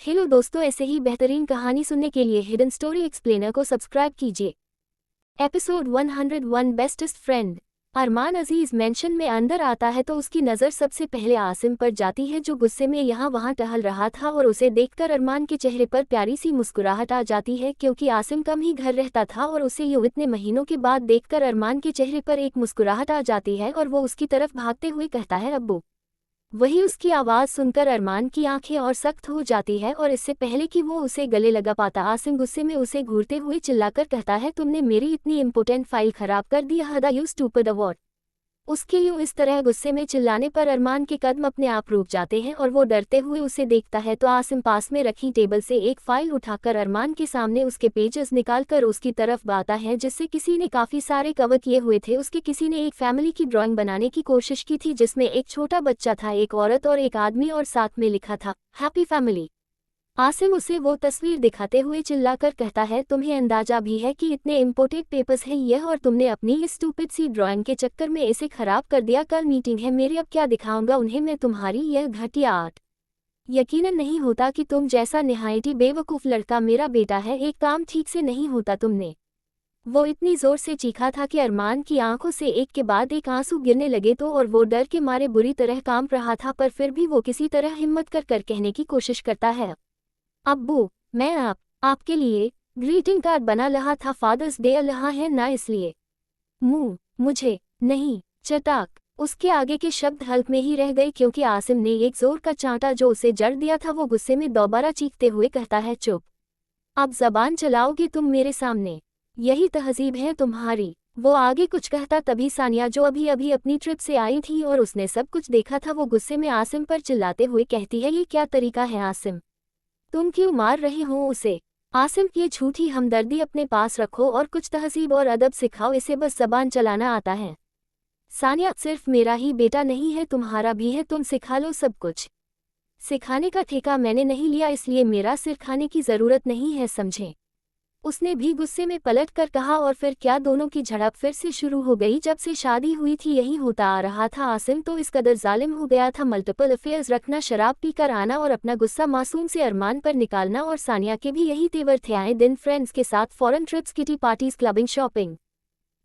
Hello दोस्तों, ऐसे ही बेहतरीन कहानी सुनने के लिए हिडन स्टोरी एक्सप्लेनर को सब्सक्राइब कीजिए। Episode 101 bestest friend. Armaan Aziz mansion में अंदर आता है तो उसकी नज़र सबसे पहले आसिम पर जाती है, जो गुस्से में यहाँ वहाँ टहल रहा था, और उसे देखकर अरमान के चेहरे पर प्यारी सी मुस्कुराहट आ जाती है, क्योंकि आसिम कम ही घर रहता था और उसे यूं इतने महीनों के बाद देखकर अरमान के चेहरे पर एक मुस्कुराहट आ जाती है और वो उसकी तरफ भागते हुए कहता है, अब्बू। वही उसकी आवाज़ सुनकर अरमान की आंखें और सख्त हो जाती है, और इससे पहले कि वो उसे गले लगा पाता, आसिम गुस्से में उसे घूरते हुए चिल्लाकर कहता है, तुमने मेरी इतनी इम्पोर्टेंट फाइल खराब कर दी, हदा यू स्टूपिड अवॉर्ड। उसके यूं इस तरह गुस्से में चिल्लाने पर अरमान के कदम अपने आप रुक जाते हैं और वो डरते हुए उसे देखता है तो आसिम पास में रखी टेबल से एक फाइल उठाकर अरमान के सामने उसके पेजेस निकालकर उसकी तरफ बढ़ाता है, जिससे किसी ने काफ़ी सारे कवर किए हुए थे। उसके किसी ने एक फैमिली की ड्राइंग बनाने की कोशिश की थी, जिसमें एक छोटा बच्चा था, एक औरत और एक आदमी, और साथ में लिखा था हैप्पी फैमिली। आसिम उसे वो तस्वीर दिखाते हुए चिल्लाकर कहता है, तुम्हें अंदाजा भी है कि इतने इम्पोर्टेंट पेपर्स हैं यह, और तुमने अपनी इस स्टूपिड सी ड्राइंग के चक्कर में इसे खराब कर दिया। कल मीटिंग है मेरी, अब क्या दिखाऊंगा उन्हें मैं तुम्हारी यह घटिया आर्ट। यकीनन नहीं होता कि तुम जैसा निहायती बेवकूफ़ लड़का मेरा बेटा है, एक काम ठीक से नहीं होता तुमने। वो इतनी जोर से चीखा था कि अरमान की आंखों से एक के बाद एक आंसू गिरने लगे तो, और वो डर के मारे बुरी तरह कांप रहा था, पर फिर भी वो किसी तरह हिम्मत कर कहने की कोशिश करता है, अब्बू, मैं आपके लिए ग्रीटिंग कार्ड बना रहा था, फादर्स डे रहा है ना, इसलिए मुझे नहीं। चटाक। उसके आगे के शब्द हल्क में ही रह गए, क्योंकि आसिम ने एक जोर का चांटा जो उसे जड़ दिया था। वो गुस्से में दोबारा चीखते हुए कहता है, चुप। अब जबान चलाओगे तुम मेरे सामने? यही तहजीब है तुम्हारी? वो आगे कुछ कहता तभी सानिया, जो अभी अभी अपनी ट्रिप से आई थी और उसने सब कुछ देखा था, वो गुस्से में आसिम पर चिल्लाते हुए कहती है, ये क्या तरीका है आसिम, तुम क्यों मार रहे हो उसे? आसिम, ये झूठी हमदर्दी अपने पास रखो और कुछ तहजीब और अदब सिखाओ, इसे बस जबान चलाना आता है। सानिया, सिर्फ मेरा ही बेटा नहीं है, तुम्हारा भी है, तुम सिखा लो सब कुछ। सिखाने का ठेका मैंने नहीं लिया, इसलिए मेरा सिर खाने की ज़रूरत नहीं है, समझे? उसने भी गुस्से में पलट कर कहा, और फिर क्या दोनों की झड़प फिर से शुरू हो गई। जब से शादी हुई थी यही होता आ रहा था। आसिम तो इस कदर जालिम हो गया था, मल्टीपल अफेयर्स रखना, शराब पीकर आना और अपना गुस्सा मासूम से अरमान पर निकालना, और सानिया के भी यही तेवर थे, आए दिन फ्रेंड्स के साथ foreign trips, kitty parties, clubbing, shopping.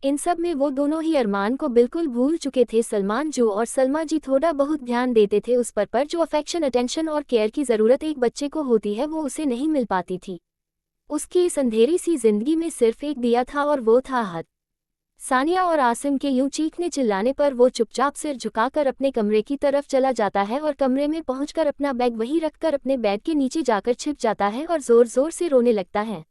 इन सब में वो दोनों ही अरमान को बिल्कुल भूल चुके थे। सलमान जो और सलमा जी थोड़ा बहुत ध्यान देते थे उस पर जो अफेक्शन, अटेंशन और केयर की ज़रूरत एक बच्चे को होती है, वो उसे नहीं मिल पाती थी। उसकी इस अंधेरी सी जिंदगी में सिर्फ एक दिया था, और वो था हद। सानिया और आसिम के यूं चीखने चिल्लाने पर वो चुपचाप सिर झुकाकर अपने कमरे की तरफ चला जाता है, और कमरे में पहुंचकर अपना बैग वहीं रखकर अपने बेड के नीचे जाकर छिप जाता है और जोर जोर से रोने लगता है।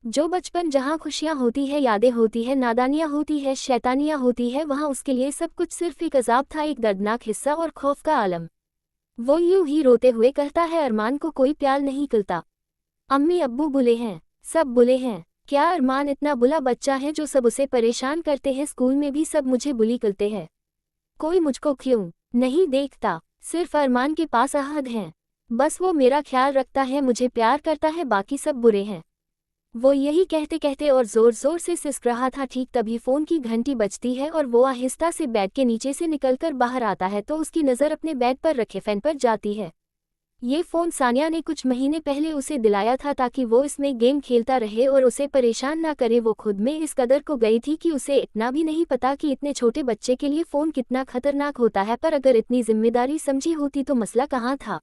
जो बचपन जहाँ खुशियाँ होती है, यादें होती है, नादानियाँ होती है, शैतानियाँ होती है, वहाँ उसके लिए सब कुछ सिर्फ एक अजाब था, एक दर्दनाक हिस्सा और खौफ का आलम। वो यूं ही रोते हुए कहता है, अरमान को कोई प्यार नहीं करता, अम्मी अब्बू बुले हैं, सब बुले हैं। क्या अरमान इतना बुला बच्चा है जो सब उसे परेशान करते हैं? स्कूल में भी सब मुझे बुली करते हैं, कोई मुझको क्यों नहीं देखता? सिर्फ अरमान के पास अहद हैं, बस वो मेरा ख्याल रखता है, मुझे प्यार करता है, बाकी सब बुरे हैं। वो यही कहते कहते और जोर जोर से सिसक रहा था। ठीक तभी फ़ोन की घंटी बजती है और वो आहिस्ता से बेड के नीचे से निकलकर बाहर आता है तो उसकी नज़र अपने बेड पर रखे फ़ैन पर जाती है। ये फ़ोन सानिया ने कुछ महीने पहले उसे दिलाया था ताकि वो इसमें गेम खेलता रहे और उसे परेशान ना करे। वो खुद में इस कदर को गई थी कि उसे इतना भी नहीं पता कि इतने छोटे बच्चे के लिए फ़ोन कितना खतरनाक होता है, पर अगर इतनी जिम्मेदारी समझी होती तो मसला कहाँ था।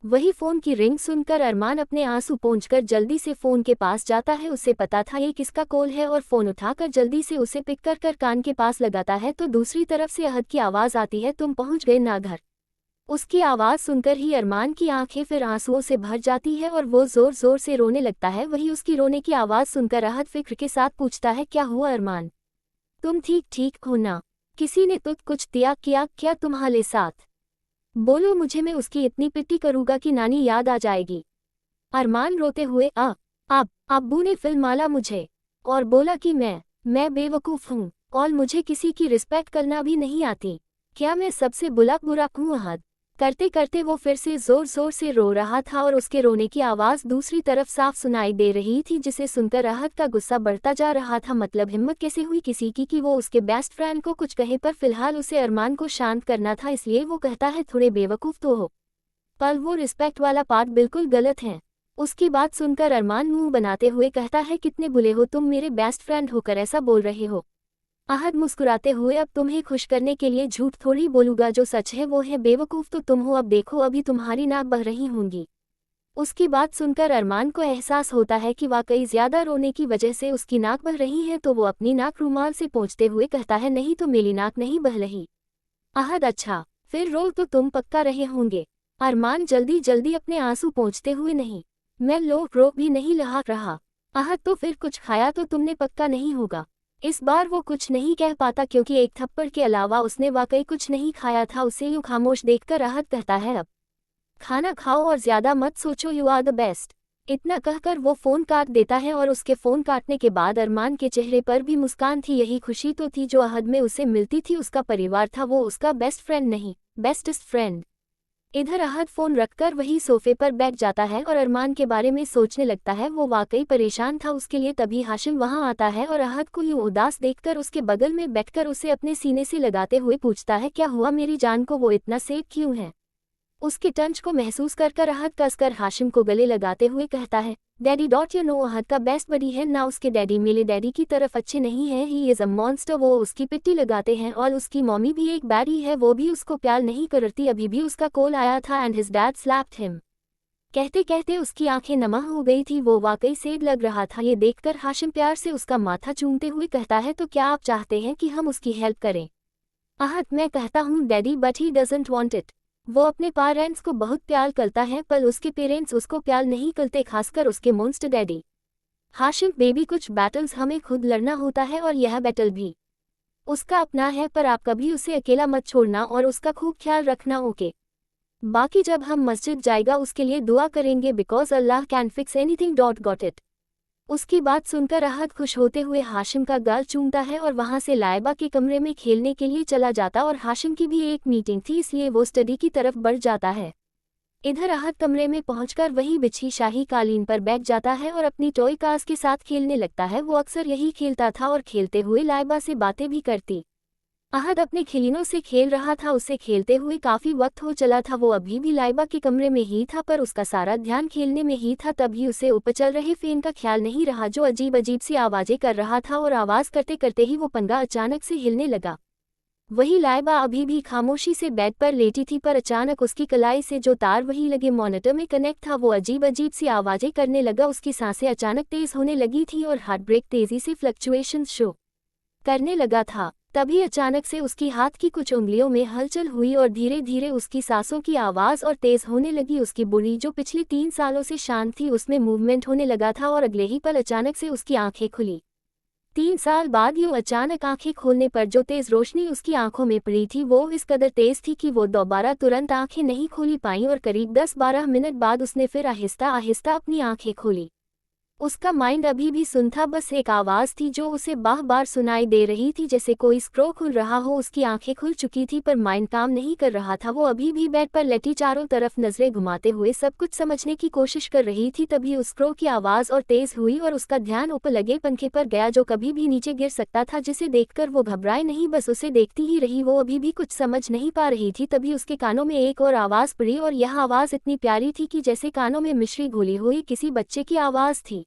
वही फ़ोन की रिंग सुनकर अरमान अपने आंसू पोंछकर जल्दी से फ़ोन के पास जाता है। उसे पता था ये किसका कॉल है, और फ़ोन उठाकर जल्दी से उसे पिक कर कान के पास लगाता है तो दूसरी तरफ से अहद की आवाज़ आती है, तुम पहुँच गए ना घर? उसकी आवाज़ सुनकर ही अरमान की आंखें फिर आंसुओं से भर जाती है और वो ज़ोर ज़ोर से रोने लगता है। वही उसकी रोने की आवाज़ सुनकर अहद फिक्र के साथ पूछता है, क्या हुआ अरमान, तुम ठीक हो ना? किसी ने तो कुछ किया क्या तुम्हारे साथ? बोलो मुझे, मैं उसकी इतनी पिट्टी करूँगा कि नानी याद आ जाएगी। अरमान रोते हुए अब्बू ने फिल्म माला मुझे और बोला कि मैं बेवकूफ़ हूँ और मुझे किसी की रिस्पेक्ट करना भी नहीं आती। क्या मैं सबसे बुरा हूँ? अहद करते करते वो फिर से जोर जोर से रो रहा था और उसके रोने की आवाज़ दूसरी तरफ साफ सुनाई दे रही थी, जिसे सुनकर अहद का गुस्सा बढ़ता जा रहा था। मतलब हिम्मत कैसे हुई किसी की कि वो उसके बेस्ट फ्रेंड को कुछ कहे, पर फिलहाल उसे अरमान को शांत करना था, इसलिए वो कहता है, थोड़े बेवकूफ़ तो हो, पल वो रिस्पेक्ट वाला पार्ट बिल्कुल गलत है। उसकी बात सुनकर अरमान मुंह बनाते हुए कहता है, कितने बुले हो तुम, मेरे बेस्ट फ्रेंड होकर ऐसा बोल रहे हो। आहद मुस्कुराते हुए, अब तुम्हें खुश करने के लिए झूठ थोड़ी बोलूंगा, जो सच है वो है, बेवकूफ़ तो तुम हो, अब देखो अभी तुम्हारी नाक बह रही होंगी। उसकी बात सुनकर अरमान को एहसास होता है कि वाकई ज्यादा रोने की वजह से उसकी नाक बह रही है, तो वो अपनी नाक रुमाल से पोंछते हुए कहता है, नहीं तो मेरी नाक नहीं बह रही। आहद, अच्छा फिर रो तो तुम पक्का रहे होंगे। अरमान जल्दी जल्दी अपने आंसू पोंछते हुए, नहीं मैं रो भी नहीं रहा। आहद, तो फिर कुछ खाया तो तुमने पक्का नहीं होगा। इस बार वो कुछ नहीं कह पाता क्योंकि एक थप्पड़ के अलावा उसने वाकई कुछ नहीं खाया था। उसे यूं खामोश देखकर आहद कहता है, अब खाना खाओ और ज्यादा मत सोचो, यू आर द बेस्ट। इतना कहकर वो फोन काट देता है और उसके फोन काटने के बाद अरमान के चेहरे पर भी मुस्कान थी। यही खुशी तो थी जो अहद में उसे मिलती थी। उसका परिवार था, वो उसका बेस्ट फ्रेंड नहीं, बेस्टेस्ट फ्रेंड। इधर अहद फोन रखकर वही सोफे पर बैठ जाता है और अरमान के बारे में सोचने लगता है। वो वाकई परेशान था उसके लिए। तभी हाशिम वहां आता है और अहद को यूं उदास देखकर उसके बगल में बैठकर उसे अपने सीने से लगाते हुए पूछता है, क्या हुआ मेरी जान को, वो इतना सेफ क्यों है। उसके टंच को महसूस कर अहद कसकर हाशिम को गले लगाते हुए कहता है, डैडी डॉट यू नो, अहद का बेस्ट बडी है ना उसके डैडी मेरे डैडी की तरफ अच्छे नहीं है, ही इज़ अ मॉन्स्टर। वो उसकी पिट्टी लगाते हैं और उसकी मम्मी भी एक बैडी है, वो भी उसको प्यार नहीं करती। अभी भी उसका कॉल आया था and his dad slapped him. कहते कहते उसकी आंखें नमा हो गई थी, वो वाकई सेड लग रहा था। ये देखकर हाशिम प्यार से उसका माथा चूमते हुए कहता है, तो क्या आप चाहते हैं कि हम उसकी हेल्प करें। अहद, मैं कहता हूँ daddy, but he doesn't want it. वो अपने पेरेंट्स को बहुत प्यार करता है पर उसके पेरेंट्स उसको प्यार नहीं करते, खासकर उसके मॉन्स्टर डैडी। हाशिम बेबी, कुछ बैटल्स हमें खुद लड़ना होता है और यह बैटल भी उसका अपना है, पर आप कभी उसे अकेला मत छोड़ना और उसका खूब ख्याल रखना, ओके। बाकी जब हम मस्जिद जाएगा उसके लिए दुआ करेंगे, because Allah can fix anything dot got it. उसकी बात सुनकर अहद खुश होते हुए हाशिम का गाल चूमता है और वहां से लाइबा के कमरे में खेलने के लिए चला जाता। और हाशिम की भी एक मीटिंग थी इसलिए वो स्टडी की तरफ बढ़ जाता है। इधर अहद कमरे में पहुंचकर वही बिछी शाही कालीन पर बैठ जाता है और अपनी टॉय कार्स के साथ खेलने लगता है। वो अक्सर यही खेलता था और खेलते हुए लाइबा से बातें भी करती। अहद अपने खिलौनों से खेल रहा था, उससे खेलते हुए काफी वक्त हो चला था। वो अभी भी लाइबा के कमरे में ही था पर उसका सारा ध्यान खेलने में ही था। तभी उसे ऊपर चल रहे फैन का ख्याल नहीं रहा जो अजीब अजीब सी आवाजें कर रहा था, और आवाज करते करते ही वो पंगा अचानक से हिलने लगा। वही लाइबा अभी भी खामोशी से बेड पर लेटी थी, पर अचानक उसकी कलाई से जो तार वही लगे मॉनिटर में कनेक्ट था वो अजीब अजीब सी आवाजें करने लगा। उसकी सांसें अचानक तेज होने लगी थी और हार्ट ब्रेक तेजी से फ्लक्चुएशन शो करने लगा था। तभी अचानक से उसकी हाथ की कुछ उंगलियों में हलचल हुई और धीरे धीरे उसकी सांसों की आवाज और तेज होने लगी। उसकी बॉडी जो पिछले 3 सालों से शांत थी उसमें मूवमेंट होने लगा था और अगले ही पल अचानक से उसकी आंखें खुली। 3 साल बाद यूं अचानक आंखें खोलने पर जो तेज रोशनी उसकी आंखों में पड़ी थी वो इस कदर तेज थी कि वो दोबारा तुरंत आंखें नहीं खोली पाई और करीब 10-12 मिनट बाद उसने फिर आहिस्ता आहिस्ता अपनी आंखें खोली। उसका माइंड अभी भी सुन था, बस एक आवाज़ थी जो उसे बार बार सुनाई दे रही थी जैसे कोई स्क्रो खुल रहा हो। उसकी आंखें खुल चुकी थी पर माइंड काम नहीं कर रहा था। वो अभी भी बेड पर लेटी चारों तरफ नजरें घुमाते हुए सब कुछ समझने की कोशिश कर रही थी। तभी उस स्क्रो की आवाज़ और तेज हुई और उसका ध्यान ऊपर लगे पंखे पर गया जो कभी भी नीचे गिर सकता था, जिसे देखकर वो घबराए नहीं, बस उसे देखती ही रही। वो अभी भी कुछ समझ नहीं पा रही थी। तभी उसके कानों में एक और आवाज़ पड़ी और यह आवाज़ इतनी प्यारी थी कि जैसे कानों में मिश्री घोली हुई किसी बच्चे की आवाज़ थी।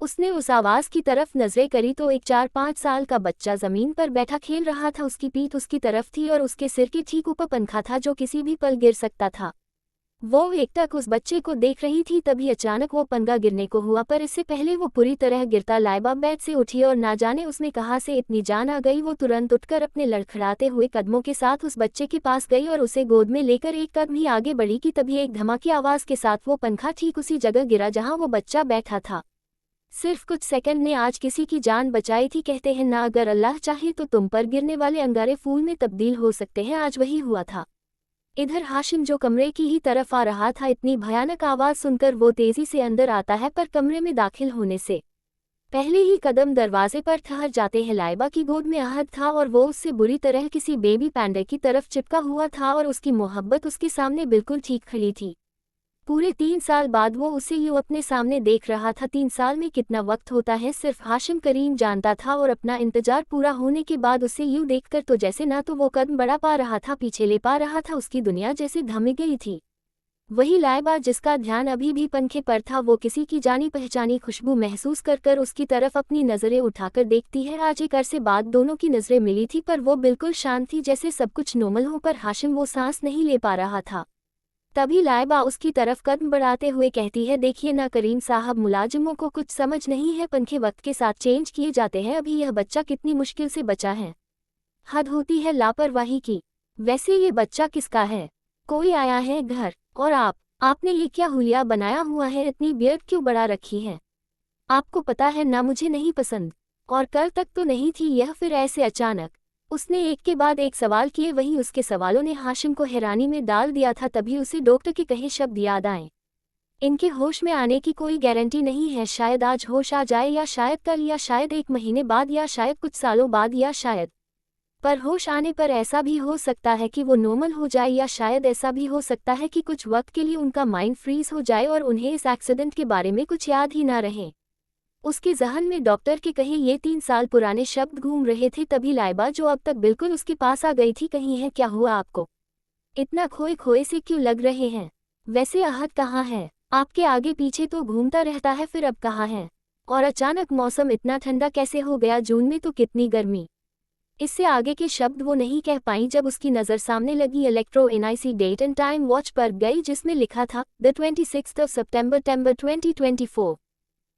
उसने उस आवाज की तरफ नजरें करी तो एक 4-5 साल का बच्चा जमीन पर बैठा खेल रहा था। उसकी पीठ उसकी तरफ थी और उसके सिर के ठीक ऊपर पंखा था जो किसी भी पल गिर सकता था। वो एकटक उस बच्चे को देख रही थी। तभी अचानक वो पंगा गिरने को हुआ, पर इससे पहले वो पूरी तरह गिरता लाइबा बेड से उठी और ना जाने उसमें कहाँ से इतनी जान आ गई। वो तुरंत उठकर अपने लड़खड़ाते हुए कदमों के साथ उस बच्चे के पास गई और उसे गोद में लेकर एक कदम ही आगे बढ़ी कि तभी एक धमाकी आवाज के साथ वो पंखा ठीक उसी जगह गिरा जहाँ वो बच्चा बैठा था। सिर्फ कुछ सेकंड ने आज किसी की जान बचाई थी। कहते हैं ना, अगर अल्लाह चाहे तो तुम पर गिरने वाले अंगारे फूल में तब्दील हो सकते हैं। आज वही हुआ था। इधर हाशिम जो कमरे की ही तरफ आ रहा था, इतनी भयानक आवाज सुनकर वो तेजी से अंदर आता है, पर कमरे में दाखिल होने से पहले ही कदम दरवाजे पर ठहर जाते हैं। लाइबा की गोद में अहद था और वो उससे बुरी तरह किसी बेबी पैंडे की तरफ चिपका हुआ था और उसकी मोहब्बत उसके सामने बिल्कुल ठीक खड़ी थी। पूरे 3 साल बाद वो उसे यूं अपने सामने देख रहा था। 3 साल में कितना वक्त होता है सिर्फ हाशिम करीम जानता था, और अपना इंतजार पूरा होने के बाद उसे यूं देखकर तो जैसे ना तो वो कदम बढ़ा पा रहा था, पीछे ले पा रहा था। उसकी दुनिया जैसे थम गई थी। वही लाइबा जिसका ध्यान अभी भी पंखे पर था, वो किसी की जानी पहचानी खुशबू महसूस कर कर उसकी तरफ अपनी नज़रें उठाकर देखती है। आज एक अरसे बाद दोनों की नज़रें मिली थी, पर वो बिल्कुल शांत थी, जैसे सब कुछ नॉर्मल हो, पर हाशिम वो सांस नहीं ले पा रहा था। तभी लाइबा उसकी तरफ कदम बढ़ाते हुए कहती है, देखिए ना करीम साहब, मुलाजिमों को कुछ समझ नहीं है, पंखे वक्त के साथ चेंज किए जाते हैं। अभी यह बच्चा कितनी मुश्किल से बचा है, हद होती है लापरवाही की। वैसे ये बच्चा किसका है? कोई आया है घर? और आपने ये क्या हुलिया बनाया हुआ है? इतनी बियर्ड क्यों बढ़ा रखी है? आपको पता है ना मुझे नहीं पसंद, और कल तक तो नहीं थी यह, फिर ऐसे अचानक। उसने एक के बाद एक सवाल किए, वहीं उसके सवालों ने हाशिम को हैरानी में डाल दिया था। तभी उसे डॉक्टर के कहे शब्द याद आए, इनके होश में आने की कोई गारंटी नहीं है, शायद आज होश आ जाए, या शायद कल, या शायद 1 महीने बाद, या शायद कुछ सालों बाद, या शायद पर होश आने पर ऐसा भी हो सकता है कि वो नॉर्मल हो जाए, या शायद ऐसा भी हो सकता है कि कुछ वक्त के लिए उनका माइंड फ्रीज हो जाए और उन्हें इस एक्सीडेंट के बारे में कुछ याद ही ना रहे। उसके जहन में डॉक्टर के कहे ये 3 साल पुराने शब्द घूम रहे थे। तभी लाइबा, जो अब तक बिल्कुल उसके पास आ गई थी, कही है, क्या हुआ आपको? इतना खोए खोए से क्यों लग रहे हैं? वैसे आहत कहाँ है? आपके आगे पीछे तो घूमता रहता है, फिर अब कहाँ है? और अचानक मौसम इतना ठंडा कैसे हो गया? जून में तो कितनी गर्मी। इससे आगे के शब्द वो नहीं कह पाई जब उसकी नज़र सामने लगी electronic date and time watch पर गई, जिसमें लिखा था द 26 सितंबर 2024।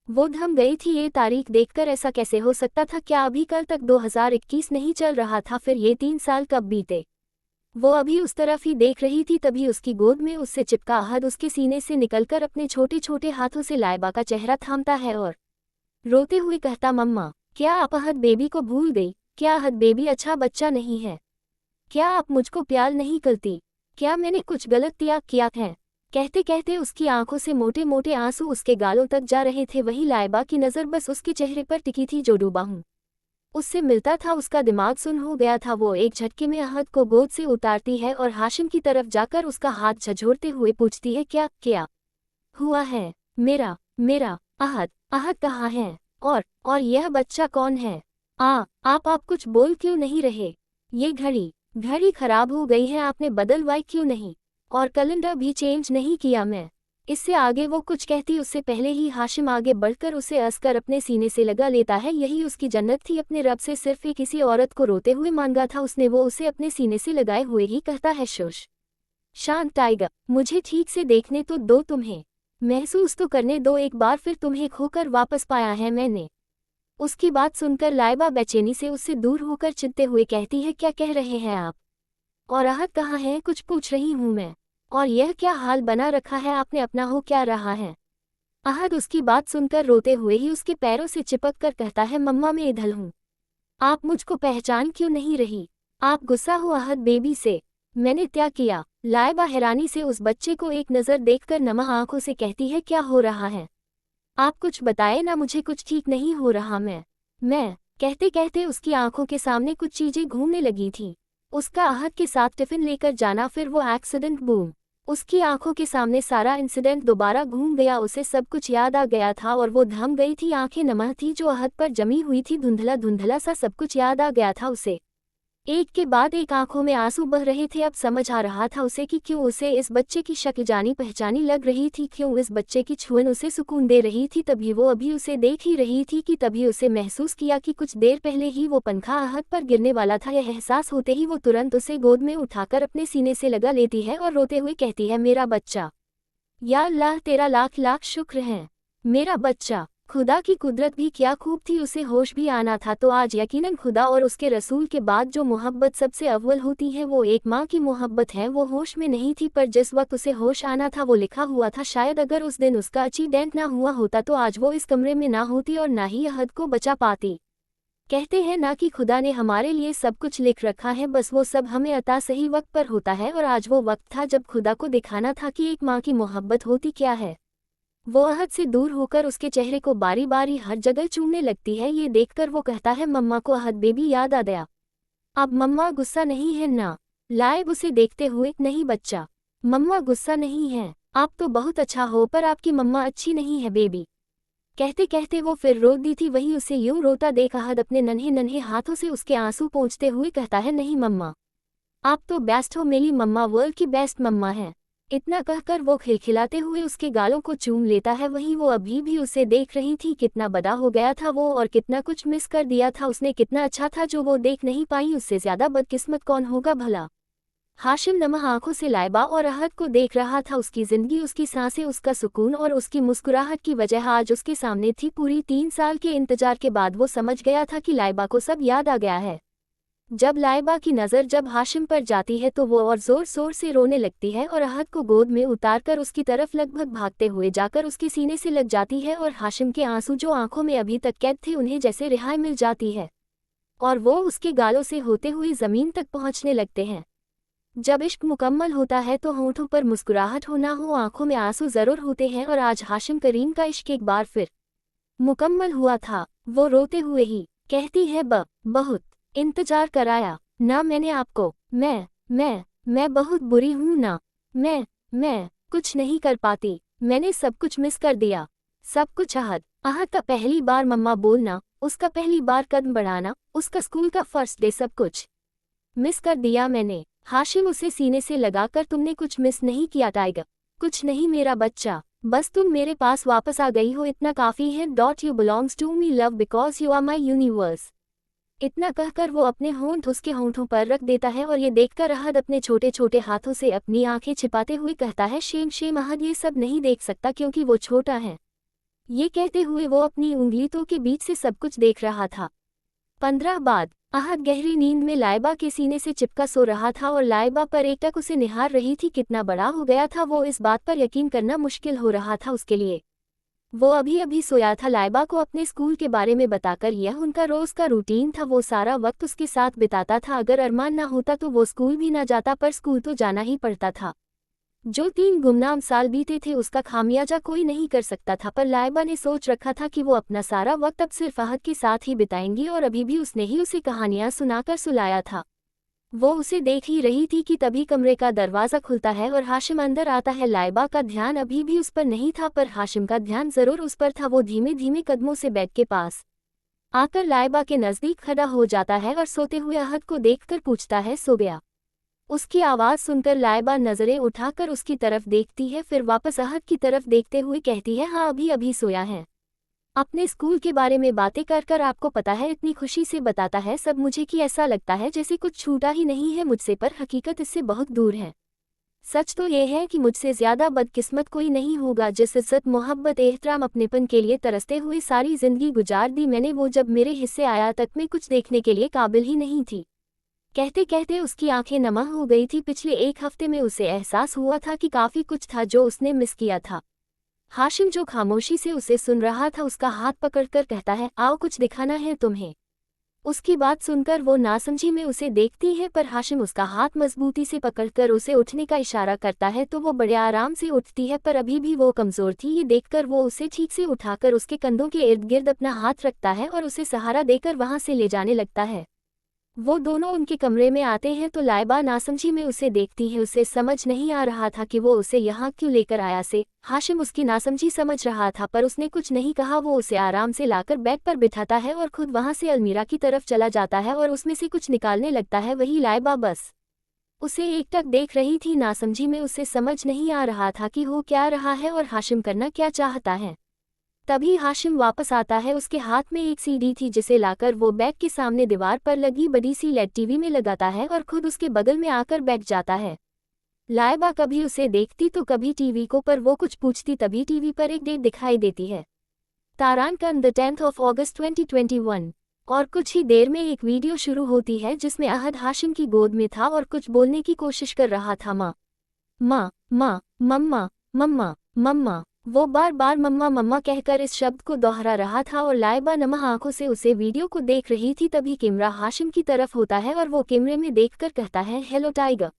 वो थम गई थी। ये तारीख देखकर ऐसा कैसे हो सकता था? क्या अभी कल तक 2021 नहीं चल रहा था? फिर ये 3 साल कब बीते? वो अभी उस तरफ ही देख रही थी, तभी उसकी गोद में उससे चिपका अहद उसके सीने से निकलकर अपने छोटे छोटे हाथों से लाइबा का चेहरा थामता है और रोते हुए कहता, मम्मा, क्या आप अहद बेबी को भूल गई? क्या अहद बेबी अच्छा बच्चा नहीं है? क्या आप मुझको प्यार नहीं करती? क्या मैंने कुछ गलत किया है? कहते कहते उसकी आंखों से मोटे मोटे आंसू उसके गालों तक जा रहे थे। वही लाइबा की नज़र बस उसके चेहरे पर टिकी थी, जो डूबा हूँ उससे मिलता था। उसका दिमाग सुन हो गया था। वो एक झटके में अहद को गोद से उतारती है और हाशिम की तरफ जाकर उसका हाथ झंझोड़ते हुए पूछती है, क्या हुआ है? मेरा मेरा अहद कहाँ है? और यह बच्चा कौन है? आप कुछ बोल क्यों नहीं रहे? ये घड़ी खराब हो गई है, आपने बदलवाई क्यों नहीं? और कैलेंडर भी चेंज नहीं किया मैं। इससे आगे वो कुछ कहती उससे पहले ही हाशिम आगे बढ़कर उसे असकर अपने सीने से लगा लेता है। यही उसकी जन्नत थी, अपने रब से सिर्फ एक किसी औरत को रोते हुए मांगा था उसने। वो उसे अपने सीने से लगाए हुए ही कहता है, शुश शांत टाइगर, मुझे ठीक से देखने तो दो, तुम्हें महसूस तो करने दो एक बार, फिर तुम्हें खोकर वापस पाया है मैंने। उसकी बात सुनकर लाइबा बेचैनी से उससे दूर होकर चिंते हुए कहती है, क्या कह रहे हैं आप? और अहद कहाँ है? कुछ पूछ रही हूँ मैं। और यह क्या हाल बना रखा है आपने अपना? हो क्या रहा है? अहद उसकी बात सुनकर रोते हुए ही उसके पैरों से चिपक कर कहता है, मम्मा, मैं इधर हूँ। आप मुझको पहचान क्यों नहीं रही? आप गुस्सा हो अहद बेबी से? मैंने क्या किया? लाइबा हैरानी से उस बच्चे को एक नज़र देखकर नम आंखों से कहती है, क्या हो रहा है? आप कुछ बताए ना, मुझे कुछ ठीक नहीं हो रहा। मैं कहते कहते उसकी आंखों के सामने कुछ चीजें घूमने लगी थीं। उसका अहद के साथ टिफिन लेकर जाना, फिर वो एक्सीडेंट, बूम। उसकी आंखों के सामने सारा इंसिडेंट दोबारा घूम गया। उसे सब कुछ याद आ गया था और वो थम गई थी। आंखें नम थी जो अहद पर जमी हुई थी। धुंधला धुंधला सा सब कुछ याद आ गया था उसे। एक के बाद एक आंखों में आंसू बह रहे थे। अब समझ आ रहा था उसे कि क्यों उसे इस बच्चे की शक्ल जानी पहचानी लग रही थी, क्यों इस बच्चे की छुअन उसे सुकून दे रही थी। तभी वो अभी उसे देख ही रही थी कि तभी उसे महसूस किया कि कुछ देर पहले ही वो पंखा अहद पर गिरने वाला था। यह एहसास होते ही वो तुरंत उसे गोद में उठाकर अपने सीने से लगा लेती है और रोते हुए कहती है, मेरा बच्चा, या अल्लाह तेरा लाख लाख शुक्र है, मेरा बच्चा। खुदा की कुदरत भी क्या खूब थी, उसे होश भी आना था। तो आज यकीनन खुदा और उसके रसूल के बाद जो मोहब्बत सबसे अव्वल होती है वो एक माँ की मोहब्बत है। वो होश में नहीं थी, पर जिस वक्त उसे होश आना था वो लिखा हुआ था। शायद अगर उस दिन उसका एक्सीडेंट ना हुआ होता तो आज वो इस कमरे में ना होती और ना ही अहद को बचा पाती। कहते हैं ना कि खुदा ने हमारे लिए सब कुछ लिख रखा है, बस वो सब हमें अता सही वक्त पर होता है। और आज वो वक्त था जब खुदा को दिखाना था कि एक माँ की मोहब्बत होती क्या है। वो अहद से दूर होकर उसके चेहरे को बारी बारी हर जगह चूमने लगती है। ये देखकर वो कहता है, मम्मा को अहद बेबी याद आ गया। अब मम्मा गुस्सा नहीं है ना? लाइब उसे देखते हुए, नहीं बच्चा, मम्मा गुस्सा नहीं है, आप तो बहुत अच्छा हो, पर आपकी मम्मा अच्छी नहीं है बेबी। कहते कहते वो फिर रो दी थी। वही उसे यूं रोता देख अहद अपने नन्हे नन्हे हाथों से उसके आंसू पोंछते हुए कहता है, नहीं मम्मा, आप तो बेस्ट हो, मेरी मम्मा वर्ल्ड की बेस्ट मम्मा है। इतना कहकर वो खिलखिलाते हुए उसके गालों को चूम लेता है। वहीं वो अभी भी उसे देख रही थी। कितना बड़ा हो गया था वो और कितना कुछ मिस कर दिया था उसने। कितना अच्छा था जो वो देख नहीं पाई। उससे ज्यादा बदकिस्मत कौन होगा भला। हाशिम नमः आंखों से लाइबा और अहद को देख रहा था। उसकी जिंदगी, उसकी सांसें, उसका सुकून और उसकी मुस्कुराहट की वजह आज उसके सामने थी। पूरी 3 साल के इंतजार के बाद वो समझ गया था कि लाइबा को सब याद आ गया है। जब लाइबा की नज़र जब हाशिम पर जाती है तो वो और जोर शोर से रोने लगती है और अहद को गोद में उतारकर उसकी तरफ लगभग भागते हुए जाकर उसके सीने से लग जाती है और हाशिम के आंसू जो आंखों में अभी तक कैद थे उन्हें जैसे रिहाई मिल जाती है और वो उसके गालों से होते हुए ज़मीन तक पहुंचने लगते हैं। जब इश्क मुकम्मल होता है तो होंठों पर मुस्कुराहट हो ना हो, आंखों में आंसू ज़रूर होते हैं और आज हाशिम करीम का इश्क एक बार फिर मुकम्मल हुआ था। वो रोते हुए ही कहती है बहुत इंतजार कराया ना मैंने आपको। मैं बहुत बुरी हूँ ना। मैं कुछ नहीं कर पाती। मैंने सब कुछ मिस कर दिया। सब कुछ। अहद का पहली बार मम्मा बोलना, उसका पहली बार कदम बढ़ाना, उसका स्कूल का फर्स्ट डे, सब कुछ मिस कर दिया मैंने। हाशिम उसे सीने से लगाकर तुमने कुछ मिस नहीं किया टाइगर। कुछ नहीं मेरा बच्चा, बस तुम मेरे पास वापस आ गई हो, इतना काफ़ी है। You belongs to me love because you are my universe. इतना कहकर वो अपने होंठ उसके होंठों पर रख देता है और ये देखकर अहद अपने छोटे छोटे हाथों से अपनी आंखें छिपाते हुए कहता है शेम शेम। अहद ये सब नहीं देख सकता क्योंकि वो छोटा है। ये कहते हुए वो अपनी उंगलियों के बीच से सब कुछ देख रहा था। 15 बाद अहद गहरी नींद में लाइबा के सीने से चिपका सो रहा था और लाइबा पर एकटक उसे निहार रही थी। कितना बड़ा हो गया था वो, इस बात पर यकीन करना मुश्किल हो रहा था उसके लिए। वो अभी अभी सोया था। लाइबा को अपने स्कूल के बारे में बताकर यह उनका रोज़ का रूटीन था। वो सारा वक्त उसके साथ बिताता था। अगर अरमान ना होता तो वो स्कूल भी ना जाता, पर स्कूल तो जाना ही पड़ता था। जो 3 गुमनाम साल बीते थे उसका खामियाजा कोई नहीं कर सकता था, पर लाइबा ने सोच रखा था कि वो अपना सारा वक्त अब सिर्फ अहद के साथ ही बिताएंगी और अभी भी उसने ही उसे कहानियां सुनाकर सुलाया था। वो उसे देख ही रही थी कि तभी कमरे का दरवाज़ा खुलता है और हाशिम अंदर आता है। लाइबा का ध्यान अभी भी उस पर नहीं था, पर हाशिम का ध्यान ज़रूर उस पर था। वो धीमे धीमे कदमों से बेड के पास आकर लाइबा के नज़दीक खड़ा हो जाता है और सोते हुए अहद को देखकर पूछता है सो गया। उसकी आवाज़ सुनकर लाइबा नज़रें उठाकर उसकी तरफ देखती है, फिर वापस अहद की तरफ देखते हुए कहती है हाँ अभी अभी सोया है। अपने स्कूल के बारे में बातें कर कर आपको पता है इतनी खुशी से बताता है सब मुझे कि ऐसा लगता है जैसे कुछ छूटा ही नहीं है मुझसे, पर हकीकत इससे बहुत दूर है। सच तो ये है कि मुझसे ज़्यादा बदकिस्मत कोई नहीं होगा जिस इज्जत, मोहब्बत, एहतराम, अपनेपन के लिए तरसते हुए सारी ज़िंदगी गुजार दी मैंने, वो जब मेरे हिस्से आया तक मैं कुछ देखने के लिए काबिल ही नहीं थी। कहते कहते उसकी आंखें नम हो गई थी। पिछले 1 हफ्ते में उसे एहसास हुआ था कि काफ़ी कुछ था जो उसने मिस किया था। हाशिम जो खामोशी से उसे सुन रहा था उसका हाथ पकड़कर कहता है आओ कुछ दिखाना है तुम्हें। उसकी बात सुनकर वो नासमझी में उसे देखती है, पर हाशिम उसका हाथ मजबूती से पकड़कर उसे उठने का इशारा करता है तो वो बड़े आराम से उठती है, पर अभी भी वो कमज़ोर थी। ये देखकर वो उसे ठीक से उठाकर उसके कंधों के इर्द गिर्द अपना हाथ रखता है और उसे सहारा देकर वहाँ से ले जाने लगता है। वो दोनों उनके कमरे में आते हैं तो लाइबा नासमझी में उसे देखती है। उसे समझ नहीं आ रहा था कि वो उसे यहाँ क्यों लेकर आया से। हाशिम उसकी नासमझी समझ रहा था पर उसने कुछ नहीं कहा। वो उसे आराम से लाकर बेड पर बिठाता है और खुद वहाँ से अलमीरा की तरफ चला जाता है और उसमें से कुछ निकालने लगता है। वही लाइबा बस उसे एकटक देख रही थी। नासमझी में उसे समझ नहीं आ रहा था कि हो क्या रहा है और हाशिम करना क्या चाहता है। तभी हाशिम वापस आता है। उसके हाथ में एक सीडी थी जिसे लाकर वो बेड के सामने दीवार पर लगी बड़ी सी लेड टीवी में लगाता है और खुद उसके बगल में आकर बैठ जाता है। लाइबा कभी उसे देखती तो कभी टीवी को, पर वो कुछ पूछती तभी टीवी पर एक डेट दिखाई देती है, तारांकन द 10th of August 2021। और कुछ ही देर में एक वीडियो शुरू होती है जिसमें अहद हाशिम की गोद में था और कुछ बोलने की कोशिश कर रहा था। माँ माँ माँ मम्मा मम्मा मम्मा। वो बार बार मम्मा मम्मा कहकर इस शब्द को दोहरा रहा था और लाइबा नम आंखों से उसे वीडियो को देख रही थी। तभी कैमरा हाशिम की तरफ होता है और वो कैमरे में देखकर कहता है हेलो टाइगर,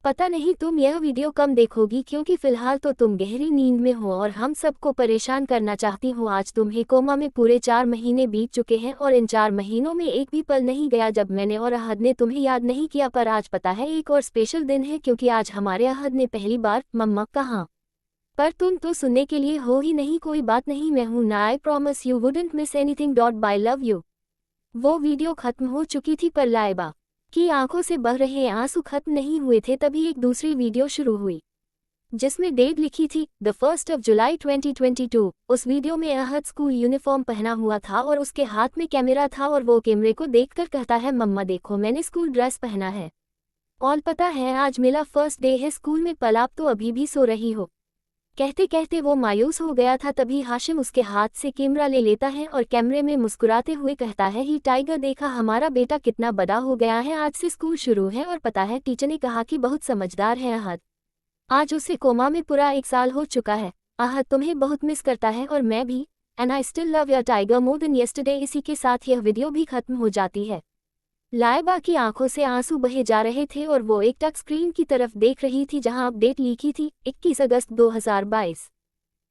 पता नहीं तुम यह वीडियो कम देखोगी क्योंकि फिलहाल तो तुम गहरी नींद में हो और हम सबको परेशान करना चाहती हो। आज तुम्हें कोमा में पूरे 4 महीने बीत चुके हैं और इन 4 महीनों में एक भी पल नहीं गया जब मैंने और अहद ने तुम्हें याद नहीं किया। पर आज पता है एक और स्पेशल दिन है क्योंकि आज हमारे अहद ने पहली बार मम्मा कहा। पर तुम तो सुनने के लिए हो ही नहीं। कोई बात नहीं, मैं हूं ना। I promise you wouldn't miss anything dot by love you. वो वीडियो खत्म हो चुकी थी पर लाइबा की आंखों से बह रहे आंसू खत्म नहीं हुए थे। तभी एक दूसरी वीडियो शुरू हुई जिसमें डेट लिखी थी द 1 जुलाई 2022। उस वीडियो में अहद स्कूल यूनिफॉर्म पहना हुआ था और उसके हाथ में कैमरा था और वो कैमरे को देखकर कहता है, मम्मा देखो मैंने स्कूल ड्रेस पहना है। और पता है आज मेरा फर्स्ट डे है स्कूल में, पर आप तो अभी भी सो रही हो। कहते कहते वो मायूस हो गया था, तभी हाशिम उसके हाथ से कैमरा ले लेता है और कैमरे में मुस्कुराते हुए कहता है, ही टाइगर देखा हमारा बेटा कितना बड़ा हो गया है, आज से स्कूल शुरू है और पता है टीचर ने कहा कि बहुत समझदार है अहद। आज उसे कोमा में पूरा 1 साल हो चुका है। अहद तुम्हें बहुत मिस करता है और मैं भी। And I still love your tiger more than yesterday. इसी के साथ यह वीडियो भी खत्म हो जाती है। लाइबा की आंखों से आंसू बहे जा रहे थे और वो एक टच स्क्रीन की तरफ देख रही थी जहां अपडेट लिखी थी 21 अगस्त 2022।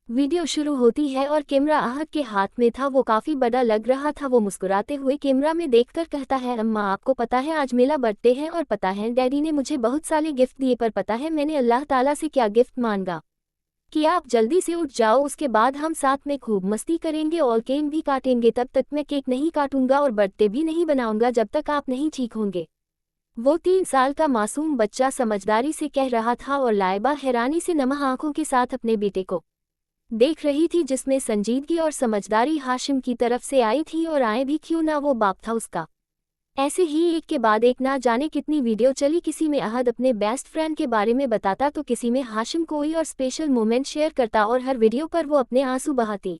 वीडियो शुरू होती है और कैमरा अहद के हाथ में था, वो काफी बड़ा लग रहा था। वो मुस्कुराते हुए कैमरा में देखकर कहता है, अम्मा आपको पता है आज मेरा बर्थडे है और पता है डैडी ने मुझे बहुत सारे गिफ्ट दिए, पर पता है मैंने अल्लाह ताला से क्या गिफ्ट मांगा कि आप जल्दी से उठ जाओ, उसके बाद हम साथ में खूब मस्ती करेंगे और केक भी काटेंगे। तब तक मैं केक नहीं काटूंगा और बर्थडे भी नहीं बनाऊंगा जब तक आप नहीं ठीक होंगे। वो 3 साल का मासूम बच्चा समझदारी से कह रहा था और लाइबा हैरानी से नम आंखों के साथ अपने बेटे को देख रही थी, जिसमें संजीदगी और समझदारी हाशिम की तरफ से आई थी और आए भी क्यों ना, वो बाप था उसका। ऐसे ही एक के बाद एक ना जाने कितनी वीडियो चली। किसी में अहद अपने बेस्ट फ्रेंड के बारे में बताता तो किसी में हाशिम कोई और स्पेशल मोमेंट शेयर करता और हर वीडियो पर वो अपने आंसू बहाती।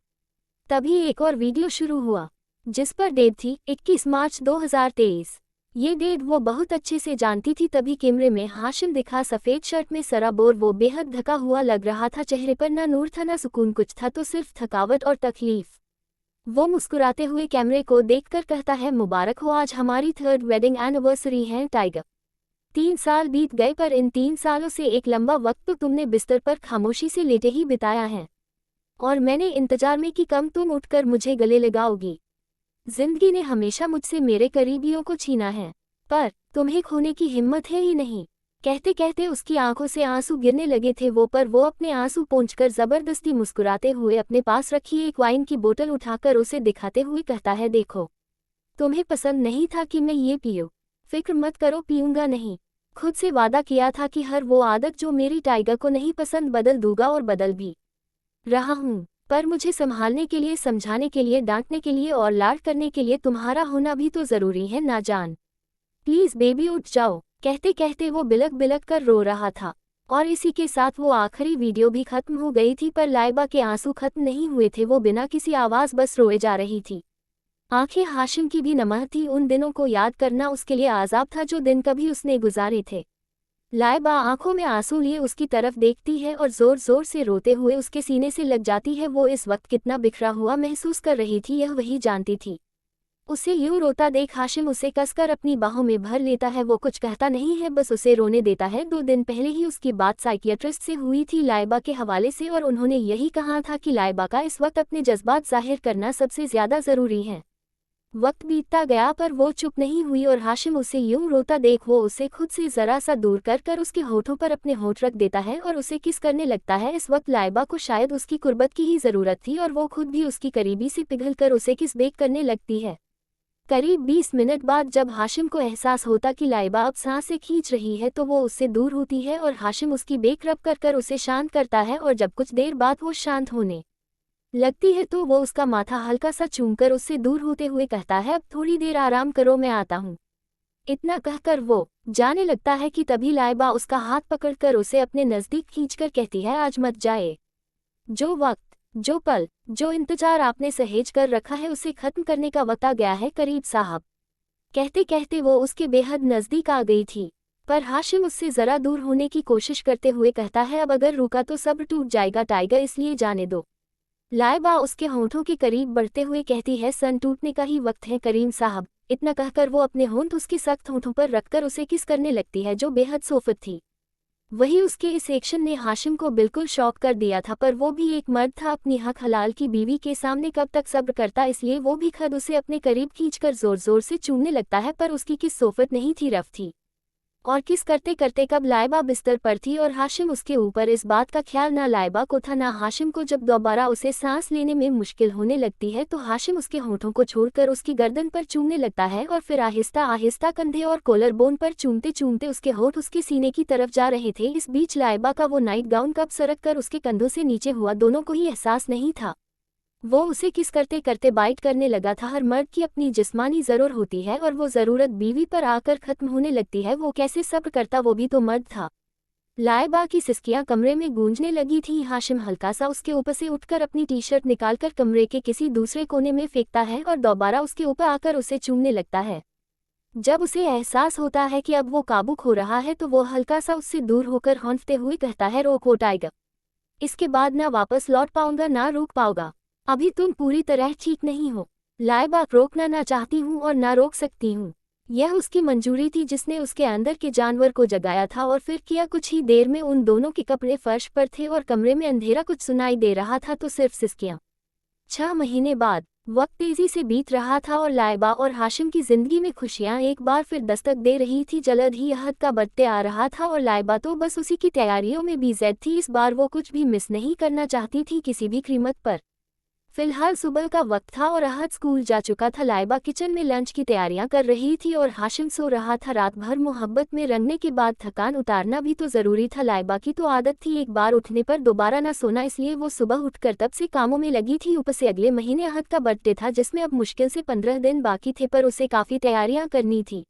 तभी एक और वीडियो शुरू हुआ जिस पर डेट थी 21 मार्च 2023। ये डेट वो बहुत अच्छे से जानती थी। तभी कैमरे में हाशिम दिखा सफ़ेद शर्ट में सराबोर, वो बेहद थका हुआ लग रहा था। चेहरे पर ना नूर था ना सुकून, कुछ था तो सिर्फ थकावट और तकलीफ। वो मुस्कुराते हुए कैमरे को देखकर कहता है, मुबारक हो आज हमारी 3rd वेडिंग एनिवर्सरी है टाइगर। 3 साल बीत गए, पर इन 3 सालों से एक लंबा वक्त तो तुमने बिस्तर पर खामोशी से लेटे ही बिताया है और मैंने इंतजार में कि कम तुम उठकर मुझे गले लगाओगी। जिंदगी ने हमेशा मुझसे मेरे करीबियों को छीना है, पर तुम्हें खोने की हिम्मत है ही नहीं। कहते कहते उसकी आंखों से आंसू गिरने लगे थे पर वो अपने आंसू पोंछकर जबरदस्ती मुस्कुराते हुए अपने पास रखी एक वाइन की बोतल उठाकर उसे दिखाते हुए कहता है, देखो तुम्हें पसंद नहीं था कि मैं ये पीऊं, फिक्र मत करो पीऊंगा नहीं। खुद से वादा किया था कि हर वो आदत जो मेरी टाइगर को नहीं पसंद बदल दूंगा और बदल भी रहा हूँ, पर मुझे संभालने के लिए, समझाने के लिए, डांटने के लिए और लाड करने के लिए तुम्हारा होना भी तो जरूरी है ना जान। प्लीज बेबी उठ जाओ। कहते कहते वो बिलक बिलक कर रो रहा था और इसी के साथ वो आखिरी वीडियो भी खत्म हो गई थी। पर लाइबा के आंसू खत्म नहीं हुए थे, वो बिना किसी आवाज बस रोए जा रही थी। आंखें हाशिम की भी नम थी। उन दिनों को याद करना उसके लिए आजाब था जो दिन कभी उसने गुजारे थे। लाइबा आंखों में आंसू लिए उसकी तरफ देखती है और जोर जोर से रोते हुए उसके सीने से लग जाती है। वो इस वक्त कितना बिखरा हुआ महसूस कर रही थी यह वही जानती थी। उसे यूं रोता देख हाशिम उसे कसकर अपनी बाहों में भर लेता है। वो कुछ कहता नहीं है, बस उसे रोने देता है। 2 दिन पहले ही उसकी बात साइकियाट्रिस्ट से हुई थी लाइबा के हवाले से और उन्होंने यही कहा था कि लाइबा का इस वक्त अपने जज्बात जाहिर करना सबसे ज्यादा जरूरी है। वक्त बीतता गया पर वो चुप नहीं हुई और हाशिम उसे यूं रोता देख वो उसे खुद से जरा सा दूर कर उसके होठों पर अपने होठ रख देता है और उसे किस करने लगता है। इस वक्त लाइबा को शायद उसकी कुर्बत की ही जरूरत थी और वो खुद भी उसकी करीबी से पिघल कर उसे किस बेक करने लगती है। करीब 20 मिनट बाद जब हाशिम को एहसास होता कि लाइबा अब सांसें खींच रही है तो वो उससे दूर होती है और हाशिम उसकी बेक रब कर उसे शांत करता है और जब कुछ देर बाद वो शांत होने लगती है तो वो उसका माथा हल्का सा चूमकर उससे दूर होते हुए कहता है, अब थोड़ी देर आराम करो मैं आता हूँ। इतना कहकर वो जाने लगता है कि तभी लाइबा उसका हाथ पकड़कर उसे अपने नज़दीक खींचकर कहती है, आज मत जाए। जो वक्त, जो पल, जो इंतजार आपने सहेज कर रखा है उसे खत्म करने का वक्त आ गया है करीब साहब। कहते कहते वो उसके बेहद नज़दीक आ गई थी, पर हाशिम उससे ज़रा दूर होने की कोशिश करते हुए कहता है, अब अगर रुका तो सब टूट जाएगा टाइगर, इसलिए जाने दो। लाइबा उसके होंठों के करीब बढ़ते हुए कहती है, सन टूटने का ही वक्त है करीम साहब। इतना कहकर वो अपने होंठ उसके सख्त होंठों पर रखकर उसे किस करने लगती है जो बेहद सोफत थी। वही उसके इस एक्शन ने हाशिम को बिल्कुल शॉक कर दिया था, पर वो भी एक मर्द था, अपनी हक हलाल की बीवी के सामने कब तक सब्र करता, इसलिए वो भी खुद उसे अपने करीब खींचकर जोर जोर से चूमने लगता है। पर उसकी किस सोफत नहीं थी, रफ थी। और किस करते करते कब लाइबा बिस्तर पर थी और हाशिम उसके ऊपर। इस बात का ख्याल ना लाइबा को था ना हाशिम को। जब दोबारा उसे सांस लेने में मुश्किल होने लगती है तो हाशिम उसके होठों को छोड़कर उसकी गर्दन पर चूमने लगता है और फिर आहिस्ता आहिस्ता कंधे और कॉलर बोन पर चूमते चूमते उसके होठ उसके सीने की तरफ जा रहे थे। इस बीच लाइबा का वो नाइट गाउन कब सरक कर उसके कंधों से नीचे हुआ, दोनों को ही एहसास नहीं था। वो उसे किस करते करते बाइट करने लगा था। हर मर्द की अपनी जिस्मानी ज़रूरत होती है और वो ज़रूरत बीवी पर आकर ख़त्म होने लगती है। वो कैसे सब्र करता, वो भी तो मर्द था। लाइबा की सिसकियां कमरे में गूंजने लगी थी। हाशिम हल्का सा उसके ऊपर से उठकर अपनी टी शर्ट निकालकर कमरे के किसी दूसरे कोने में फेंकता है और दोबारा उसके ऊपर आकर उसे चूमने लगता है। जब उसे एहसास होता है कि अब वो काबू खो रहा है तो वो हल्का सा उससे दूर होकर हौंफते हुए कहता है, रोको टाइगर, इसके बाद ना वापस लौट पाऊंगा ना रोक पाऊंगा। अभी तुम पूरी तरह ठीक नहीं हो। लाइबा, रोकना ना चाहती हूँ और ना रोक सकती हूँ। यह उसकी मंजूरी थी जिसने उसके अंदर के जानवर को जगाया था और फिर किया। कुछ ही देर में उन दोनों के कपड़े फर्श पर थे और कमरे में अंधेरा कुछ सुनाई दे रहा था तो सिर्फ सिसकियां। 6 महीने बाद वक्त तेजी से बीत रहा था और लाइबा और हाशिम की जिंदगी में खुशियां एक बार फिर दस्तक दे रही थी। जल्द ही अहद का बर्थडे आ रहा था और लाइबा तो बस उसी की तैयारियों में बिज़ी थी। इस बार वो कुछ भी मिस नहीं करना चाहती थी किसी भी कीमत पर। फिलहाल सुबह का वक्त था और अहद स्कूल जा चुका था। लाइबा किचन में लंच की तैयारियां कर रही थी और हाशिम सो रहा था। रात भर मोहब्बत में रंगने के बाद थकान उतारना भी तो ज़रूरी था। लाइबा की तो आदत थी एक बार उठने पर दोबारा ना सोना, इसलिए वो सुबह उठकर तब से कामों में लगी थी। ऊपर से अगले महीने अहद का बर्थडे था जिसमें अब मुश्किल से 15 दिन बाकी थे, पर उसे काफ़ी तैयारियां करनी थी।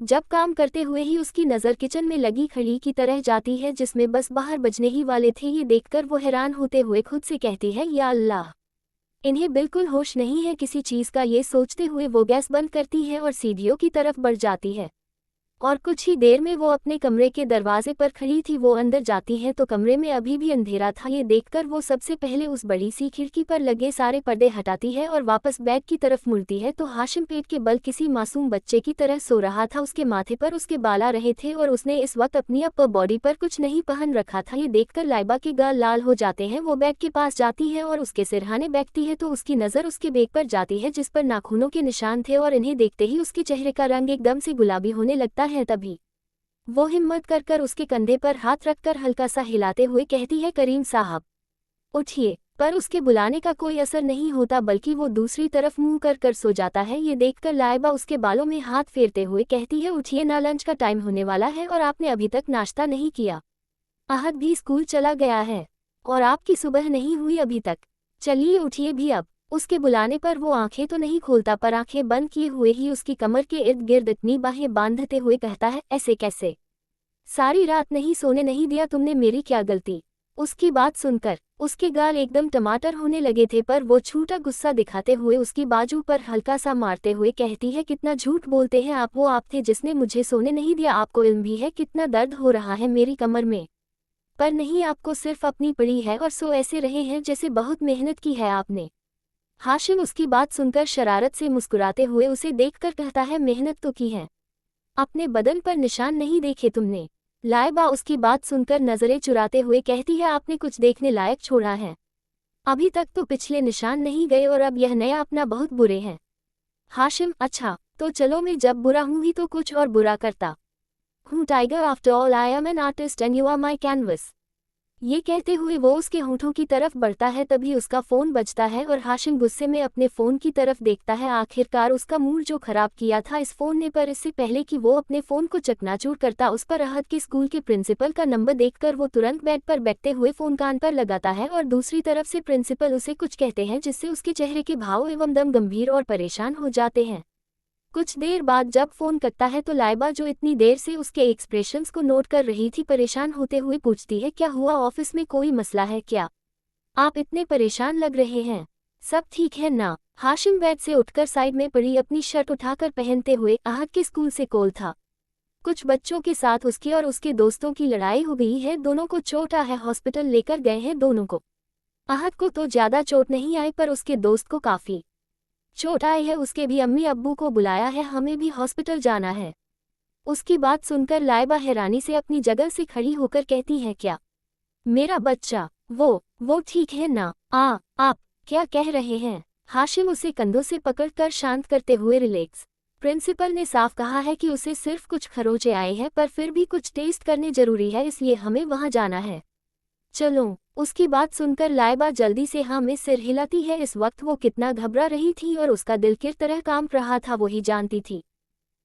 जब काम करते हुए ही उसकी नज़र किचन में लगी घड़ी की तरह जाती है जिसमें बस बाहर बजने ही वाले थे। ये देखकर वो हैरान होते हुए खुद से कहती है, या अल्लाह, इन्हें बिल्कुल होश नहीं है किसी चीज़ का। ये सोचते हुए वो गैस बंद करती है और सीढ़ियों की तरफ बढ़ जाती है और कुछ ही देर में वो अपने कमरे के दरवाजे पर खड़ी थी। वो अंदर जाती है तो कमरे में अभी भी अंधेरा था। ये देखकर वो सबसे पहले उस बड़ी सी खिड़की पर लगे सारे पर्दे हटाती है और वापस बैग की तरफ मुड़ती है तो हाशिम पेट के बल किसी मासूम बच्चे की तरह सो रहा था। उसके माथे पर उसके बाल आ रहे थे और उसने इस वक्त अपनी अपर बॉडी पर कुछ नहीं पहन रखा था। ये देखकर लाइबा के गाल लाल हो जाते हैं। वो बैग के पास जाती है और उसके सिरहाने बैठती है तो उसकी नज़र उसके बैग पर जाती है जिस पर नाखूनों के निशान थे और इन्हें देखते ही उसके चेहरे का रंग एकदम से गुलाबी होने लगता है। तभी वो हिम्मत कर उसके कंधे पर हाथ रखकर हल्का सा हिलाते हुए कहती है, करीम साहब उठिए। पर उसके बुलाने का कोई असर नहीं होता बल्कि वो दूसरी तरफ मुंह कर सो जाता है। ये देखकर लाइबा उसके बालों में हाथ फेरते हुए कहती है, उठिए ना, लंच का टाइम होने वाला है और आपने अभी तक नाश्ता नहीं किया। अहद भी स्कूल चला गया है और आपकी सुबह नहीं हुई अभी तक। चलिए उठिए भी अब। उसके बुलाने पर वो आंखें तो नहीं खोलता पर आंखें बंद किए हुए ही उसकी कमर के इर्द गिर्द इतनी बाहें बांधते हुए कहता है, ऐसे कैसे? सारी रात नहीं सोने नहीं दिया तुमने, मेरी क्या गलती? उसकी बात सुनकर उसके गाल एकदम टमाटर होने लगे थे पर वो छूटा गुस्सा दिखाते हुए उसकी बाजू पर हल्का सा मारते हुए कहती है, कितना झूठ बोलते हैं आप। वो आप थे जिसने मुझे सोने नहीं दिया। आपको इल्म भी है कितना दर्द हो रहा है मेरी कमर में? पर नहीं, आपको सिर्फ अपनी पड़ी है और सो ऐसे रहे हैं जैसे बहुत मेहनत की है आपने। हाशिम उसकी बात सुनकर शरारत से मुस्कुराते हुए उसे देखकर कहता है, मेहनत तो की है, अपने बदन पर निशान नहीं देखे तुमने? लाइबा उसकी बात सुनकर नजरें चुराते हुए कहती है, आपने कुछ देखने लायक छोड़ा है? अभी तक तो पिछले निशान नहीं गए और अब यह नया अपना बहुत बुरे हैं। हाशिम, अच्छा तो चलो, मैं जब बुरा हूँ ही तो कुछ और बुरा करता हूँ। Tiger, after all I am an artist and you are my canvas. ये कहते हुए वो उसके होठों की तरफ बढ़ता है। तभी उसका फ़ोन बजता है और हाशिम गुस्से में अपने फ़ोन की तरफ देखता है। आखिरकार उसका मूड जो ख़राब किया था इस फ़ोन ने, पर इससे पहले कि वो अपने फ़ोन को चकनाचूर करता उस पर अहद के स्कूल के प्रिंसिपल का नंबर देखकर वो तुरंत बेड पर बैठते हुए फ़ोन कान पर लगाता है और दूसरी तरफ से प्रिंसिपल उसे कुछ कहते हैं जिससे उसके चेहरे के भाव एवं दम गंभीर और परेशान हो जाते हैं। कुछ देर बाद जब फ़ोन कटता है तो लाइबा, जो इतनी देर से उसके एक्सप्रेशंस को नोट कर रही थी, परेशान होते हुए पूछती है, क्या हुआ? ऑफिस में कोई मसला है क्या? आप इतने परेशान लग रहे हैं। सब ठीक है ना? हाशिम बेड से उठकर साइड में पड़ी अपनी शर्ट उठाकर पहनते हुए, अहद के स्कूल से कॉल था। कुछ बच्चों के साथ उसकी और उसके दोस्तों की लड़ाई हो गई है, दोनों को चोट आ है, हॉस्पिटल लेकर गए हैं दोनों को। अहद को तो ज़्यादा चोट नहीं आई पर उसके दोस्त को काफ़ी चोट आई है। उसके भी अम्मी अब्बू को बुलाया है, हमें भी हॉस्पिटल जाना है। उसकी बात सुनकर लाइबा हैरानी से अपनी जगह से खड़ी होकर कहती है, क्या मेरा बच्चा? वो ठीक है ना? आप क्या कह रहे हैं? हाशिम उसे कंधों से पकड़कर शांत करते हुए, रिलैक्स प्रिंसिपल ने साफ कहा है कि उसे सिर्फ कुछ खरोंचे आए हैं, पर फिर भी कुछ टेस्ट करने जरूरी है, इसलिए हमें वहां जाना है। चलो। उसकी बात सुनकर लाइबा जल्दी से हाँ में सिर हिलाती है। इस वक्त वो कितना घबरा रही थी और उसका दिल किस तरह कांप रहा था वो ही जानती थी।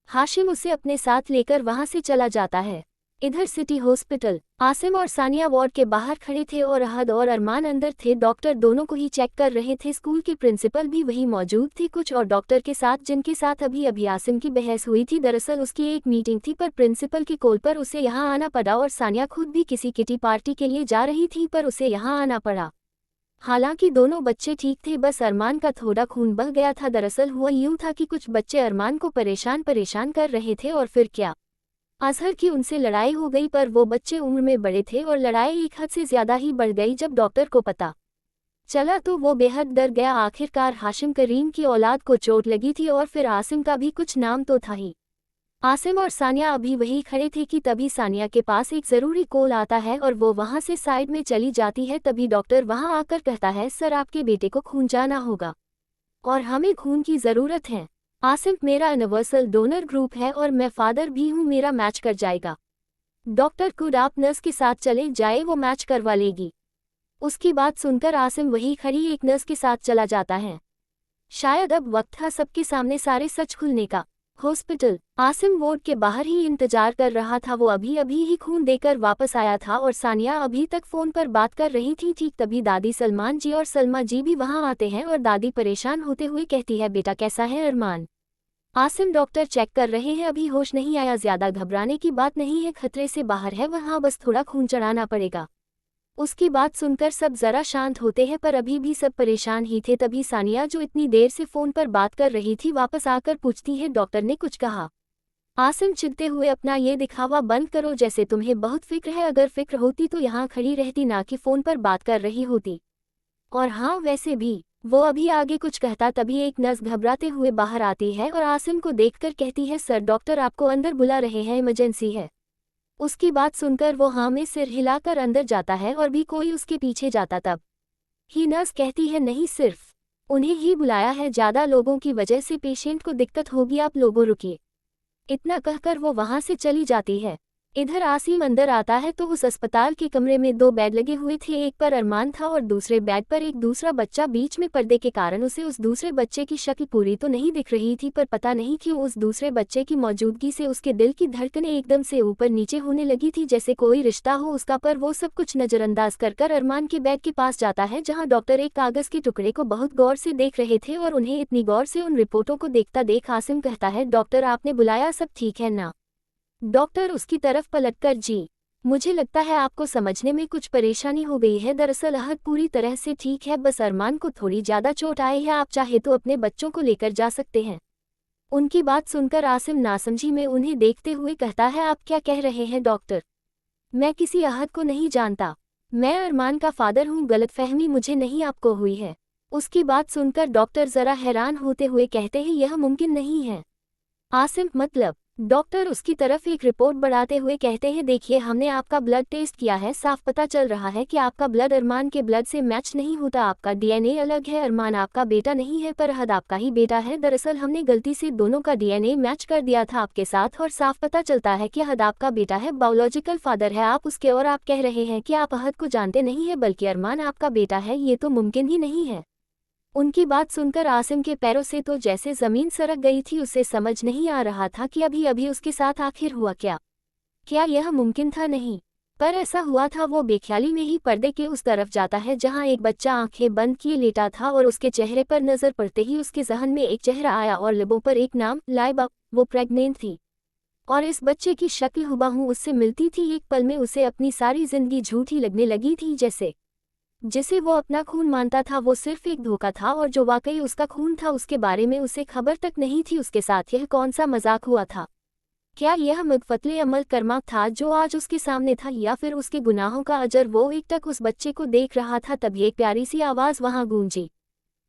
हाशिम उसे अपने साथ लेकर वहां से चला जाता है। इधर सिटी हॉस्पिटल, आसिम और सानिया वार्ड के बाहर खड़े थे और अहद और अरमान अंदर थे। डॉक्टर दोनों को ही चेक कर रहे थे। स्कूल के प्रिंसिपल भी वहीं मौजूद थे, कुछ और डॉक्टर के साथ, जिनके साथ अभी अभी आसिम की बहस हुई थी। दरअसल उसकी एक मीटिंग थी, पर प्रिंसिपल की कॉल पर उसे यहाँ आना पड़ा और सानिया खुद भी किसी किटी पार्टी के लिए जा रही थी, पर उसे यहाँ आना पड़ा। हालांकि दोनों बच्चे ठीक थे, बस अरमान का थोड़ा खून बह गया था। दरअसल हुआ यूं था कि कुछ बच्चे अरमान को परेशान कर रहे थे और फिर क्या, अजहर की उनसे लड़ाई हो गई। पर वो बच्चे उम्र में बड़े थे और लड़ाई एक हद से ज्यादा ही बढ़ गई। जब डॉक्टर को पता चला तो वो बेहद डर गया। आखिरकार हाशिम करीम की औलाद को चोट लगी थी और फिर आसिम का भी कुछ नाम तो था ही। आसिम और सानिया अभी वही खड़े थे कि तभी सानिया के पास एक ज़रूरी कॉल आता है और वो वहां से साइड में चली जाती है। तभी डॉक्टर वहां आकर कहता है, सर आपके बेटे को खून जाना होगा और हमें खून की ज़रूरत है। आसिम, मेरा यूनिवर्सल डोनर ग्रुप है और मैं फादर भी हूँ, मेरा मैच कर जाएगा। डॉक्टर, कुड आप नर्स के साथ चले जाए, वो मैच करवा लेगी। उसकी बात सुनकर आसिम वही खड़ी एक नर्स के साथ चला जाता है। शायद अब वक्त था सबके सामने सारे सच खुलने का। हॉस्पिटल, आसिम वार्ड के बाहर ही इंतजार कर रहा था। वो अभी अभी ही खून देकर वापस आया था और सानिया अभी तक फोन पर बात कर रही थी। ठीक तभी दादी सलमान जी और सलमा जी भी वहां आते हैं और दादी परेशान होते हुए कहती है, बेटा कैसा है अरमान? आसिम, डॉक्टर चेक कर रहे हैं, अभी होश नहीं आया, ज्यादा घबराने की बात नहीं है, खतरे से बाहर है, वहां बस थोड़ा खून चढ़ाना पड़ेगा। उसकी बात सुनकर सब जरा शांत होते हैं, पर अभी भी सब परेशान ही थे। तभी सानिया, जो इतनी देर से फोन पर बात कर रही थी, वापस आकर पूछती है, डॉक्टर ने कुछ कहा? आसिम चिढ़ते हुए, अपना ये दिखावा बंद करो, जैसे तुम्हें बहुत फिक्र है। अगर फिक्र होती तो यहाँ खड़ी रहती, ना कि फोन पर बात कर रही होती। और हाँ, वैसे भी, वो अभी आगे कुछ कहता तभी एक नर्स घबराते हुए बाहर आती है और आसिम को देखकर कहती है, सर डॉक्टर आपको अंदर बुला रहे हैं, इमरजेंसी है। उसकी बात सुनकर वो हाँ में सिर हिलाकर अंदर जाता है और भी कोई उसके पीछे जाता। तब ही नर्स कहती है, नहीं, सिर्फ उन्हें ही बुलाया है, ज़्यादा लोगों की वजह से पेशेंट को दिक्कत होगी, आप लोगों रुकिए। इतना कहकर वो वहां से चली जाती है। इधर आसिम अंदर आता है तो उस अस्पताल के कमरे में दो बेड लगे हुए थे, एक पर अरमान था और दूसरे बेड पर एक दूसरा बच्चा। बीच में पर्दे के कारण उसे उस दूसरे बच्चे की शक्ल पूरी तो नहीं दिख रही थी, पर पता नहीं क्यों उस दूसरे बच्चे की मौजूदगी से उसके दिल की धड़कनें एकदम से ऊपर नीचे होने लगी थी, जैसे कोई रिश्ता हो उसका। पर वो सब कुछ नजरअंदाज कर अरमान के बेड के पास जाता है, जहाँ डॉक्टर एक कागज के टुकड़े को बहुत गौर से देख रहे थे और उन्हें इतनी गौर से उन रिपोर्टों को देखता देख आसिम कहता है, डॉक्टर आपने बुलाया, सब ठीक है ना? डॉक्टर उसकी तरफ पलटकर, जी, मुझे लगता है आपको समझने में कुछ परेशानी हो गई है। दरअसल अहद पूरी तरह से ठीक है, बस अरमान को थोड़ी ज़्यादा चोट आई है, आप चाहे तो अपने बच्चों को लेकर जा सकते हैं। उनकी बात सुनकर आसिम नासमझी में उन्हें देखते हुए कहता है, आप क्या कह रहे हैं डॉक्टर? मैं किसी अहद को नहीं जानता, मैं अरमान का फादर हूँ, गलतफहमी मुझे नहीं आपको हुई है। उसकी बात सुनकर डॉक्टर ज़रा हैरान होते हुए कहते हैं, यह मुमकिन नहीं है। आसिम, मतलब? डॉक्टर उसकी तरफ एक रिपोर्ट बढ़ाते हुए कहते हैं, देखिए हमने आपका ब्लड टेस्ट किया है, साफ पता चल रहा है कि आपका ब्लड अरमान के ब्लड से मैच नहीं होता, आपका डीएनए अलग है, अरमान आपका बेटा नहीं है पर अहद आपका ही बेटा है। दरअसल हमने गलती से दोनों का डीएनए मैच कर दिया था आपके साथ और साफ पता चलता है कि अहद आपका बेटा है, बायोलॉजिकल फादर है आप उसके, और आप कह रहे हैं कि आप अहद को जानते नहीं है बल्कि अरमान आपका बेटा है, ये तो मुमकिन ही नहीं है। उनकी बात सुनकर आसिम के पैरों से तो जैसे जमीन सरक गई थी, उसे समझ नहीं आ रहा था कि अभी अभी उसके साथ आखिर हुआ क्या। क्या यह मुमकिन था? नहीं, पर ऐसा हुआ था। वो बेख्याली में ही पर्दे के उस तरफ जाता है जहां एक बच्चा आंखें बंद किए लेटा था और उसके चेहरे पर नजर पड़ते ही उसके जहन में एक चेहरा आया और लिबों पर एक नाम, लाइबा। वो प्रेग्नेंट थी और इस बच्चे की शक्ल हुबहू उससे मिलती थी। एक पल में उसे अपनी सारी जिंदगी झूठी लगने लगी थी, जैसे जिसे वो अपना खून मानता था वो सिर्फ एक धोखा था और जो वाकई उसका खून था उसके बारे में उसे खबर तक नहीं थी। उसके साथ यह कौन सा मजाक हुआ था? क्या यह मुगफतले अमल कर्मा था जो आज उसके सामने था, या फिर उसके गुनाहों का अजर? वो एकटक उस बच्चे को देख रहा था, तभी एक प्यारी सी आवाज़ वहां गूंजी,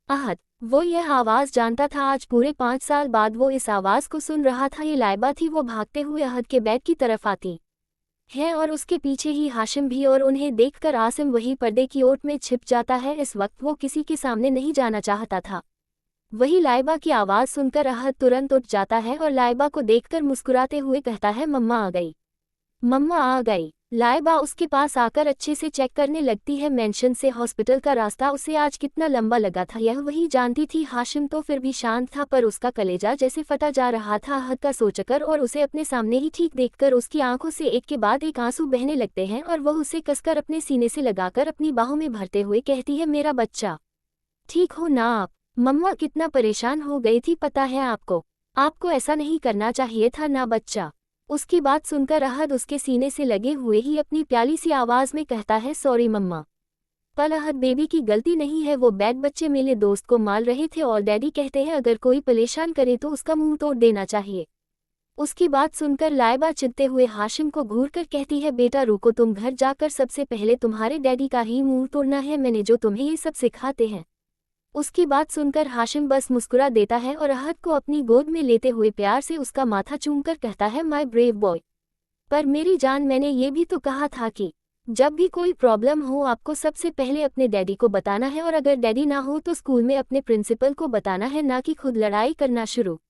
अहद। वो यह आवाज़ जानता था, आज पूरे 5 साल बाद वो इस आवाज़ को सुन रहा था। ये लाइबा थी। वो भागते हुए अहद के बेड की तरफ आती है और उसके पीछे ही हाशिम भी, और उन्हें देखकर आसिम वही पर्दे की ओट में छिप जाता है। इस वक्त वो किसी के सामने नहीं जाना चाहता था। वही लाइबा की आवाज़ सुनकर अहद तुरंत उठ जाता है और लाइबा को देखकर मुस्कुराते हुए कहता है, मम्मा आ गई। मम्मा आ गई। लाइबा उसके पास आकर अच्छे से चेक करने लगती है। मेंशन से हॉस्पिटल का रास्ता उसे आज कितना लंबा लगा था यह वही जानती थी। हाशिम तो फिर भी शांत था, पर उसका कलेजा जैसे फटा जा रहा था अहद का सोचकर, और उसे अपने सामने ही ठीक देखकर उसकी आंखों से एक के बाद एक आंसू बहने लगते हैं और वह उसे कसकर अपने सीने से लगाकर अपनी बाहों में भरते हुए कहती है, मेरा बच्चा, ठीक हो ना आप? मम्मा कितना परेशान हो गई थी पता है आपको? आपको ऐसा नहीं करना चाहिए था ना बच्चा। उसकी बात सुनकर अहद उसके सीने से लगे हुए ही अपनी प्याली सी आवाज़ में कहता है, सॉरी मम्मा। पर अहद बेबी की गलती नहीं है, वो बैड बच्चे मेरे दोस्त को मार रहे थे और डैडी कहते हैं अगर कोई परेशान करे तो उसका मुंह तोड़ देना चाहिए। उसकी बात सुनकर लाइबा चिढ़ते हुए हाशिम को घूरकर कहती है, बेटा रुको, तुम घर जाकर सबसे पहले तुम्हारे डैडी का ही मुंह तोड़ना है, मैंने जो तुम्हें ये सब सिखाते हैं। उसकी बात सुनकर हाशिम बस मुस्कुरा देता है और अहद को अपनी गोद में लेते हुए प्यार से उसका माथा चूमकर कहता है, माय ब्रेव बॉय। पर मेरी जान, मैंने ये भी तो कहा था कि जब भी कोई प्रॉब्लम हो आपको सबसे पहले अपने डैडी को बताना है, और अगर डैडी ना हो तो स्कूल में अपने प्रिंसिपल को बताना है, ना कि खुद लड़ाई करना शुरू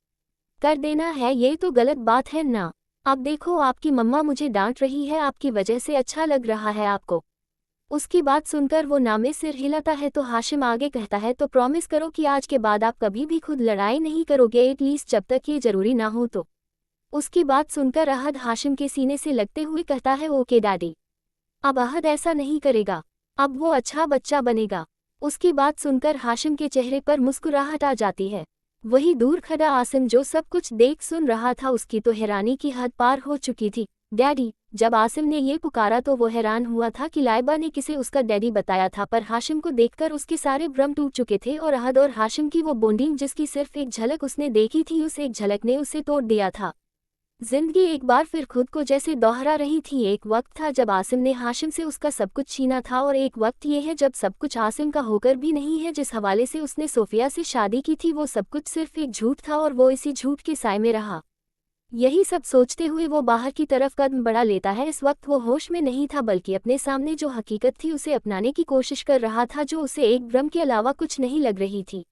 कर देना है। ये तो गलत बात है ना। अब देखो आपकी मम्मा मुझे डांट रही है आपकी वजह से, अच्छा लग रहा है आपको? उसकी बात सुनकर वो नामे सिर हिलाता है तो हाशिम आगे कहता है, तो प्रॉमिस करो कि आज के बाद आप कभी भी खुद लड़ाई नहीं करोगे, एटलीस्ट जब तक ये जरूरी ना हो तो। उसकी बात सुनकर अहद हाशिम के सीने से लगते हुए कहता है, ओके डैडी। अब अहद ऐसा नहीं करेगा, अब वो अच्छा बच्चा बनेगा। उसकी बात सुनकर हाशिम के चेहरे पर मुस्कुराहट आ जाती है। वही दूर खड़ा आसिम जो सब कुछ देख सुन रहा था, उसकी तो हैरानी की हद पार हो चुकी थी। डैडी, जब आसिम ने ये पुकारा तो वो हैरान हुआ था कि लाइबा ने किसे उसका डैडी बताया था, पर हाशिम को देखकर उसके सारे भ्रम टूट चुके थे और अहद और हाशिम की वो बॉन्डिंग जिसकी सिर्फ एक झलक उसने देखी थी, उस एक झलक ने उसे तोड़ दिया था। जिंदगी एक बार फिर खुद को जैसे दोहरा रही थी। एक वक्त था जब आसिम ने हाशिम से उसका सब कुछ छीना था, और एक वक्त ये है जब सब कुछ आसिम का होकर भी नहीं है। जिस हवाले से उसने सोफिया से शादी की थी वो सब कुछ सिर्फ एक झूठ था और वो इसी झूठ के साए में रहा। यही सब सोचते हुए वो बाहर की तरफ कदम बढ़ा लेता है। इस वक्त वो होश में नहीं था, बल्कि अपने सामने जो हकीकत थी उसे अपनाने की कोशिश कर रहा था, जो उसे एक भ्रम के अलावा कुछ नहीं लग रही थी।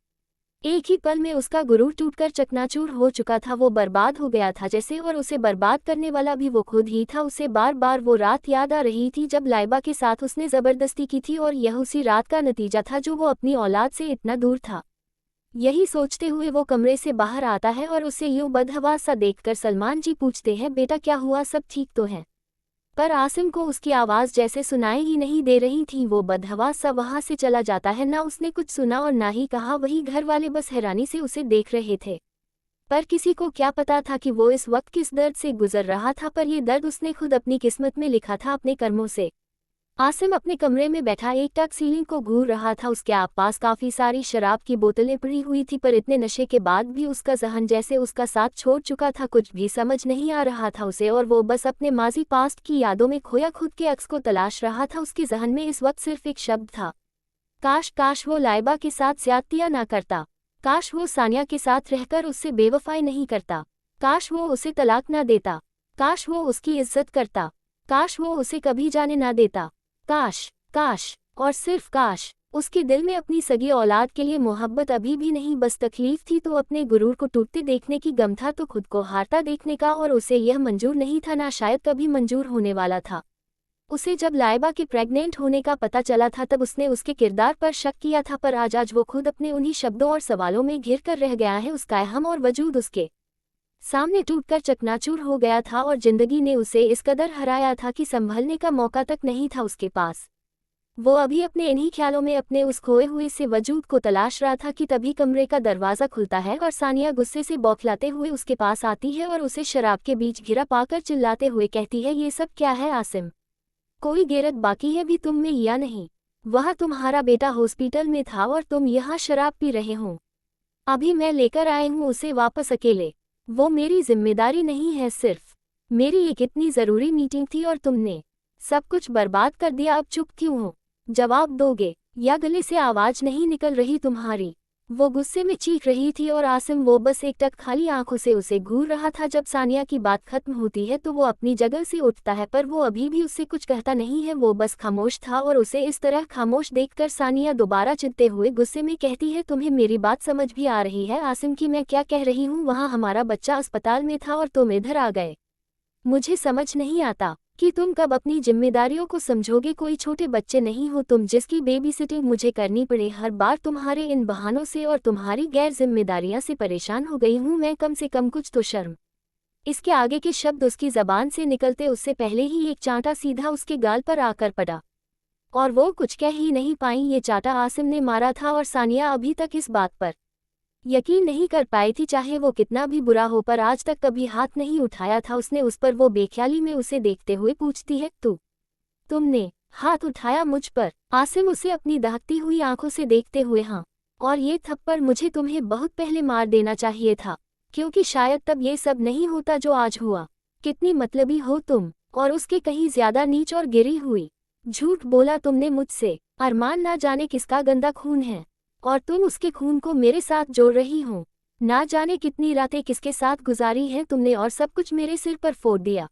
एक ही पल में उसका गुरूर टूटकर चकनाचूर हो चुका था। वो बर्बाद हो गया था जैसे, और उसे बर्बाद करने वाला भी वो खुद ही था। उसे बार बार वो रात याद आ रही थी जब लाइबा के साथ उसने ज़बरदस्ती की थी, और यह उसी रात का नतीजा था जो वो अपनी औलाद से इतना दूर था। यही सोचते हुए वो कमरे से बाहर आता है और उसे यूं बदहवास सा देखकर सलमान जी पूछते हैं, बेटा क्या हुआ, सब ठीक तो है? पर आसिम को उसकी आवाज़ जैसे सुनाई ही नहीं दे रही थी। वो बदहवास सा वहाँ से चला जाता है। ना उसने कुछ सुना और ना ही कहा। वही घर वाले बस हैरानी से उसे देख रहे थे, पर किसी को क्या पता था कि वो इस वक्त किस दर्द से गुजर रहा था। पर यह दर्द उसने खुद अपनी किस्मत में लिखा था, अपने कर्मों से। आसिम अपने कमरे में बैठा एकटक सीलिंग को घूर रहा था। उसके आसपास काफ़ी सारी शराब की बोतलें पड़ी हुई थी, पर इतने नशे के बाद भी उसका जहन जैसे उसका साथ छोड़ चुका था। कुछ भी समझ नहीं आ रहा था उसे, और वो बस अपने माजी पास्ट की यादों में खोया खुद के अक्स को तलाश रहा था। उसके जहन में इस वक्त सिर्फ एक शब्द था, काश, काश वो लाइबा के साथ ज्यादतियां ना करता। काश वो सानिया के साथ रहकर उससे बेवफाई नहीं करता। काश वो उसे तलाक ना देता। काश वो उसकी इज्जत करता। काश वो उसे कभी जाने ना देता। काश, काश और सिर्फ काश। उसके दिल में अपनी सगी औलाद के लिए मोहब्बत अभी भी नहीं, बस तकलीफ थी। तो अपने गुरूर को टूटते देखने की गम था, तो खुद को हारता देखने का, और उसे यह मंजूर नहीं था, ना शायद कभी मंजूर होने वाला था। उसे जब लाइबा के प्रेग्नेंट होने का पता चला था तब उसने उसके किरदार पर शक किया था, पर आज वो खुद अपने उन्हीं शब्दों और सवालों में घिर कर रह गया है। उसका अहम और वजूद उसके सामने टूटकर चकनाचूर हो गया था, और जिंदगी ने उसे इस कदर हराया था कि संभलने का मौका तक नहीं था उसके पास। वो अभी अपने इन्हीं ख्यालों में अपने उस खोए हुए से वजूद को तलाश रहा था कि तभी कमरे का दरवाज़ा खुलता है और सानिया गुस्से से बौखलाते हुए उसके पास आती है और उसे शराब के बीच घिरा पाकर चिल्लाते हुए कहती है, ये सब क्या है आसिम? कोई गैरत बाकी है भी तुम में या नहीं? वह तुम्हारा बेटा हॉस्पिटल में था और तुम यहाँ शराब पी रहे हो। अभी मैं लेकर आई हूँ उसे वापस अकेले। वो मेरी जिम्मेदारी नहीं है, सिर्फ मेरी एक इतनी ज़रूरी मीटिंग थी और तुमने सब कुछ बर्बाद कर दिया। अब चुप क्यों हो? जवाब दोगे? या गले से आवाज़ नहीं निकल रही तुम्हारी? वो गुस्से में चीख रही थी और आसिम वो बस एकटक खाली आंखों से उसे घूर रहा था। जब सानिया की बात खत्म होती है तो वो अपनी जगह से उठता है, पर वो अभी भी उससे कुछ कहता नहीं है। वो बस खामोश था और उसे इस तरह खामोश देखकर सानिया दोबारा चिढ़ते हुए गुस्से में कहती है, तुम्हें मेरी बात समझ भी आ रही है आसिम की मैं क्या कह रही हूँ? वहाँ हमारा बच्चा अस्पताल में था और तुम इधर आ गए। मुझे समझ नहीं आता कि तुम कब अपनी जिम्मेदारियों को समझोगे। कोई छोटे बच्चे नहीं हो तुम जिसकी बेबी सिटिंग मुझे करनी पड़े हर बार तुम्हारे इन बहानों से और तुम्हारी गैर जिम्मेदारियां से परेशान हो गई हूं मैं। कम से कम कुछ तो शर्म। इसके आगे के शब्द उसकी जबान से निकलते उससे पहले ही एक चांटा सीधा उसके गाल पर आकर पड़ा और वो कुछ कह ही नहीं पाई। ये चांटा आसिम ने मारा था और सानिया अभी तक इस बात पर यकीन नहीं कर पाई थी, चाहे वो कितना भी बुरा हो, पर आज तक कभी हाथ नहीं उठाया था उसने उस पर। वो बेख्याली में उसे देखते हुए पूछती है, तुमने हाथ उठाया मुझ पर? आसिम उसे अपनी दहकती हुई आंखों से देखते हुए, हाँ, और ये थप्पड़ मुझे तुम्हें बहुत पहले मार देना चाहिए था, क्योंकि शायद तब ये सब नहीं होता जो आज हुआ। कितनी मतलबी हो तुम, और उसके कहीं ज्यादा नीच और गिरी हुई। झूठ बोला तुमने मुझसे। अरमान ना जाने किसका गंदा खून है और तुम उसके खून को मेरे साथ जोड़ रही हो। ना जाने कितनी रातें किसके साथ गुजारी हैं तुमने और सब कुछ मेरे सिर पर फोड़ दिया।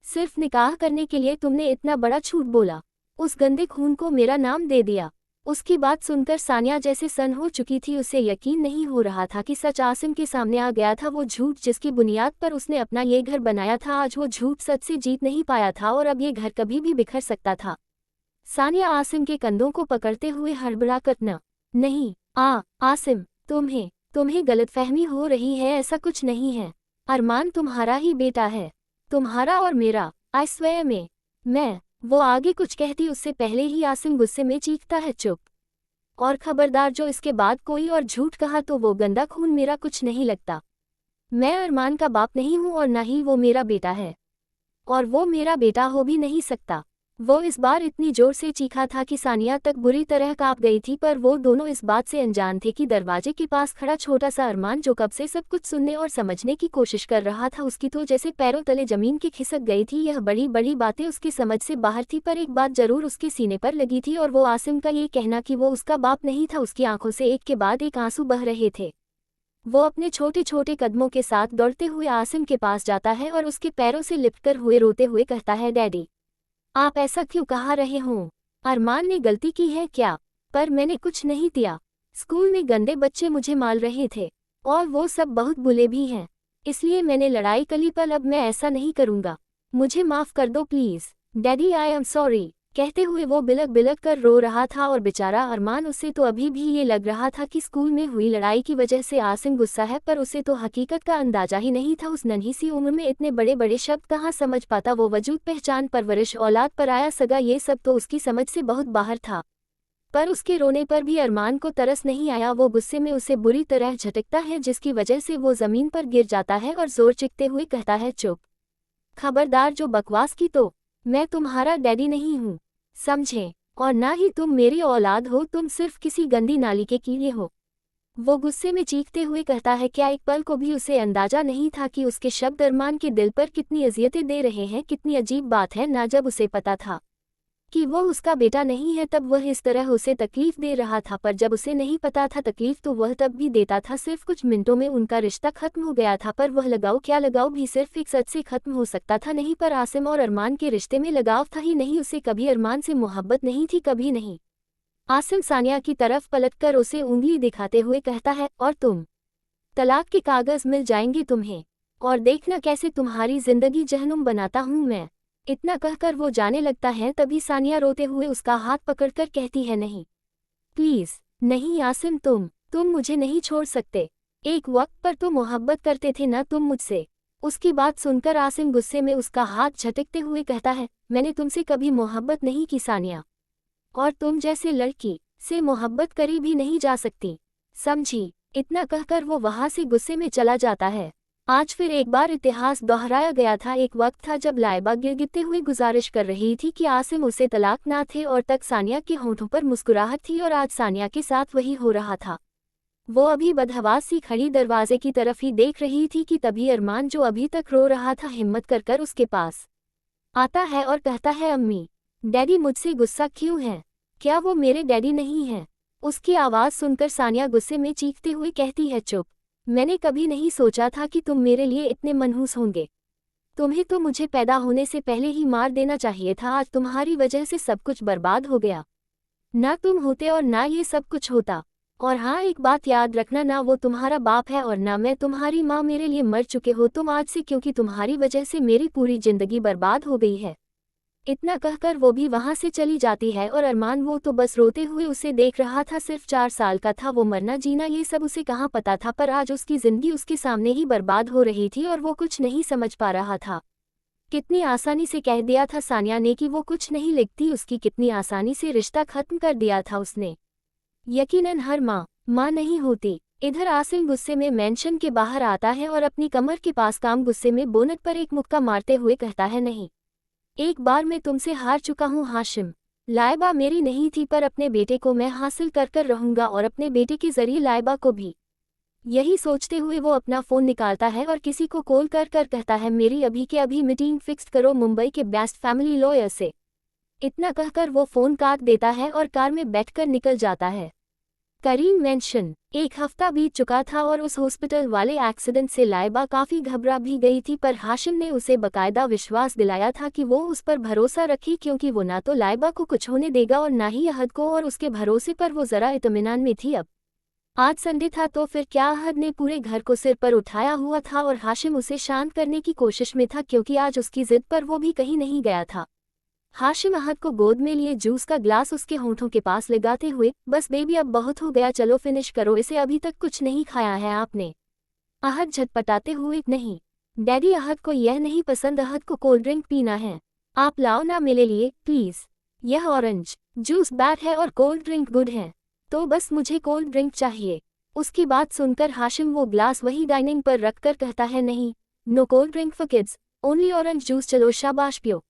सिर्फ निकाह करने के लिए तुमने इतना बड़ा झूठ बोला, उस गंदे खून को मेरा नाम दे दिया। उसकी बात सुनकर सानिया जैसे सन हो चुकी थी। उसे यकीन नहीं हो रहा था कि सच आसिम के सामने आ गया था। वो झूठ जिसकी बुनियाद पर उसने अपना ये घर बनाया था, आज वो झूठ सच से जीत नहीं पाया था और अब ये घर कभी भी बिखर सकता था। सानिया आसिम के कंधों को पकड़ते हुए हड़बड़ाकर, नहीं आसिम, तुम्हें गलतफहमी हो रही है, ऐसा कुछ नहीं है। अरमान तुम्हारा ही बेटा है, तुम्हारा और मेरा, आई स्वेयर मैं। वो आगे कुछ कहती उससे पहले ही आसिम गुस्से में चीखता है, चुप, और खबरदार जो इसके बाद कोई और झूठ कहा तो वो गंदा खून मेरा कुछ नहीं लगता। मैं अरमान का बाप नहीं हूँ और ना ही वो मेरा बेटा है, और वो मेरा बेटा हो भी नहीं सकता। वो इस बार इतनी जोर से चीखा था कि सानिया तक बुरी तरह कांप गई थी, पर वो दोनों इस बात से अनजान थे कि दरवाजे के पास खड़ा छोटा सा अरमान, जो कब से सब कुछ सुनने और समझने की कोशिश कर रहा था, उसकी तो जैसे पैरों तले जमीन की खिसक गई थी। यह बड़ी बड़ी बातें उसकी समझ से बाहर थी, पर एक बात जरूर उसके सीने पर लगी थी, और वो आसिम का ये कहना कि वो उसका बाप नहीं था। उसकी आंखों से एक के बाद एक आंसू बह रहे थे। वो अपने छोटे छोटे कदमों के साथ दौड़ते हुए आसिम के पास जाता है और उसके पैरों से लिपटकर हुए रोते हुए कहता है, डैडी, आप ऐसा क्यों कहा रहे हो? अरमान ने गलती की है क्या? पर मैंने कुछ नहीं किया। स्कूल में गंदे बच्चे मुझे मार रहे थे और वो सब बहुत बुले भी हैं, इसलिए मैंने लड़ाई करी, पर अब मैं ऐसा नहीं करूँगा। मुझे माफ़ कर दो please daddy, I am sorry. कहते हुए वो बिलक बिलक कर रो रहा था और बेचारा अरमान, उसे तो अभी भी ये लग रहा था कि स्कूल में हुई लड़ाई की वजह से आसिम गुस्सा है, पर उसे तो हकीकत का अंदाजा ही नहीं था। उस नन्ही सी उम्र में इतने बड़े बड़े शब्द कहाँ समझ पाता वो? वजूद, पहचान, परवरिश, औलाद, पराया, सगा, ये सब तो उसकी समझ से बहुत बाहर था। पर उसके रोने पर भी अरमान को तरस नहीं आया। वो गुस्से में उसे बुरी तरह झटकता है, जिसकी वजह से वो ज़मीन पर गिर जाता है और जोर चिकते हुए कहता है, चुप, खबरदार जो बकवास की तो मैं तुम्हारा डैडी नहीं हूँ, समझे? और ना ही तुम मेरी औलाद हो, तुम सिर्फ किसी गंदी नाली के कीड़े हो। वो गुस्से में चीखते हुए कहता है। क्या एक पल को भी उसे अंदाजा नहीं था कि उसके शब्द अरमान के दिल पर कितनी अजियतें दे रहे हैं? कितनी अजीब बात है ना, जब उसे पता था कि वो उसका बेटा नहीं है तब वह इस तरह उसे तकलीफ दे रहा था, पर जब उसे नहीं पता था तकलीफ तो वह तब भी देता था। सिर्फ कुछ मिनटों में उनका रिश्ता खत्म हो गया था, पर वह लगाव, क्या लगाव भी सिर्फ एक सच से खत्म हो सकता था? नहीं, पर आसिम और अरमान के रिश्ते में लगाव था ही नहीं। उसे कभी अरमान से मोहब्बत नहीं थी, कभी नहीं। आसिम सानिया की तरफ पलटकर उसे उंगली दिखाते हुए कहता है, और तुम, तलाक के कागज मिल जाएंगे तुम्हें, और देखना कैसे तुम्हारी जिंदगी जहन्नुम बनाता हूं मैं। इतना कहकर वो जाने लगता है, तभी सानिया रोते हुए उसका हाथ पकड़कर कहती है, नहीं, प्लीज नहीं आसिम, तुम मुझे नहीं छोड़ सकते। एक वक्त पर तो मोहब्बत करते थे ना तुम मुझसे। उसकी बात सुनकर आसिम गुस्से में उसका हाथ झटकते हुए कहता है, मैंने तुमसे कभी मोहब्बत नहीं की सानिया, और तुम जैसे लड़की से मोहब्बत करी भी नहीं जा सकती, समझी? इतना कहकर वो वहां से गुस्से में चला जाता है। आज फिर एक बार इतिहास दोहराया गया था। एक वक्त था जब लाइबा गिरगिरते हुए गुजारिश कर रही थी कि आसिम उसे तलाक ना थे, और तक सानिया के होंठों पर मुस्कुराहट थी, और आज सानिया के साथ वही हो रहा था। वो अभी बदहवास सी खड़ी दरवाजे की तरफ ही देख रही थी कि तभी अरमान, जो अभी तक रो रहा था, हिम्मत कर उसके पास आता है और कहता है, अम्मी, डैडी मुझसे गुस्सा क्यों है? क्या वो मेरे डैडी नहीं हैं? उसकी आवाज़ सुनकर सानिया गुस्से में चीखते हुए कहती है, चुप। मैंने कभी नहीं सोचा था कि तुम मेरे लिए इतने मनहूस होंगे। तुम्हें तो मुझे पैदा होने से पहले ही मार देना चाहिए था। आज तुम्हारी वजह से सब कुछ बर्बाद हो गया। ना तुम होते और ना ये सब कुछ होता। और हाँ, एक बात याद रखना, ना वो तुम्हारा बाप है और ना मैं तुम्हारी माँ मेरे लिए मर चुके हो तुम आज से, क्योंकि तुम्हारी वजह से मेरी पूरी जिंदगी बर्बाद हो गई है। इतना कहकर वो भी वहां से चली जाती है और अरमान वो तो बस रोते हुए उसे देख रहा था। सिर्फ 4 साल का था वो, मरना जीना ये सब उसे कहाँ पता था, पर आज उसकी जिंदगी उसके सामने ही बर्बाद हो रही थी और वो कुछ नहीं समझ पा रहा था। कितनी आसानी से कह दिया था सानिया ने कि वो कुछ नहीं लिखती उसकी, कितनी आसानी से रिश्ता खत्म कर दिया था उसने। यकीनन हर माँ नहीं होती। इधर आसिम गुस्से में मेंशन के बाहर आता है और अपनी कमर के पास काम गुस्से में बोनट पर एक मुक्का मारते हुए कहता है, नहीं, एक बार मैं तुमसे हार चुका हूँ हाशिम। लाइबा मेरी नहीं थी, पर अपने बेटे को मैं हासिल कर रहूंगा और अपने बेटे के जरिए लाइबा को भी। यही सोचते हुए वो अपना फ़ोन निकालता है और किसी को कॉल कर कहता है, मेरी अभी के अभी मीटिंग फिक्स करो मुंबई के बेस्ट फैमिली लॉयर से। इतना कहकर वो फ़ोन काट देता है और कार में बैठकर निकल जाता है। करीम मेंशन। 1 हफ्ता बीत चुका था और उस हॉस्पिटल वाले एक्सीडेंट से लाइबा काफ़ी घबरा भी गई थी, पर हाशिम ने उसे बकायदा विश्वास दिलाया था कि वो उस पर भरोसा रखे, क्योंकि वो ना तो लाइबा को कुछ होने देगा और ना ही अहद को, और उसके भरोसे पर वो ज़रा इत्मीनान में थी। अब आज संडे था तो फिर क्या अहद ने पूरे घर को सिर पर उठाया हुआ था और हाशिम उसे शांत करने की कोशिश में था, क्योंकि आज उसकी जिद पर वो भी कहीं नहीं गया था। हाशिम अहद को गोद में लिए जूस का ग्लास उसके होंठों के पास लगाते हुए, बस बेबी अब बहुत हो गया, चलो फिनिश करो इसे, अभी तक कुछ नहीं खाया है आपने। अहद झटपटाते हुए, नहीं डैडी, अहद को यह नहीं पसंद, अहद को कोल्ड ड्रिंक पीना है। आप लाओ ना मेरे लिए प्लीज़। यह ऑरेंज जूस बैड है और कोल्ड ड्रिंक गुड है, तो बस मुझे कोल्ड ड्रिंक चाहिए। उसकी बात सुनकर हाशिम वो ग्लास वही डाइनिंग पर रखकर कहता है, नहीं, no cold drink for kids, only orange juice, चलो शाबाश पियो।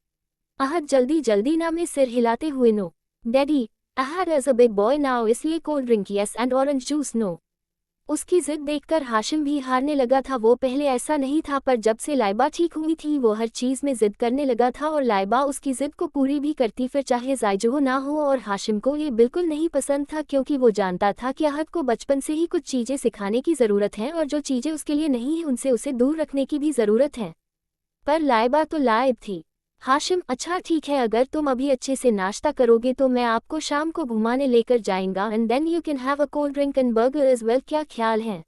अहद जल्दी जल्दी ना में सिर हिलाते हुए, no daddy, Ahad is a big boy now, इसलिए cold drink yes and orange juice no. उसकी जिद देखकर हाशिम भी हारने लगा था। वो पहले ऐसा नहीं था, पर जब से लाइबा ठीक हुई थी वो हर चीज़ में जिद करने लगा था और लाइबा उसकी जिद को पूरी भी करती, फिर चाहे जायज हो ना हो। और हाशिम को ये बिल्कुल नहीं पसंद था, क्योंकि वो जानता था कि अहद को बचपन से ही कुछ चीज़ें सिखाने की ज़रूरत है और जो चीज़ें उसके लिए नहीं है उनसे उसे दूर रखने की भी ज़रूरत है। पर लाइबा तो लाइब थी। हाशिम, अच्छा ठीक है, अगर तुम अभी अच्छे से नाश्ता करोगे तो मैं आपको शाम को घुमाने लेकर जाएंगा and then you can have a cold drink and burger is well, क्या ख्याल है?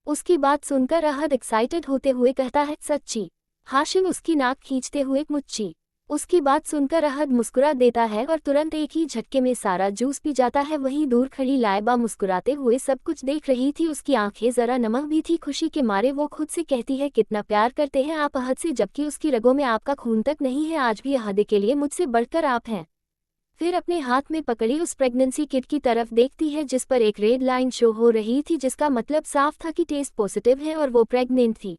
उसकी बात सुनकर अहद एक्साइटेड होते हुए कहता है, सच्ची? हाशिम उसकी नाक खींचते हुए, मुच्ची। उसकी बात सुनकर अहद मुस्कुरा देता है और तुरंत एक ही झटके में सारा जूस पी जाता है। वहीं दूर खड़ी लाइबा मुस्कुराते हुए सब कुछ देख रही थी, उसकी आंखें जरा नमक भी थी खुशी के मारे। वो खुद से कहती है, कितना प्यार करते हैं आप अहद से, जबकि उसकी रगों में आपका खून तक नहीं है। आज भी अहद के लिए मुझसे बढ़कर आप हैं। फिर अपने हाथ में पकड़ी उस प्रेगनेंसी किट की तरफ देखती है जिस पर एक रेड लाइन शो हो रही थी, जिसका मतलब साफ था कि टेस्ट पॉजिटिव है और वो प्रेग्नेंट थी।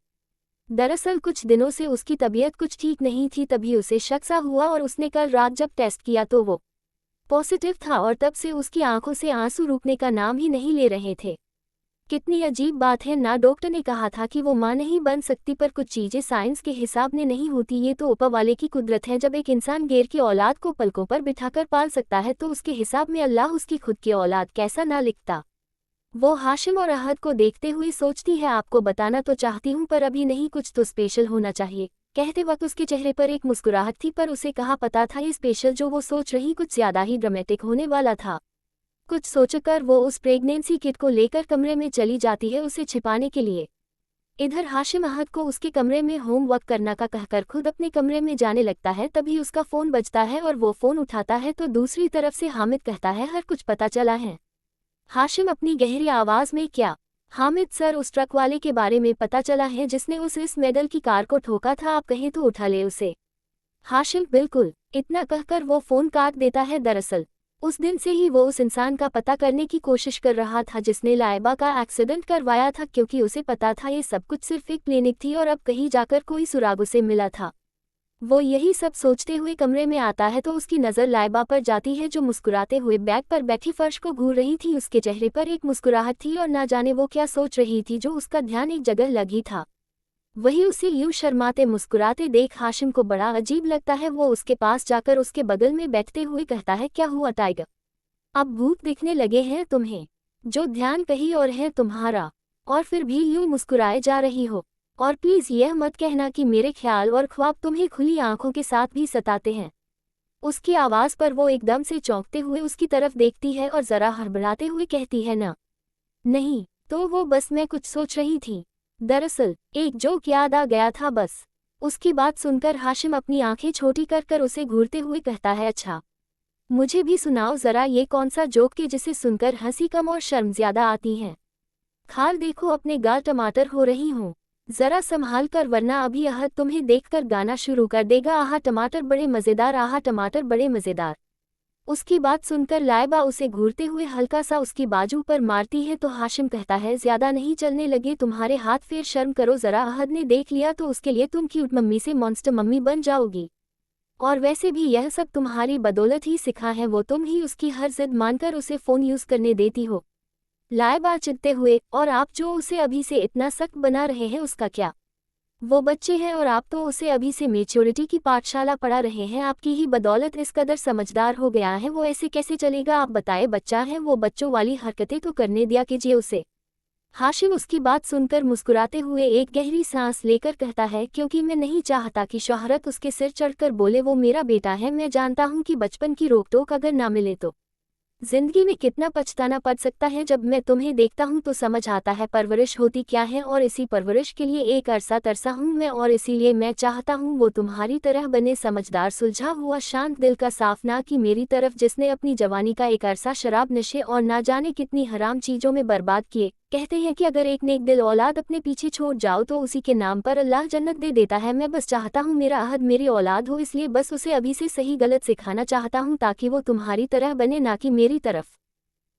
दरअसल कुछ दिनों से उसकी तबीयत कुछ ठीक नहीं थी, तभी उसे शक सा हुआ और उसने कल रात जब टेस्ट किया तो वो पॉजिटिव था और तब से उसकी आंखों से आंसू रुकने का नाम ही नहीं ले रहे थे। कितनी अजीब बात है ना, डॉक्टर ने कहा था कि वो माँ नहीं बन सकती, पर कुछ चीज़ें साइंस के हिसाब में नहीं होती, ये तो ऊपर वाले की कुदरत है। जब एक इंसान गैर की औलाद को पलकों पर बिठाकर पाल सकता है तो उसके हिसाब में अल्लाह उसकी खुद की औलाद कैसा ना लिखता। वो हाशिम और अहद को देखते हुए सोचती है, आपको बताना तो चाहती हूँ पर अभी नहीं, कुछ तो स्पेशल होना चाहिए। कहते वक्त उसके चेहरे पर एक मुस्कुराहट थी, पर उसे कहाँ पता था ये स्पेशल जो वो सोच रही कुछ ज़्यादा ही ड्रामेटिक होने वाला था। कुछ सोचकर वो उस प्रेगनेंसी किट को लेकर कमरे में चली जाती है उसे छिपाने के लिए। इधर हाशिम अहद को उसके कमरे में होमवर्क करना का कहकर खुद अपने कमरे में जाने लगता है। तभी उसका फ़ोन बजता है और वो फ़ोन उठाता है तो दूसरी तरफ से हामिद कहता है, हर कुछ पता चला है? हाशिम अपनी गहरी आवाज़ में, क्या? हामिद सर, उस ट्रक वाले के बारे में पता चला है जिसने इस मेडल की कार को ठोका था, आप कहें तो उठा ले उसे। हाशिम, बिल्कुल। इतना कहकर वो फ़ोन काट देता है। दरअसल उस दिन से ही वो उस इंसान का पता करने की कोशिश कर रहा था जिसने लाइबा का एक्सीडेंट करवाया था, क्योंकि उसे पता था ये सब कुछ सिर्फ एक क्लिनिक थी और अब कहीं जाकर कोई सुराग उसे मिला था। वो यही सब सोचते हुए कमरे में आता है तो उसकी नज़र लाइबा पर जाती है जो मुस्कुराते हुए बैग पर बैठी फर्श को घूर रही थी। उसके चेहरे पर एक मुस्कुराहट थी और ना जाने वो क्या सोच रही थी जो उसका ध्यान एक जगह लगी था। वही उसे यूं शर्माते मुस्कुराते देख हाशिम को बड़ा अजीब लगता है। वो उसके पास जाकर उसके बगल में बैठते हुए कहता है, क्या हुआ टाइगर? अब भूत दिखने लगे हैं तुम्हें, जो ध्यान कहीं और है तुम्हारा, और फिर भी यूं मुस्कुराए जा रही हो। और प्लीज़ यह मत कहना कि मेरे ख्याल और ख्वाब तुम्हें खुली आंखों के साथ भी सताते हैं। उसकी आवाज़ पर वो एकदम से चौंकते हुए उसकी तरफ देखती है और ज़रा हड़बड़ाते हुए कहती है ना। नहीं, तो वो बस मैं कुछ सोच रही थी। दरअसल एक जोक याद आ गया था बस। उसकी बात सुनकर हाशिम अपनी आंखें छोटी कर कर उसे घूरते हुए कहता है, अच्छा मुझे भी सुनाओ ज़रा, ये कौन सा जोक के जिसे सुनकर हंसी कम और शर्म ज़्यादा आती है। खाल देखो अपने गाल टमाटर हो रही हूँ, ज़रा संभाल कर वरना अभी अहद तुम्हें देखकर गाना शुरू कर देगा। आहा टमाटर बड़े मज़ेदार, आहा टमाटर बड़े मज़ेदार। उसकी बात सुनकर लाइबा उसे घूरते हुए हल्का सा उसकी बाजू पर मारती है तो हाशिम कहता है, ज़्यादा नहीं चलने लगे तुम्हारे हाथ, फिर शर्म करो ज़रा। अहद ने देख लिया तो उसके लिए तुम क्यूट मम्मी से मॉन्स्टर मम्मी बन जाओगी। और वैसे भी यह सब तुम्हारी बदौलत ही सीखा है, वो तुम ही उसकी हर जिद मानकर उसे फ़ोन यूज़ करने देती हो। लाइबा चिढ़ते हुए, और आप जो उसे अभी से इतना सख्त बना रहे हैं उसका क्या? वो बच्चे हैं और आप तो उसे अभी से मैच्योरिटी की पाठशाला पढ़ा रहे हैं। आपकी ही बदौलत इस कदर समझदार हो गया है, वो ऐसे कैसे चलेगा आप बताए? बच्चा है वो, बच्चों वाली हरकतें तो करने दिया कीजिए उसे। हाशिम उसकी बात सुनकर मुस्कुराते हुए एक गहरी सांस लेकर कहता है, क्योंकि मैं नहीं चाहता कि शोहरत उसके सिर चढ़कर बोले वो मेरा बेटा है। मैं जानता हूँ कि बचपन की रोक टोक अगर ना मिले तो जिंदगी में कितना पछताना पड़ सकता है। जब मैं तुम्हें देखता हूँ तो समझ आता है परवरिश होती क्या है, और इसी परवरिश के लिए एक अरसा तरसा हूँ मैं, और इसीलिए मैं चाहता हूँ वो तुम्हारी तरह बने, समझदार, सुलझा हुआ, शांत दिल का, साफ, ना कि मेरी तरफ जिसने अपनी जवानी का एक अरसा शराब, नशे और ना जाने कितनी हराम चीज़ों में बर्बाद किए। कहते हैं कि अगर एक नेक दिल औलाद अपने पीछे छोड़ जाओ तो उसी के नाम पर अल्लाह जन्नत दे देता है। मैं बस चाहता हूँ मेरा अहद मेरी औलाद हो, इसलिए बस उसे अभी से सही गलत सिखाना चाहता हूँ ताकि वो तुम्हारी तरह बने, ना कि मेरी तरफ।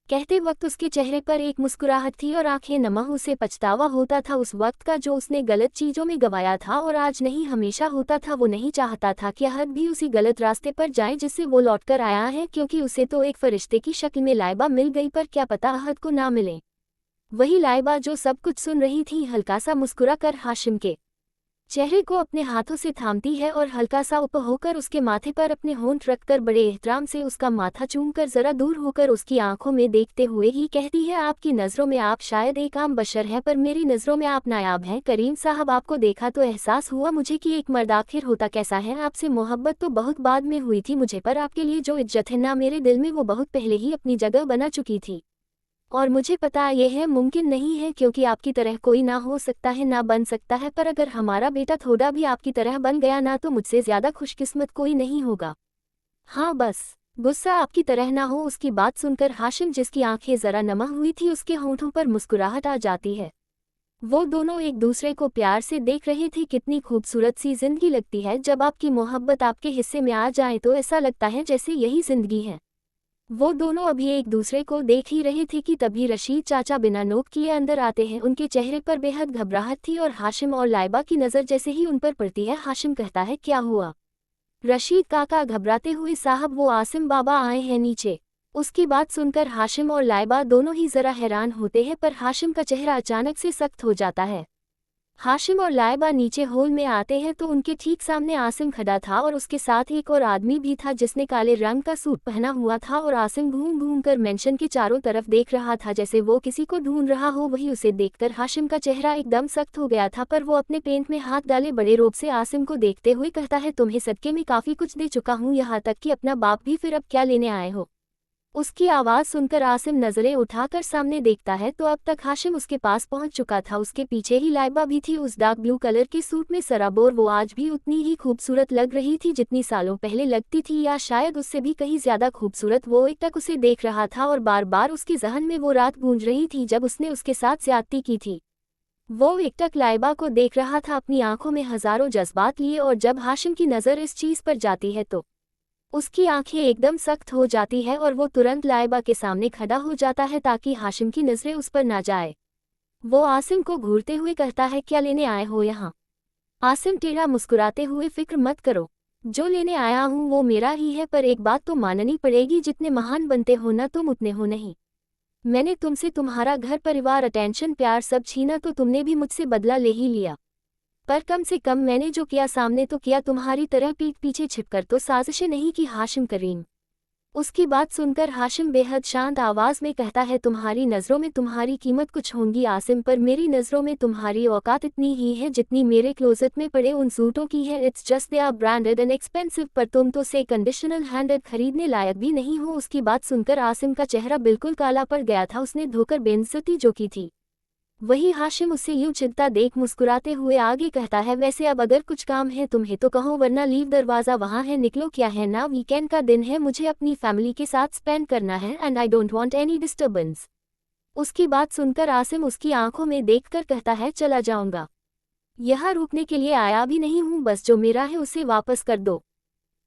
कहते वक्त उसके चेहरे पर एक मुस्कुराहट थी और आंखें नम। उसे पछतावा होता था उस वक्त का जो उसने गलत चीज़ों में गंवाया था, और आज नहीं हमेशा होता था। वो नहीं चाहता था कि अहद भी उसी गलत रास्ते पर जाए जिससे वो लौटकर आया है, क्योंकि उसे तो एक फरिश्ते की शक्ल में लाइबा मिल गई, पर क्या पता अहद को ना मिले। वही लाइबा जो सब कुछ सुन रही थी हल्का सा मुस्कुरा कर हाशिम के चेहरे को अपने हाथों से थामती है और हल्का सा ऊपर होकर उसके माथे पर अपने होंठ रखकर बड़े एहतराम से उसका माथा चूमकर जरा दूर होकर उसकी आंखों में देखते हुए ही कहती है, आपकी नज़रों में आप शायद एक आम बशर हैं, पर मेरी नज़रों में आप नायाब हैं। करीम साहब, आपको देखा तो एहसास हुआ मुझे कि एक मर्द आखिर होता कैसा है। आपसे मोहब्बत तो बहुत बाद में हुई थी मुझे, पर आपके लिए जो इज्जत है ना मेरे दिल में, वो बहुत पहले ही अपनी जगह बना चुकी थी। और मुझे पता यह है मुमकिन नहीं है, क्योंकि आपकी तरह कोई ना हो सकता है ना बन सकता है, पर अगर हमारा बेटा थोड़ा भी आपकी तरह बन गया ना तो मुझसे ज़्यादा खुशकिस्मत कोई नहीं होगा। हाँ बस गुस्सा आपकी तरह ना हो। उसकी बात सुनकर हाशिम, जिसकी आंखें ज़रा नमा हुई थी, उसके होंठों पर मुस्कुराहट आ जाती है। वो दोनों एक दूसरे को प्यार से देख रहे थे। कितनी खूबसूरत सी जिंदगी लगती है जब आपकी मोहब्बत आपके हिस्से में आ जाए, तो ऐसा लगता है जैसे यही जिंदगी है। वो दोनों अभी एक दूसरे को देख ही रहे थे कि तभी रशीद चाचा बिना नोक किए अंदर आते हैं। उनके चेहरे पर बेहद घबराहट थी और हाशिम और लाइबा की नज़र जैसे ही उन पर पड़ती है, हाशिम कहता है, क्या हुआ? रशीद काका घबराते हुए, साहब वो आसिम बाबा आए हैं नीचे। उसकी बात सुनकर हाशिम और लाइबा दोनों ही ज़रा हैरान होते हैं, पर हाशिम का चेहरा अचानक से सख्त हो जाता है। हाशिम और लाइबा नीचे हॉल में आते हैं तो उनके ठीक सामने आसिम खड़ा था, और उसके साथ एक और आदमी भी था जिसने काले रंग का सूट पहना हुआ था। और आसिम घूम घूम कर मेंशन के चारों तरफ देख रहा था जैसे वो किसी को ढूंढ रहा हो। वही उसे देखकर हाशिम का चेहरा एकदम सख्त हो गया था, पर वो अपने पेंट में हाथ डाले बड़े रोब से आसिम को देखते हुए कहता है, तुम्हें सदके में काफ़ी कुछ दे चुका हूँ, यहाँ तक कि अपना बाप भी, फिर अब क्या लेने आए हो? उसकी आवाज़ सुनकर आसिम नज़रें उठाकर सामने देखता है तो अब तक हाशिम उसके पास पहुंच चुका था। उसके पीछे ही लाइबा भी थी, उस डार्क ब्लू कलर के सूट में सराबोर। वो आज भी उतनी ही खूबसूरत लग रही थी जितनी सालों पहले लगती थी, या शायद उससे भी कहीं ज़्यादा खूबसूरत। वो एकटक उसे देख रहा था और बार बार उसके जहन में वो रात गूंज रही थी जब उसने उसके साथ ज्यादती की थी। वो एकटक लाइबा को देख रहा था, अपनी आंखों में हज़ारों जज्बात लिए, और जब हाशिम की नज़र इस चीज़ पर जाती है तो उसकी आंखें एकदम सख्त हो जाती है और वो तुरंत लाइबा के सामने खड़ा हो जाता है ताकि हाशिम की नज़रें उस पर ना जाए। वो आसिम को घूरते हुए कहता है, क्या लेने आए हो यहाँ? आसिम टेढ़ा मुस्कुराते हुए, फिक्र मत करो, जो लेने आया हूँ वो मेरा ही है, पर एक बात तो माननी पड़ेगी, जितने महान बनते हो ना तुम उतने हो नहीं। मैंने तुमसे तुम्हारा घर परिवार, अटेंशन, प्यार सब छीना तो तुमने भी मुझसे बदला ले ही लिया, पर कम से कम मैंने जो किया सामने तो किया, तुम्हारी तरह पीठ पीछे छिपकर तो साजिशें नहीं की। हाशिम करीम, उसकी बात सुनकर हाशिम बेहद शांत आवाज में कहता है, तुम्हारी नज़रों में तुम्हारी कीमत कुछ होंगी आसिम, पर मेरी नज़रों में तुम्हारी औकात इतनी ही है जितनी मेरे क्लोजेट में पड़े उन सूटों की है। It's just they are branded and expensive, पर तुम तो से कंडीशनल हैंडेड खरीदने लायक भी नहीं हो। उसकी बात सुनकर आसिम का चेहरा बिल्कुल काला पड़ गया था। उसने धोकर बेइज्जती जो की थी। वही हाशिम उससे यूं चिंता देख मुस्कुराते हुए आगे कहता है, वैसे अब अगर कुछ काम है तुम्हें तो कहो, वरना लीव दरवाज़ा वहाँ है, निकलो। क्या है ना, वीकेंड का दिन है, मुझे अपनी फैमिली के साथ स्पेंड करना है and I don't want any disturbance. उसकी बात सुनकर आसिम उसकी आंखों में देखकर कहता है, चला जाऊंगा, यहाँ रुकने के लिए आया भी नहीं हूँ, बस जो मेरा है उसे वापस कर दो।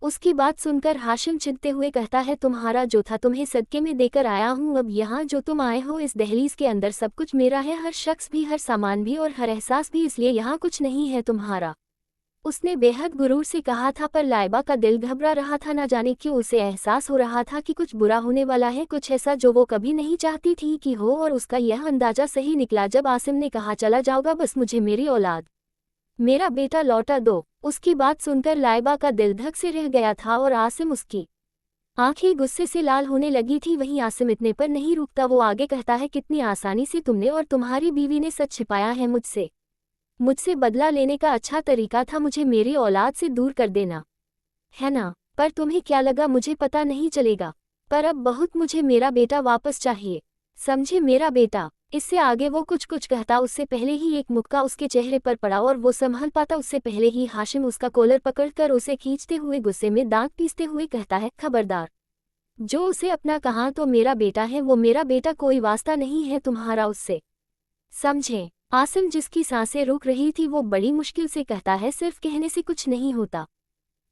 उसकी बात सुनकर हाशिम चिढ़ते हुए कहता है, तुम्हारा जो था तुम्हें सदके में देकर आया हूँ, अब यहाँ जो तुम आए हो इस दहलीज के अंदर सब कुछ मेरा है, हर शख्स भी, हर सामान भी और हर एहसास भी, इसलिए यहाँ कुछ नहीं है तुम्हारा। उसने बेहद गुरूर से कहा था, पर लाइबा का दिल घबरा रहा था। न जाने क्यों उसे एहसास हो रहा था कि कुछ बुरा होने वाला है, कुछ ऐसा जो वो कभी नहीं चाहती थी कि हो, और उसका यह अंदाजा सही निकला जब आसिम ने कहा, चला जाऊंगा, बस मुझे मेरी औलाद, मेरा बेटा लौटा दो। उसकी बात सुनकर लाइबा का दिल धक से रह गया था और आसिम उसकी आंखें गुस्से से लाल होने लगी थी। वहीं आसिम इतने पर नहीं रुकता, वो आगे कहता है, कितनी आसानी से तुमने और तुम्हारी बीवी ने सच छिपाया है मुझसे। मुझसे बदला लेने का अच्छा तरीका था मुझे मेरी औलाद से दूर कर देना, है ना? पर तुम्हें क्या लगा मुझे पता नहीं चलेगा? पर अब बहुत मुझे मेरा बेटा वापस चाहिए, समझे, मेरा बेटा। इससे आगे वो कुछ कहता उससे पहले ही एक मुक्का उसके चेहरे पर पड़ा और वो संभल पाता उससे पहले ही हाशिम उसका कॉलर पकड़कर उसे खींचते हुए गुस्से में दांत पीसते हुए कहता है, खबरदार, जो उसे अपना कहा तो मेरा बेटा है, वो मेरा बेटा, कोई वास्ता नहीं है तुम्हारा उससे, समझे? आसिम जिसकी सांसें रुक रही थी वो बड़ी मुश्किल से कहता है, सिर्फ कहने से कुछ नहीं होता,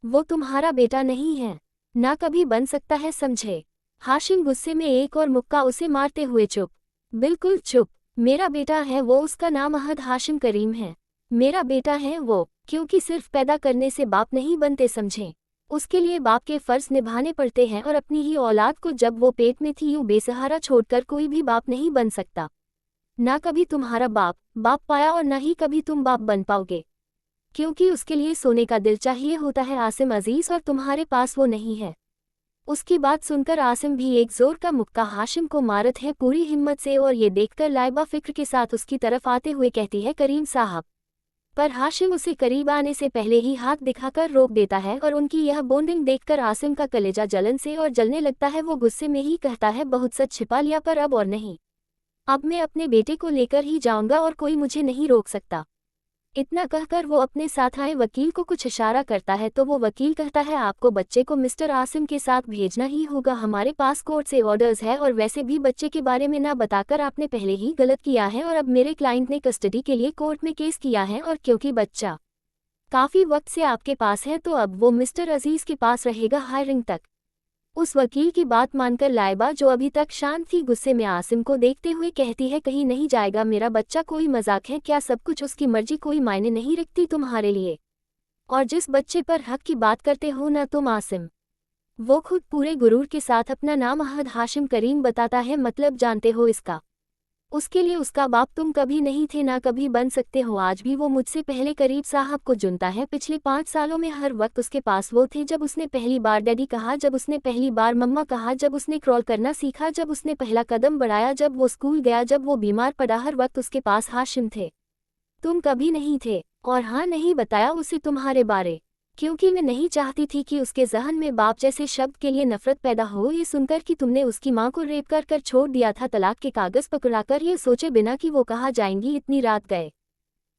वो तुम्हारा बेटा नहीं है, ना कभी बन सकता है, समझे? हाशिम गुस्से में एक और मुक्का उसे मारते हुए, चुप, बिल्कुल चुप, मेरा बेटा है वो, उसका नाम अहद हाशिम करीम है, मेरा बेटा है वो, क्योंकि सिर्फ पैदा करने से बाप नहीं बनते, समझे? उसके लिए बाप के फर्ज निभाने पड़ते हैं, और अपनी ही औलाद को जब वो पेट में थी यूं बेसहारा छोड़कर कोई भी बाप नहीं बन सकता। ना कभी तुम्हारा बाप पाया और ना ही कभी तुम बाप बन पाओगे, क्योंकि उसके लिए सोने का दिल चाहिए होता है आसिम अजीज, और तुम्हारे पास वो नहीं है। उसकी बात सुनकर आसिम भी एक जोर का मुक्का हाशिम को मारत है पूरी हिम्मत से, और ये देखकर लाइबा फिक्र के साथ उसकी तरफ आते हुए कहती है, करीम साहब। पर हाशिम उसे करीब आने से पहले ही हाथ दिखाकर रोक देता है, और उनकी यह बॉन्डिंग देखकर आसिम का कलेजा जलन से और जलने लगता है। वो गुस्से में ही कहता है, बहुत सच छिपा लिया, पर अब और नहीं, अब मैं अपने बेटे को लेकर ही जाऊंगा और कोई मुझे नहीं रोक सकता। इतना कहकर वो अपने साथ आए वकील को कुछ इशारा करता है तो वो वकील कहता है, आपको बच्चे को मिस्टर आसिम के साथ भेजना ही होगा, हमारे पास कोर्ट से ऑर्डर्स है, और वैसे भी बच्चे के बारे में ना बताकर आपने पहले ही गलत किया है, और अब मेरे क्लाइंट ने कस्टडी के लिए कोर्ट में केस किया है, और क्योंकि बच्चा काफ़ी वक्त से आपके पास है तो अब वो मिस्टर अजीज के पास रहेगा हायरिंग तक। उस वकील की बात मानकर लाइबा, जो अभी तक शांत थी, गुस्से में आसिम को देखते हुए कहती है, कहीं नहीं जाएगा मेरा बच्चा, कोई मजाक है क्या? सब कुछ उसकी मर्जी कोई मायने नहीं रखती तुम्हारे लिए, और जिस बच्चे पर हक की बात करते हो ना तुम आसिम, वो खुद पूरे गुरूर के साथ अपना नाम अहद हाशिम करीम बताता है, मतलब जानते हो इसका? उसके लिए उसका बाप तुम कभी नहीं थे, ना कभी बन सकते हो। आज भी वो मुझसे पहले करीब साहब को चुनता है। पिछले 5 सालों में हर वक्त उसके पास वो थे, जब उसने पहली बार डैडी कहा, जब उसने पहली बार मम्मा कहा, जब उसने क्रॉल करना सीखा, जब उसने पहला कदम बढ़ाया, जब वो स्कूल गया, जब वो बीमार पड़ा, हर वक्त उसके पास हाशिम थे। तुम कभी नहीं थे, और हाँ, नहीं बताया उसे तुम्हारे बारे, क्योंकि मैं नहीं चाहती थी कि उसके जहन में बाप जैसे शब्द के लिए नफरत पैदा हो। ये सुनकर कि तुमने उसकी माँ को रेप कर छोड़ दिया था, तलाक के कागज पकड़ाकर, ये सोचे बिना कि वो कहाँ जाएंगी, इतनी रात गए।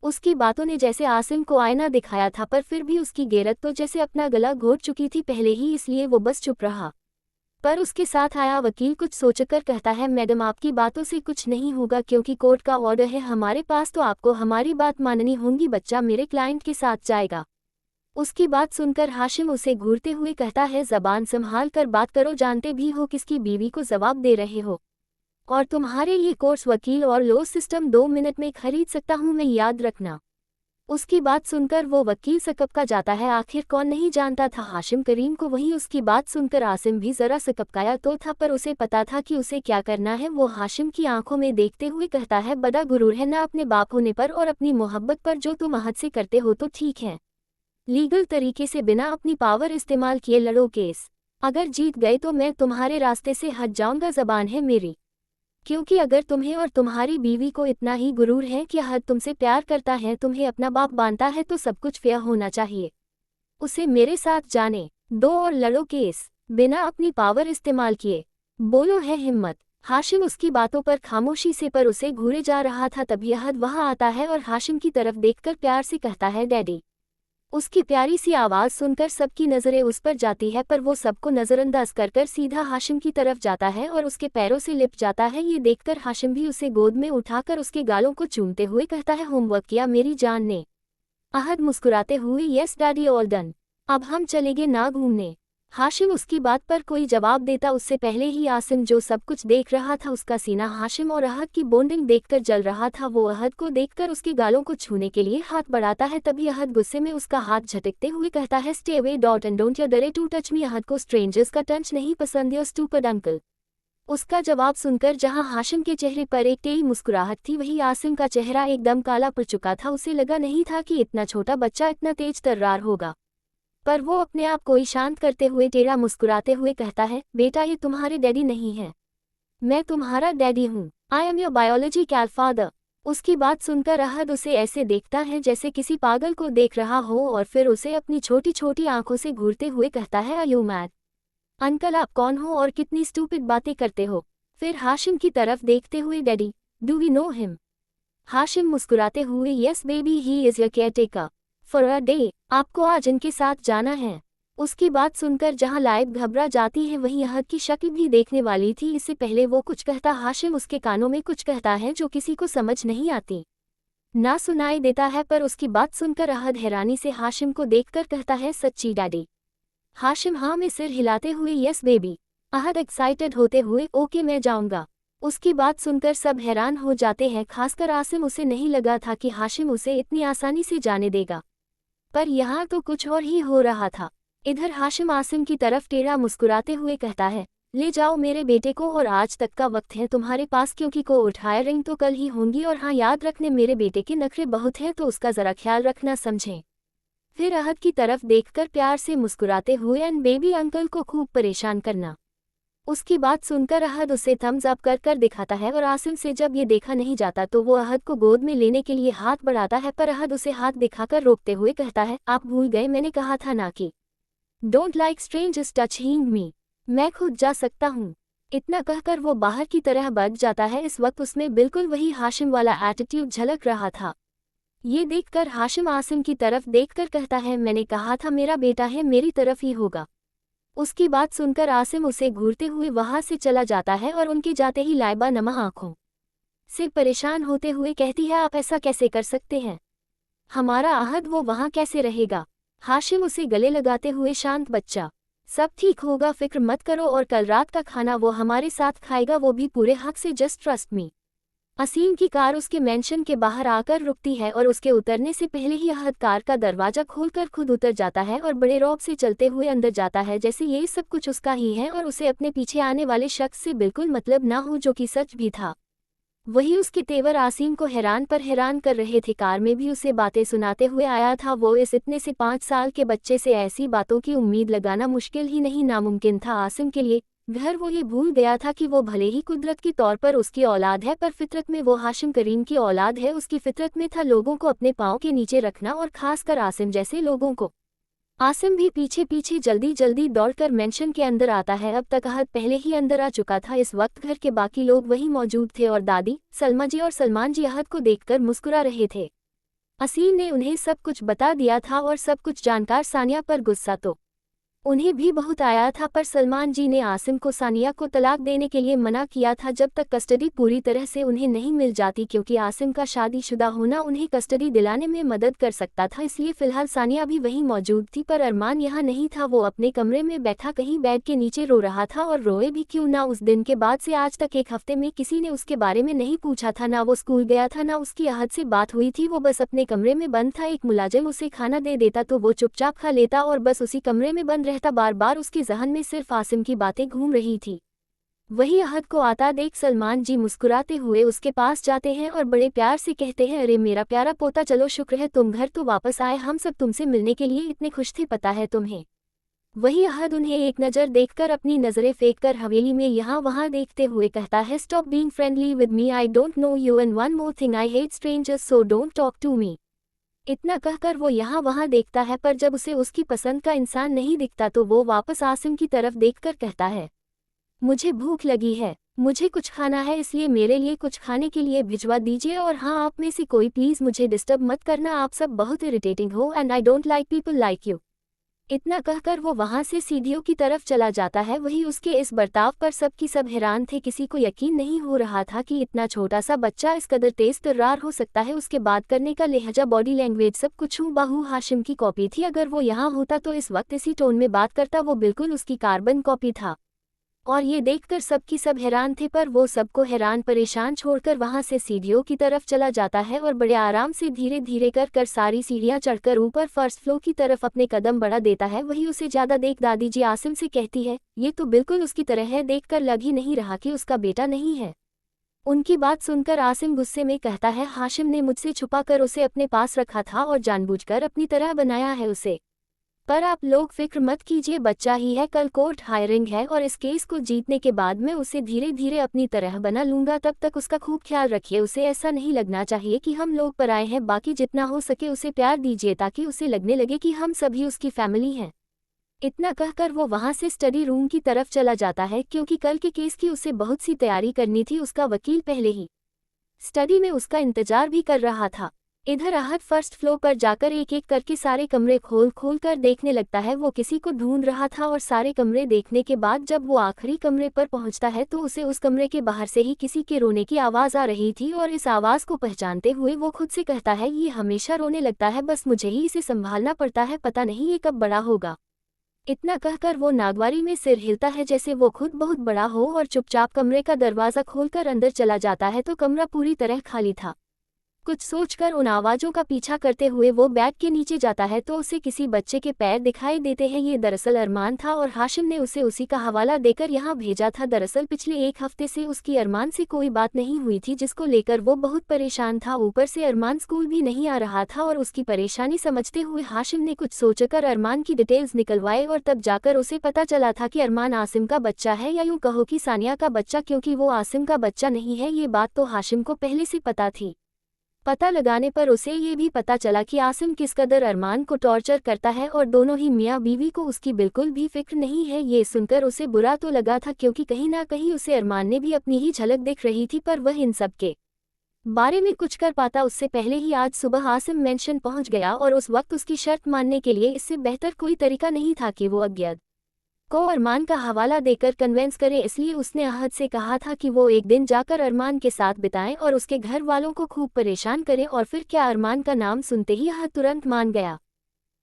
उसकी बातों ने जैसे आसिम को आईना दिखाया था, पर फिर भी उसकी गैरत तो जैसे अपना गला घोट चुकी थी पहले ही, इसलिए वो बस चुप रहा। पर उसके साथ आया वकील कुछ सोचकर कहता है, मैडम आपकी बातों से कुछ नहीं होगा, क्योंकि कोर्ट का ऑर्डर है हमारे पास, तो आपको हमारी बात माननी होगी, बच्चा मेरे क्लाइंट के साथ जाएगा। उसकी बात सुनकर हाशिम उसे घूरते हुए कहता है, ज़बान संभाल कर बात करो, जानते भी हो किसकी बीवी को जवाब दे रहे हो, और तुम्हारे ये कोर्स वकील और लॉ सिस्टम 2 मिनट में खरीद सकता हूँ मैं, याद रखना। उसकी बात सुनकर वो वकील सकपका जाता है। आखिर कौन नहीं जानता था हाशिम करीम को, वहीं उसकी बात सुनकर आसिम भी जरा सकपकाया तो था, पर उसे पता था कि उसे क्या करना है। वो हाशिम की आंखों में देखते हुए कहता है, बड़ा गुरूर है ना अपने बाप होने पर और अपनी मोहब्बत पर, जो तुम अहद से करते हो तो ठीक है, लीगल तरीके से बिना अपनी पावर इस्तेमाल किए लड़ो केस, अगर जीत गए तो मैं तुम्हारे रास्ते से हट जाऊंगा, ज़बान है मेरी। क्योंकि अगर तुम्हें और तुम्हारी बीवी को इतना ही गुरूर है कि अहद तुमसे प्यार करता है, तुम्हें अपना बाप मानता है, तो सब कुछ फेयर होना चाहिए। उसे मेरे साथ जाने दो और लड़ो केस, बिना अपनी पावर इस्तेमाल किए। बोलो है हिम्मत। हाशिम उसकी बातों पर खामोशी से पर उसे घूरे जा रहा था। तभी अहद वहां आता है और हाशिम की तरफ देखकर प्यार से कहता है, डैडी। उसकी प्यारी सी आवाज़ सुनकर सबकी नज़रें उस पर जाती है, पर वो सबको नज़रअंदाज कर सीधा हाशिम की तरफ जाता है और उसके पैरों से लिपट जाता है। ये देखकर हाशिम भी उसे गोद में उठाकर उसके गालों को चूमते हुए कहता है, होमवर्क किया मेरी जान ने। अहद मुस्कुराते हुए, यस डैडी, ऑल डन। अब हम चलेंगे ना घूमने। हाशिम उसकी बात पर कोई जवाब देता उससे पहले ही आसिम, जो सब कुछ देख रहा था, उसका सीना हाशिम और अहद की बॉन्डिंग देखकर जल रहा था। वो अहद को देखकर उसके गालों को छूने के लिए हाथ बढ़ाता है। तभी अहद गुस्से में उसका हाथ झटकते हुए कहता है, stay away dot and don't you dare to touch me. Ahad को स्ट्रेंजर्स का टच नहीं पसंद, योर स्टूपिड अंकल। उसका जवाब सुनकर जहां हाशिम के चेहरे पर एक टेढ़ी मुस्कुराहट थी, वही आसिम का चेहरा एकदम काला पड़ चुका था। उसे लगा नहीं था कि इतना छोटा बच्चा इतना तेज तर्रार होगा, पर वो अपने आप को ही शांत करते हुए टेढ़ा मुस्कुराते हुए कहता है, बेटा ये तुम्हारे डैडी नहीं है, मैं तुम्हारा डैडी हूँ। I am your biological father. उसकी बात सुनकर अहद उसे ऐसे देखता है जैसे किसी पागल को देख रहा हो और फिर उसे अपनी छोटी छोटी आंखों से घूरते हुए कहता है, आर यू मैड? अंकल आप कौन हो और कितनी स्टूपिड बातें करते हो? फिर हाशिम की तरफ देखते हुए, daddy do we know him? Hashim मुस्कुराते हुए, yes baby he is your caretaker for a day. आपको आज इनके साथ जाना है। उसकी बात सुनकर जहां लाइब घबरा जाती है, वहीं अहद की शक्ल भी देखने वाली थी। इससे पहले वो कुछ कहता, हाशिम उसके कानों में कुछ कहता है जो किसी को समझ नहीं आती, ना सुनाई देता है। पर उसकी बात सुनकर अहद हैरानी से हाशिम को देखकर कहता है, सच्ची डैडी? हाशिम हाँ में सिर हिलाते हुए, यस बेबी। अहद एक्साइटेड होते हुए, ओके मैं जाऊंगा। उसकी बात सुनकर सब हैरान हो जाते हैं, खासकर आसिम। उसे नहीं लगा था कि हाशिम उसे इतनी आसानी से जाने देगा, पर यहाँ तो कुछ और ही हो रहा था। इधर हाशिम आसिम की तरफ टेढ़ा मुस्कुराते हुए कहता है, ले जाओ मेरे बेटे को, और आज तक का वक्त है तुम्हारे पास, क्योंकि को उठाए रिंग तो कल ही होंगी। और हाँ याद रखने, मेरे बेटे के नखरे बहुत हैं तो उसका ज़रा ख्याल रखना, समझें? फिर अहद की तरफ देखकर प्यार से मुस्कुराते हुए, एंड बेबी अंकल को खूब परेशान करना। उसकी बात सुनकर अहद उसे थम्स अप कर दिखाता है और आसिम से जब ये देखा नहीं जाता तो वो अहद को गोद में लेने के लिए हाथ बढ़ाता है, पर अहद उसे हाथ दिखाकर रोकते हुए कहता है, आप भूल गए, मैंने कहा था ना कि डोंट लाइक स्ट्रेंजर्स टचिंग मी, मैं खुद जा सकता हूँ। इतना कहकर वो बाहर की तरह बढ़ जाता है। इस वक्त उसमें बिल्कुल वही हाशिम वाला एटीट्यूड झलक रहा था। ये देखकर हाशिम आसिम की तरफ देखकर कहता है, मैंने कहा था मेरा बेटा है, मेरी तरफ ही होगा। उसकी बात सुनकर आसिम उसे घूरते हुए वहां से चला जाता है और उनके जाते ही लाइबा नमा आंखों से परेशान होते हुए कहती है, आप ऐसा कैसे कर सकते हैं? हमारा अहद वो वहां कैसे रहेगा? हाशिम उसे गले लगाते हुए, शांत बच्चा, सब ठीक होगा, फिक्र मत करो, और कल रात का खाना वो हमारे साथ खाएगा, वो भी पूरे हक से, जस्ट ट्रस्ट मी। असीम की कार उसके मेंशन के बाहर आकर रुकती है और उसके उतरने से पहले ही अहद कार का दरवाजा खोलकर खुद उतर जाता है और बड़े रौब से चलते हुए अंदर जाता है, जैसे ये सब कुछ उसका ही है और उसे अपने पीछे आने वाले शख्स से बिल्कुल मतलब ना हो, जो कि सच भी था। वही उसके तेवर आसिम को हैरान पर हैरान कर रहे थे। कार में भी उसे बातें सुनाते हुए आया था। वो इस इतने से 5 साल के बच्चे से ऐसी बातों की उम्मीद लगाना मुश्किल ही नहीं नामुमकिन था आसिम के लिए। घर वो ये भूल गया था कि वो भले ही कुदरत के तौर पर उसकी औलाद है, पर फितरत में वो हाशिम करीम की औलाद है। उसकी फितरत में था लोगों को अपने पाँव के नीचे रखना, और खासकर आसिम जैसे लोगों को। आसिम भी पीछे पीछे जल्दी जल्दी दौड़कर मेंशन के अंदर आता है। अब तक अहद पहले ही अंदर आ चुका था। इस वक्त घर के बाकी लोग वहीं मौजूद थे और दादी सलमा जी और सलमान जी अहद को देखकर मुस्कुरा रहे थे। असीम ने उन्हें सब कुछ बता दिया था और सब कुछ जानकर सानिया पर गुस्सा तो उन्हें भी बहुत आया था, पर सलमान जी ने आसिम को सानिया को तलाक देने के लिए मना किया था जब तक कस्टडी पूरी तरह से उन्हें नहीं मिल जाती, क्योंकि आसिम का शादीशुदा होना उन्हें कस्टडी दिलाने में मदद कर सकता था। इसलिए फिलहाल सानिया भी वहीं मौजूद थी, पर अरमान यहाँ नहीं था। वो अपने कमरे में बैठा कहीं बेड के नीचे रो रहा था, और रोए भी क्यों ना, उस दिन के बाद से आज तक 1 हफ्ते में किसी ने उसके बारे में नहीं पूछा था। ना वो स्कूल गया था, ना उसकी अहद से बात हुई थी। वो बस अपने कमरे में बंद था। एक मुलाजिम उसे खाना दे देता तो वो चुपचाप खा लेता और बस उसी कमरे में बंद रहता। बार बार उसके जहन में सिर्फ आसिम की बातें घूम रही थी। वही अहद को आता देख सलमान जी मुस्कुराते हुए उसके पास जाते हैं और बड़े प्यार से कहते हैं, अरे मेरा प्यारा पोता, चलो शुक्र है तुम घर तो वापस आए। हम सब तुमसे मिलने के लिए इतने खुश थे, पता है तुम्हें? वही अहद उन्हें एक नज़र देखकर अपनी नज़रें फेंककर हवेली में यहाँ वहाँ देखते हुए कहता है, stop being friendly with me, I don't know you and one more thing, I hate strangers so don't talk to me. इतना कहकर वो यहाँ वहाँ देखता है, पर जब उसे उसकी पसंद का इंसान नहीं दिखता तो वो वापस आसिम की तरफ देखकर कहता है, मुझे भूख लगी है, मुझे कुछ खाना है, इसलिए मेरे लिए कुछ खाने के लिए भिजवा दीजिए, और हाँ, आप में से कोई प्लीज़ मुझे डिस्टर्ब मत करना, आप सब बहुत इरिटेटिंग हो and I don't like people like you. इतना कहकर वो वहाँ से सीढ़ियों की तरफ चला जाता है। वही उसके इस बर्ताव पर सबकी सब हैरान थे, किसी को यकीन नहीं हो रहा था कि इतना छोटा सा बच्चा इस कदर तेज तर्रार हो सकता है। उसके बात करने का लहजा, बॉडी लैंग्वेज सब कुछ हूबहू हाशिम की कॉपी थी। अगर वो यहाँ होता तो इस वक्त इसी टोन में बात करता, वो बिल्कुल उसकी कार्बन कॉपी था। और ये देखकर सबकी सब हैरान थे, पर वो सबको हैरान परेशान छोड़कर वहां से सीढ़ियों की तरफ चला जाता है और बड़े आराम से धीरे धीरे कर सारी सीढ़ियां चढ़कर ऊपर फर्स्ट फ्लोर की तरफ अपने कदम बढ़ा देता है। वही उसे ज्यादा देख दादी जी आसिम से कहती है, ये तो बिल्कुल उसकी तरह है, देखकर लग ही नहीं रहा कि उसका बेटा नहीं है। उनकी बात सुनकर आसिम गुस्से में कहता है, हाशिम ने मुझसे छुपाकर उसे अपने पास रखा था और जानबूझकर अपनी तरह बनाया है उसे। पर आप लोग फिक्र मत कीजिए, बच्चा ही है, कल कोर्ट हायरिंग है और इस केस को जीतने के बाद मैं उसे धीरे धीरे अपनी तरह बना लूंगा। तब तक उसका खूब ख्याल रखिए, उसे ऐसा नहीं लगना चाहिए कि हम लोग पराए हैं। बाकी जितना हो सके उसे प्यार दीजिए ताकि उसे लगने लगे कि हम सभी उसकी फैमिली हैं। इतना कहकर वो वहां से स्टडी रूम की तरफ चला जाता है, क्योंकि कल के केस की उसे बहुत सी तैयारी करनी थी। उसका वकील पहले ही स्टडी में उसका इंतजार भी कर रहा था। इधर अहद फर्स्ट फ्लोर पर जाकर एक एक करके सारे कमरे खोल कर देखने लगता है। वो किसी को ढूंढ रहा था और सारे कमरे देखने के बाद जब वो आखिरी कमरे पर पहुंचता है तो उसे उस कमरे के बाहर से ही किसी के रोने की आवाज़ आ रही थी, और इस आवाज़ को पहचानते हुए वो खुद से कहता है, ये हमेशा रोने लगता है, बस मुझे ही इसे संभालना पड़ता है, पता नहीं ये कब बड़ा होगा। इतना कहकर वो नागवारी में सिर हिलता है जैसे वो खुद बहुत बड़ा हो, और चुपचाप कमरे का दरवाज़ा खोलकर अंदर चला जाता है तो कमरा पूरी तरह खाली था। कुछ सोचकर उन आवाज़ों का पीछा करते हुए वो बेड के नीचे जाता है तो उसे किसी बच्चे के पैर दिखाई देते हैं। ये दरअसल अरमान था और हाशिम ने उसे उसी का हवाला देकर यहाँ भेजा था। दरअसल पिछले एक हफ्ते से उसकी अरमान से कोई बात नहीं हुई थी, जिसको लेकर वो बहुत परेशान था। ऊपर से अरमान स्कूल भी नहीं आ रहा था, और उसकी परेशानी समझते हुए हाशिम ने कुछ सोचकर अरमान की डिटेल्स निकलवाए, और तब जाकर उसे पता चला था कि अरमान आसिम का बच्चा है, या यूँ कहो कि सानिया का बच्चा, क्योंकि वो आसिम का बच्चा नहीं है। ये बात तो हाशिम को पहले से पता थी। पता लगाने पर उसे ये भी पता चला कि आसिम किस कदर अरमान को टॉर्चर करता है, और दोनों ही मियाँ बीवी को उसकी बिल्कुल भी फिक्र नहीं है। ये सुनकर उसे बुरा तो लगा था, क्योंकि कहीं ना कहीं उसे अरमान ने भी अपनी ही झलक दिख रही थी, पर वह इन सब के बारे में कुछ कर पाता उससे पहले ही आज सुबह आसिम मेंशन पहुंच गया, और उस वक्त उसकी शर्त मानने के लिए इससे बेहतर कोई तरीका नहीं था कि वो अज्ञात को अरमान का हवाला देकर कन्वेंस करे। इसलिए उसने अहद से कहा था कि वो एक दिन जाकर अरमान के साथ बिताएं और उसके घर वालों को खूब परेशान करें, और फिर क्या अरमान का नाम सुनते ही अहद तुरंत मान गया।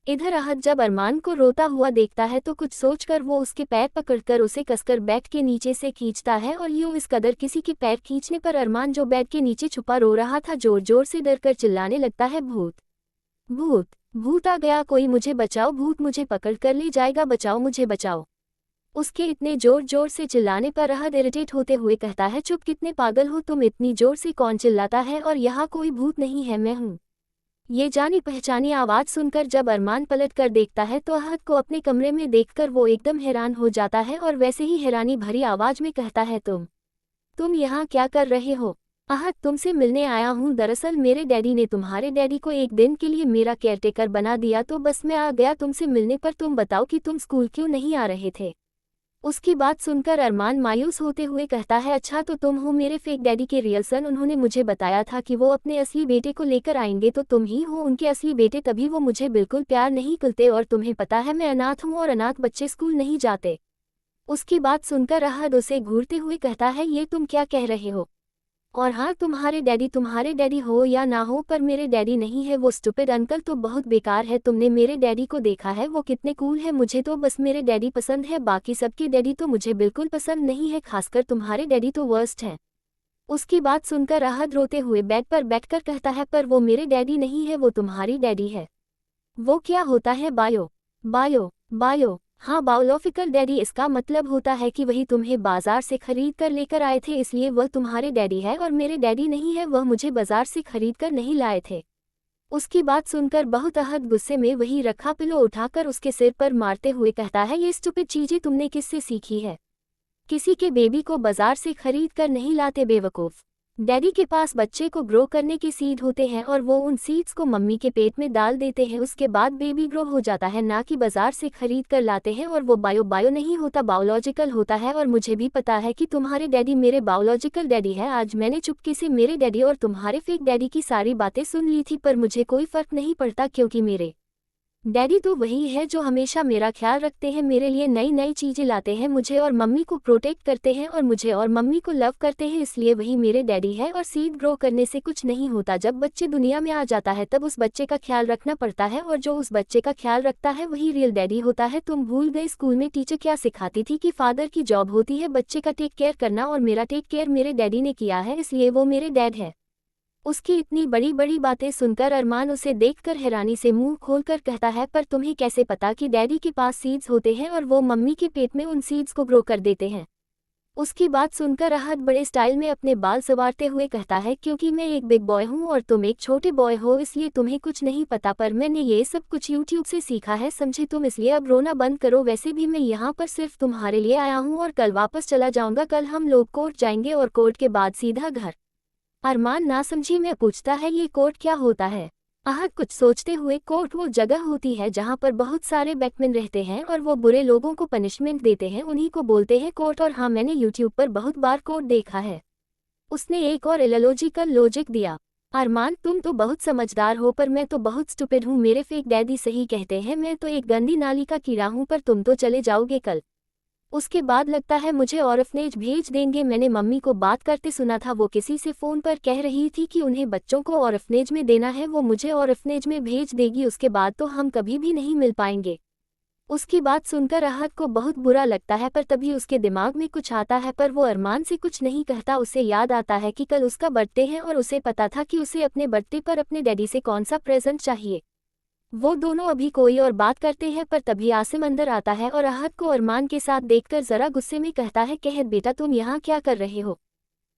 इधर अहद जब अरमान को रोता हुआ देखता है तो कुछ सोचकर वो उसके पैर पकड़कर उसे कसकर बेड के नीचे से खींचता है, और यूं इस कदर किसी के पैर खींचने पर अरमान जो बेड के नीचे छुपा रो रहा था जोर जोर से डरकर चिल्लाने लगता है, भूत भूत भूत आ गया, कोई मुझे बचाओ, भूत मुझे पकड़ कर ले जाएगा, बचाओ मुझे बचाओ। उसके इतने जोर जोर से चिल्लाने पर अहद इरिटेट होते हुए कहता है, चुप, कितने पागल हो तुम, इतनी जोर से कौन चिल्लाता है, और यहाँ कोई भूत नहीं है, मैं हूँ। ये जानी पहचानी आवाज़ सुनकर जब अरमान पलट कर देखता है तो अहद को अपने कमरे में देखकर वो एकदम हैरान हो जाता है, और वैसे ही हैरानी भरी आवाज़ में कहता है, तुम यहाँ क्या कर रहे हो? अहद, तुमसे मिलने आया हूँ। दरअसल मेरे डैडी ने तुम्हारे डैडी को एक दिन के लिए मेरा केयरटेकर बना दिया, तो बस मैं आ गया तुमसे मिलने। पर तुम बताओ कि तुम स्कूल क्यों नहीं आ रहे थे? उसकी बात सुनकर अरमान मायूस होते हुए कहता है, अच्छा तो तुम हो मेरे फेक डैडी के रियल सन। उन्होंने मुझे बताया था कि वो अपने असली बेटे को लेकर आएंगे, तो तुम ही हो उनके असली बेटे, तभी वो मुझे बिल्कुल प्यार नहीं करते। और तुम्हें पता है मैं अनाथ हूँ, और अनाथ बच्चे स्कूल नहीं जाते। उसकी बात सुनकर अहद उसे घूरते हुए कहता है, ये तुम क्या कह रहे हो? और हाँ, तुम्हारे डैडी हो या ना हो, पर मेरे डैडी नहीं है। वो स्टूपिड अंकल तो बहुत बेकार है। तुमने मेरे डैडी को देखा है, वो कितने कूल है। मुझे तो बस मेरे डैडी पसंद है, बाकी सबके डैडी तो मुझे बिल्कुल पसंद नहीं है, खासकर तुम्हारे डैडी तो वर्स्ट हैं। उसकी बात सुनकर अहद रोते हुए बेड पर बैठकर कहता है, पर वो मेरे डैडी नहीं है, वो तुम्हारी डैडी है। वो क्या होता है? बायो? हाँ, बायोलॉजिकल डैडी। इसका मतलब होता है कि वही तुम्हें बाजार से खरीद कर लेकर आए थे, इसलिए वह तुम्हारे डैडी है, और मेरे डैडी नहीं है, वह मुझे बाजार से खरीद कर नहीं लाए थे। उसकी बात सुनकर बहुत अहद गुस्से में वही रखा पिलो उठाकर उसके सिर पर मारते हुए कहता है, ये स्टूपिड चीजें तुमने किससे सीखी है? किसी के बेबी को बाजार से खरीद कर नहीं लाते बेवकूफ। डैडी के पास बच्चे को ग्रो करने के सीड होते हैं और वो उन सीड्स को मम्मी के पेट में डाल देते हैं, उसके बाद बेबी ग्रो हो जाता है, ना कि बाजार से खरीद कर लाते हैं। और वो बायो नहीं होता, बायोलॉजिकल होता है। और मुझे भी पता है कि तुम्हारे डैडी मेरे बायोलॉजिकल डैडी है। आज मैंने चुपके से मेरे डैडी और तुम्हारे फेक डैडी की सारी बातें सुन ली थी, पर मुझे कोई फर्क नहीं पड़ता क्योंकि मेरे डैडी तो वही है जो हमेशा मेरा ख्याल रखते हैं, मेरे लिए नई नई चीजें लाते हैं, मुझे और मम्मी को प्रोटेक्ट करते हैं और मुझे और मम्मी को लव करते हैं, इसलिए वही मेरे डैडी है। और सीड ग्रो करने से कुछ नहीं होता, जब बच्चे दुनिया में आ जाता है तब उस बच्चे का ख्याल रखना पड़ता है, और जो उस बच्चे का ख्याल रखता है वही रियल डैडी होता है। तुम भूल गए स्कूल में टीचर क्या सिखाती थी कि फादर की जॉब होती है बच्चे का टेक केयर करना, और मेरा टेक केयर मेरे डैडी ने किया है, इसलिए वो मेरे डैड है। उसकी इतनी बड़ी बड़ी बातें सुनकर अरमान उसे देखकर हैरानी से मुंह खोलकर कहता है, पर तुम्हें कैसे पता कि डैडी के पास सीड्स होते हैं और वो मम्मी के पेट में उन सीड्स को ग्रो कर देते हैं? उसकी बात सुनकर अहद बड़े स्टाइल में अपने बाल संवारते हुए कहता है, क्योंकि मैं एक बिग बॉय हूँ और तुम एक छोटे बॉय हो, इसलिए तुम्हें कुछ नहीं पता, पर मैंने ये सब कुछ यूट्यूब से सीखा है, समझे तुम? इसलिए अब रोना बंद करो, वैसे भी मैं यहाँ पर सिर्फ तुम्हारे लिए आया हूँ और कल वापस चला जाऊंगा। कल हम लोग कोर्ट जाएंगे और कोर्ट के बाद सीधा घर। अरमान ना समझी में पूछता है, ये कोर्ट क्या होता है? अहद कुछ सोचते हुए, कोर्ट वो जगह होती है जहाँ पर बहुत सारे बैटमैन रहते हैं और वो बुरे लोगों को पनिशमेंट देते हैं, उन्हीं को बोलते हैं कोर्ट। और हाँ, मैंने यूट्यूब पर बहुत बार कोर्ट देखा है। उसने एक और इलॉजिकल लॉजिक दिया। अरमान तुम तो बहुत समझदार हो, पर मैं तो बहुत स्टूपिड हूँ। मेरे फेक डैडी सही कहते हैं, मैं तो एक गंदी नाली का कीड़ा हूँ, पर तुम तो चले जाओगे कल। उसके बाद लगता है मुझे ऑर्फनेज भेज देंगे। मैंने मम्मी को बात करते सुना था, वो किसी से फ़ोन पर कह रही थी कि उन्हें बच्चों को ऑर्फनेज में देना है, वो मुझे ऑर्फनेज में भेज देगी, उसके बाद तो हम कभी भी नहीं मिल पाएंगे। उसकी बात सुनकर अहद को बहुत बुरा लगता है, पर तभी उसके दिमाग में कुछ आता है, पर वो अरमान से कुछ नहीं कहता। उसे याद आता है कि कल उसका बर्थडे है और उसे पता था कि उसे अपने बर्थडे पर अपने डैडी से कौन सा प्रेजेंट चाहिए। वो दोनों अभी कोई और बात करते हैं, पर तभी आसिम अंदर आता है और अहद को अरमान के साथ देखकर जरा गुस्से में कहता है, कहत बेटा तुम यहाँ क्या कर रहे हो?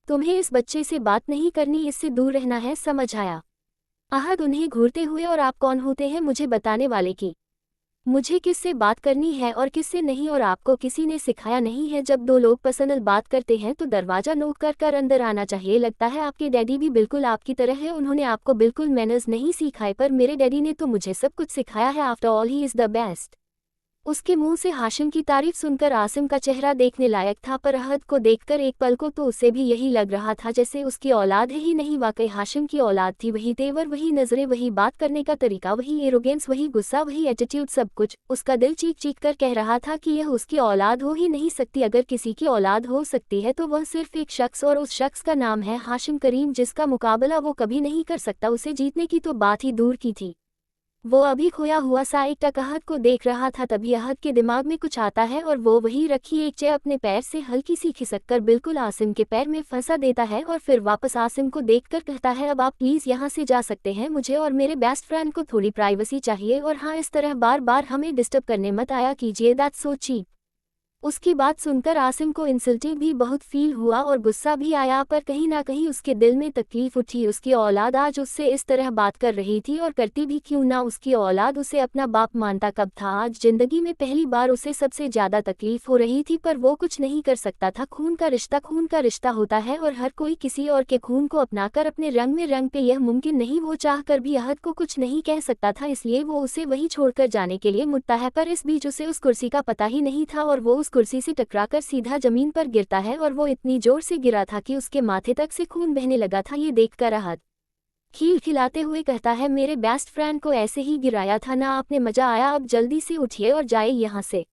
तुम्हें इस बच्चे से बात नहीं करनी, इससे दूर रहना है, समझ आया? अहद उन्हें घूरते हुए, और आप कौन होते हैं मुझे बताने वाले की? मुझे किससे बात करनी है और किससे नहीं, और आपको किसी ने सिखाया नहीं है जब दो लोग पर्सनल बात करते हैं तो दरवाजा नोक कर कर अंदर आना चाहिए। लगता है आपके डैडी भी बिल्कुल आपकी तरह है, उन्होंने आपको बिल्कुल मैनर्स नहीं सिखाए, पर मेरे डैडी ने तो मुझे सब कुछ सिखाया है। After all he is the best. उसके मुंह से हाशिम की तारीफ सुनकर आसिम का चेहरा देखने लायक था, पर अहद को देखकर एक पल को तो उसे भी यही लग रहा था जैसे उसकी औलाद है ही नहीं, वाकई हाशिम की औलाद थी। वही तेवर, वही नजरें, वही बात करने का तरीका, वही एरोगेंस, वही गुस्सा, वही एटीट्यूड, सब कुछ। उसका दिल चीख चीख कर कह रहा था कि यह उसकी औलाद हो ही नहीं सकती। अगर किसी की औलाद हो सकती है तो वह सिर्फ एक शख्स, और उस शख्स का नाम है हाशिम करीम, जिसका मुकाबला वो कभी नहीं कर सकता। उसे जीतने की तो बात ही दूर की थी। वो अभी खोया हुआ सा एकटक अहद को देख रहा था, तभी अहद के दिमाग में कुछ आता है और वो वही रखी एक चेयर अपने पैर से हल्की सी खिसककर बिल्कुल आसिम के पैर में फंसा देता है, और फिर वापस आसिम को देखकर कहता है, अब आप प्लीज़ यहाँ से जा सकते हैं, मुझे और मेरे बेस्ट फ्रेंड को थोड़ी प्राइवेसी चाहिए, और हाँ, इस तरह बार बार हमें डिस्टर्ब करने मत आया कीजिए, दैट्स सो चीप। उसकी बात सुनकर आसिम को इंसल्टेड भी बहुत फील हुआ और गुस्सा भी आया, पर कहीं ना कहीं उसके दिल में तकलीफ उठी। उसकी औलाद आज उससे इस तरह बात कर रही थी, और करती भी क्यों ना, उसकी औलाद उसे अपना बाप मानता कब था? आज जिंदगी में पहली बार उसे सबसे ज्यादा तकलीफ हो रही थी, पर वो कुछ नहीं कर सकता था। खून का रिश्ता होता है, और हर कोई किसी और के खून को अपनाकर अपने रंग में रंग पे, यह मुमकिन नहीं। वो चाह कर भी अहद को कुछ नहीं कह सकता था, इसलिए वो उसे वही छोड़कर जाने के लिए मुड़ता है, पर इस बीच उसे उस कुर्सी का पता ही नहीं था, और वो कुर्सी से टकराकर सीधा जमीन पर गिरता है, और वो इतनी जोर से गिरा था कि उसके माथे तक से खून बहने लगा था। ये देखकर अहद खील खिलाते हुए कहता है, मेरे बेस्ट फ्रेंड को ऐसे ही गिराया था ना आपने? मजा आया, अब जल्दी से उठिए और जाइए यहाँ से।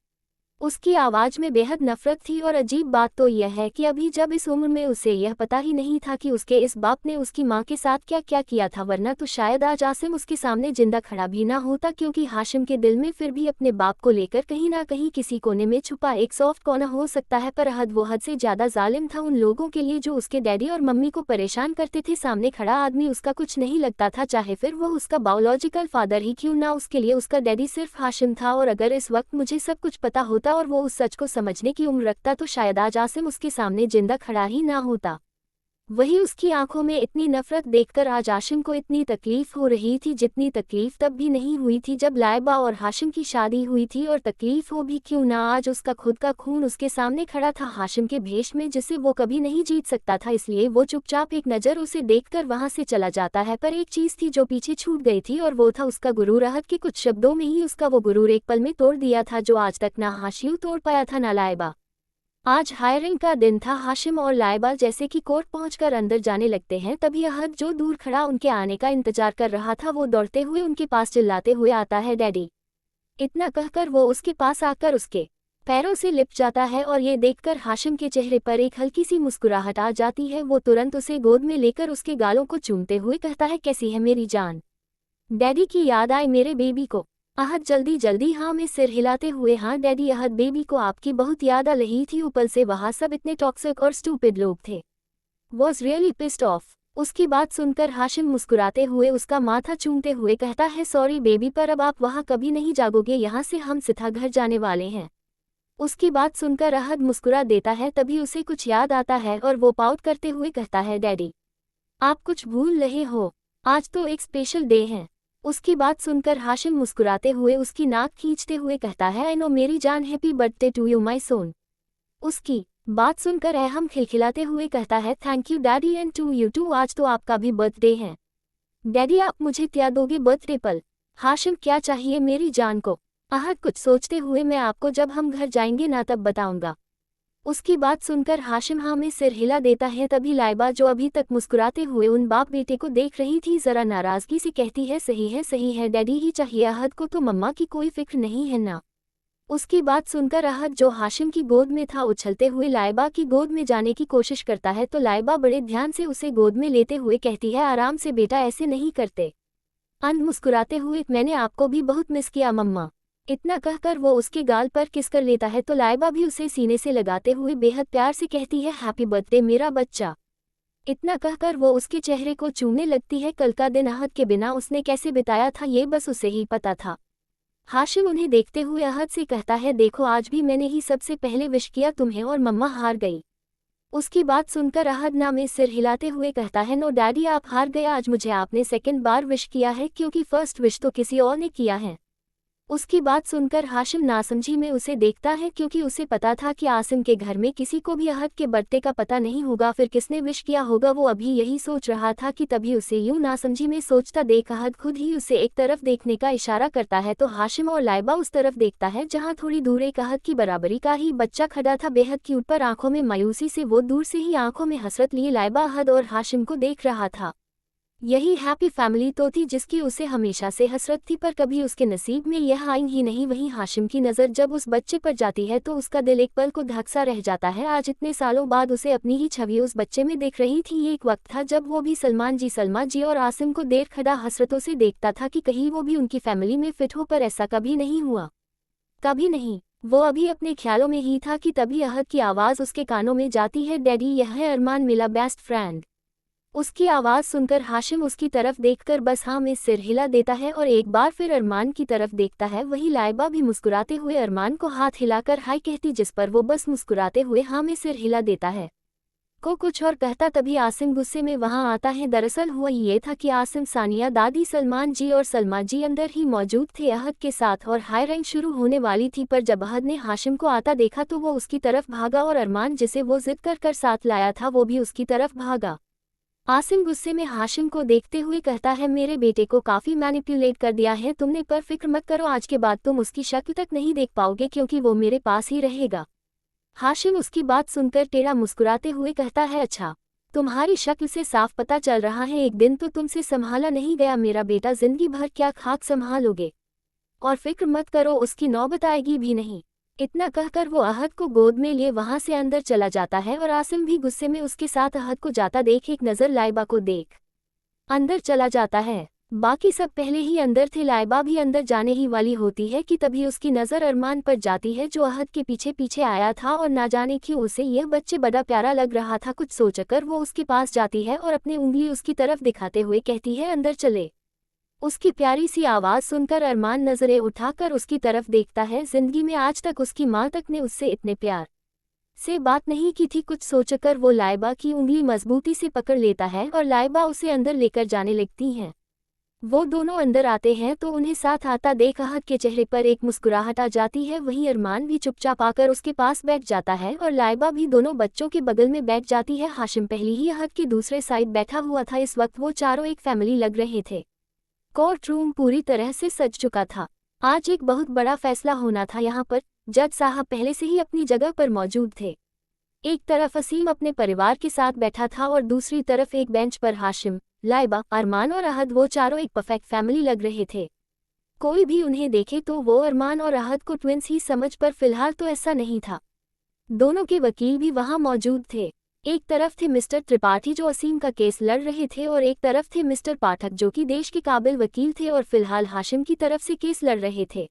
उसकी आवाज़ में बेहद नफरत थी, और अजीब बात तो यह है कि अभी जब इस उम्र में उसे यह पता ही नहीं था कि उसके इस बाप ने उसकी माँ के साथ क्या क्या किया था, वरना तो शायद आज आसिम उसके सामने जिंदा खड़ा भी ना होता, क्योंकि हाशिम के दिल में फिर भी अपने बाप को लेकर कहीं ना कहीं किसी कोने में छुपा एक सॉफ्ट कोना हो सकता है। पर अहद वो हद से ज़्यादा जालिम था उन लोगों के लिए जो उसके डैडी और मम्मी को परेशान करते थे। सामने खड़ा आदमी उसका कुछ नहीं लगता था, चाहे फिर वो उसका बायोलॉजिकल फादर ही क्यों ना, उसके लिए उसका डैडी सिर्फ हाशिम था। और अगर इस वक्त मुझे सब कुछ पता होता और वो उस सच को समझने की उम्र रखता, तो शायद आज आसिम उसके सामने जिंदा खड़ा ही ना होता। वही उसकी आंखों में इतनी नफरत देखकर आज आशिम को इतनी तकलीफ हो रही थी जितनी तकलीफ तब भी नहीं हुई थी जब लाइबा और हाशिम की शादी हुई थी। और तकलीफ हो भी क्यों ना, आज उसका खुद का खून उसके सामने खड़ा था हाशिम के भेष में, जिसे वो कभी नहीं जीत सकता था। इसलिए वो चुपचाप एक नज़र उसे देखकर वहां से चला जाता है। पर एक चीज थी जो पीछे छूट गई थी और वो था उसका गुरूर। अहद के कुछ शब्दों में ही उसका वो गुरूर एक पल में तोड़ दिया था, जो आज तक ना हाशिम तोड़ पाया था ना लाइबा। आज हायरिंग का दिन था। हाशिम और लाइबा जैसे कि कोर्ट पहुंचकर अंदर जाने लगते हैं, तभी अहद जो दूर खड़ा उनके आने का इंतजार कर रहा था वो दौड़ते हुए उनके पास चिल्लाते हुए आता है, डैडी। इतना कहकर वो उसके पास आकर उसके पैरों से लिपट जाता है और ये देखकर हाशिम के चेहरे पर एक हल्की सी मुस्कुराहट आ जाती है। वो तुरंत उसे गोद में लेकर उसके गालों को चूमते हुए कहता है, कैसी है मेरी जान। डैडी की याद आए मेरे बेबी को। अहद जल्दी जल्दी हाँ में सिर हिलाते हुए, हाँ डैडी। अहद बेबी को आपकी बहुत याद आ रही थी, ऊपर से वहाँ सब इतने टॉक्सिक और स्टूपिड लोग थे। Was really pissed off. उसकी बात सुनकर हाशिम मुस्कुराते हुए उसका माथा चूमते हुए कहता है, सॉरी बेबी, पर अब आप वहाँ कभी नहीं जागोगे, यहाँ से हम सीधा घर जाने वाले हैं। उसकी बात सुनकर अहद मुस्कुरा देता है, तभी उसे कुछ याद आता है और वो पाउट करते हुए कहता है, डैडी आप कुछ भूल रहे हो, आज तो एक स्पेशल डे है। उसकी बात सुनकर हाशिम मुस्कुराते हुए उसकी नाक खींचते हुए कहता है, आई नो मेरी जान, happy birthday to you my son. उसकी बात सुनकर अहम खिलखिलाते हुए कहता है, thank you daddy and to you too, आज तो आपका भी बर्थडे है। डैडी आप मुझे क्या दोगे बर्थडे पर। हाशिम क्या चाहिए मेरी जान को। अहद कुछ सोचते हुए, मैं आपको जब हम घर जाएंगे ना तब बताऊंगा। उसकी बात सुनकर हाशिम हाँ में सिर हिला देता है। तभी लाइबा जो अभी तक मुस्कुराते हुए उन बाप बेटे को देख रही थी जरा नाराजगी से कहती है, सही है डैडी ही चाहिए, अहद को तो मम्मा की कोई फिक्र नहीं है ना। उसकी बात सुनकर अहद जो हाशिम की गोद में था उछलते हुए लाइबा की गोद में जाने की कोशिश करता है, तो लाइबा बड़े ध्यान से उसे गोद में लेते हुए कहती है, आराम से बेटा, ऐसे नहीं करते। मुस्कुराते हुए, मैंने आपको भी बहुत मिस किया मम्मा। इतना कहकर वो उसके गाल पर किस कर लेता है, तो लाइबा भी उसे सीने से लगाते हुए बेहद प्यार से कहती है, हैप्पी बर्थडे मेरा बच्चा। इतना कहकर वो उसके चेहरे को चूमने लगती है। कल का दिन अहद के बिना उसने कैसे बिताया था ये बस उसे ही पता था। हाशिम उन्हें देखते हुए अहद से कहता है, देखो आज भी मैंने ही सबसे पहले विश किया तुम्हें और मम्मा हार गई। उसकी बात सुनकर अहद ना में सिर हिलाते हुए कहता है, नो डैडी आप हार गए, आज मुझे आपने सेकंड बार विश किया है क्योंकि फर्स्ट विश तो किसी और ने किया है। उसकी बात सुनकर हाशिम नासमझी में उसे देखता है क्योंकि उसे पता था कि आसिम के घर में किसी को भी अहद के बर्थडे का पता नहीं होगा, फिर किसने विश किया होगा वो अभी यही सोच रहा था कि तभी उसे यूं नासमझी में सोचता देख अहद खुद ही उसे एक तरफ देखने का इशारा करता है, तो हाशिम और लाइबा उस तरफ देखता है जहां थोड़ी दूर एक अहद की बराबरी का ही बच्चा खड़ा था, बेहद क्यूट, पर आंखों में मायूसी से वो दूर से ही आंखों में हसरत लिए लाइबा अहद और हाशिम को देख रहा था। यही हैप्पी फैमिली तो थी जिसकी उसे हमेशा से हसरत थी, पर कभी उसके नसीब में यह आई ही नहीं। वहीं हाशिम की नज़र जब उस बच्चे पर जाती है तो उसका दिल एक पल को धक्सा रह जाता है। आज इतने सालों बाद उसे अपनी ही छवि उस बच्चे में दिख रही थी। ये एक वक्त था जब वो भी सलमा जी और आसिम को देर खड़ा हसरतों से देखता था कि कहीं वो भी उनकी फैमिली में फिट हो, पर ऐसा कभी नहीं हुआ, कभी नहीं। वो अभी अपने ख्यालों में ही था कि तभी अहद की आवाज़ उसके कानों में जाती है, डैडी यह है अरमान मिला बेस्ट फ्रेंड। उसकी आवाज़ सुनकर हाशिम उसकी तरफ देखकर बस हाँ में सिर हिला देता है और एक बार फिर अरमान की तरफ देखता है। वही लाइबा भी मुस्कुराते हुए अरमान को हाथ हिलाकर हाय कहती, जिस पर वो बस मुस्कुराते हुए हाँ में सिर हिला देता है। को कुछ और कहता तभी आसिम गुस्से में वहां आता है। दरअसल हुआ ये था कि आसिम, सानिया, दादी सलमान जी और सलमा जी अंदर ही मौजूद थे अहद के साथ और हाई रैंक शुरू होने वाली थी, पर जब अहद ने हाशिम को आता देखा तो वो उसकी तरफ भागा और अरमान जिसे वो जिद कर साथ लाया था वो भी उसकी तरफ भागा। आसिम गुस्से में हाशिम को देखते हुए कहता है, मेरे बेटे को काफ़ी मैनिपुलेट कर दिया है तुमने, पर फिक्र मत करो, आज के बाद तुम उसकी शक्ल तक नहीं देख पाओगे क्योंकि वो मेरे पास ही रहेगा। हाशिम उसकी बात सुनकर टेढ़ा मुस्कुराते हुए कहता है, अच्छा तुम्हारी शक्ल से साफ पता चल रहा है एक दिन तो तुमसे संभाला नहीं गया मेरा बेटा, जिंदगी भर क्या खाक संभालोगे, और फिक्र मत करो उसकी नौबत आएगी भी नहीं। इतना कहकर वो अहद को गोद में लिए वहां से अंदर चला जाता है और आसिम भी गुस्से में उसके साथ अहद को जाता देख एक नज़र लाइबा को देख अंदर चला जाता है। बाकी सब पहले ही अंदर थे, लाइबा भी अंदर जाने ही वाली होती है कि तभी उसकी नज़र अरमान पर जाती है जो अहद के पीछे पीछे आया था और ना जाने क्यों उसे यह बच्चे बड़ा प्यारा लग रहा था। कुछ सोचकर वो उसके पास जाती है और अपनी उंगली उसकी तरफ दिखाते हुए कहती है, अंदर चले। उसकी प्यारी सी आवाज़ सुनकर अरमान नज़रें उठाकर उसकी तरफ देखता है। जिंदगी में आज तक उसकी माँ तक ने उससे इतने प्यार से बात नहीं की थी। कुछ सोचकर वो लाइबा की उंगली मजबूती से पकड़ लेता है और लाइबा उसे अंदर लेकर जाने लगती हैं। वो दोनों अंदर आते हैं तो उन्हें साथ आता देख अहद के चेहरे पर एक मुस्कुराहट आ जाती है। वहीं अरमान भी चुपचाप आकर उसके पास बैठ जाता है और लाइबा भी दोनों बच्चों के बगल में बैठ जाती है। हाशिम पहले ही अहद के दूसरे साइड बैठा हुआ था। इस वक्त वो चारों एक फैमिली लग रहे थे। कोर्ट रूम पूरी तरह से सज चुका था। आज एक बहुत बड़ा फैसला होना था। यहाँ पर जज साहब पहले से ही अपनी जगह पर मौजूद थे। एक तरफ असीम अपने परिवार के साथ बैठा था और दूसरी तरफ एक बेंच पर हाशिम, लाइबा, अरमान और अहद, वो चारों एक परफेक्ट फैमिली लग रहे थे। कोई भी उन्हें देखे तो वो अरमान और अहद को ट्विंस ही समझ, पर फिलहाल तो ऐसा नहीं था। दोनों के वकील भी वहां मौजूद थे। एक तरफ थे मिस्टर त्रिपाठी जो असीम का केस लड़ रहे थे और एक तरफ थे मिस्टर पाठक जो कि देश के काबिल वकील थे और फिलहाल हाशिम की तरफ से केस लड़ रहे थे।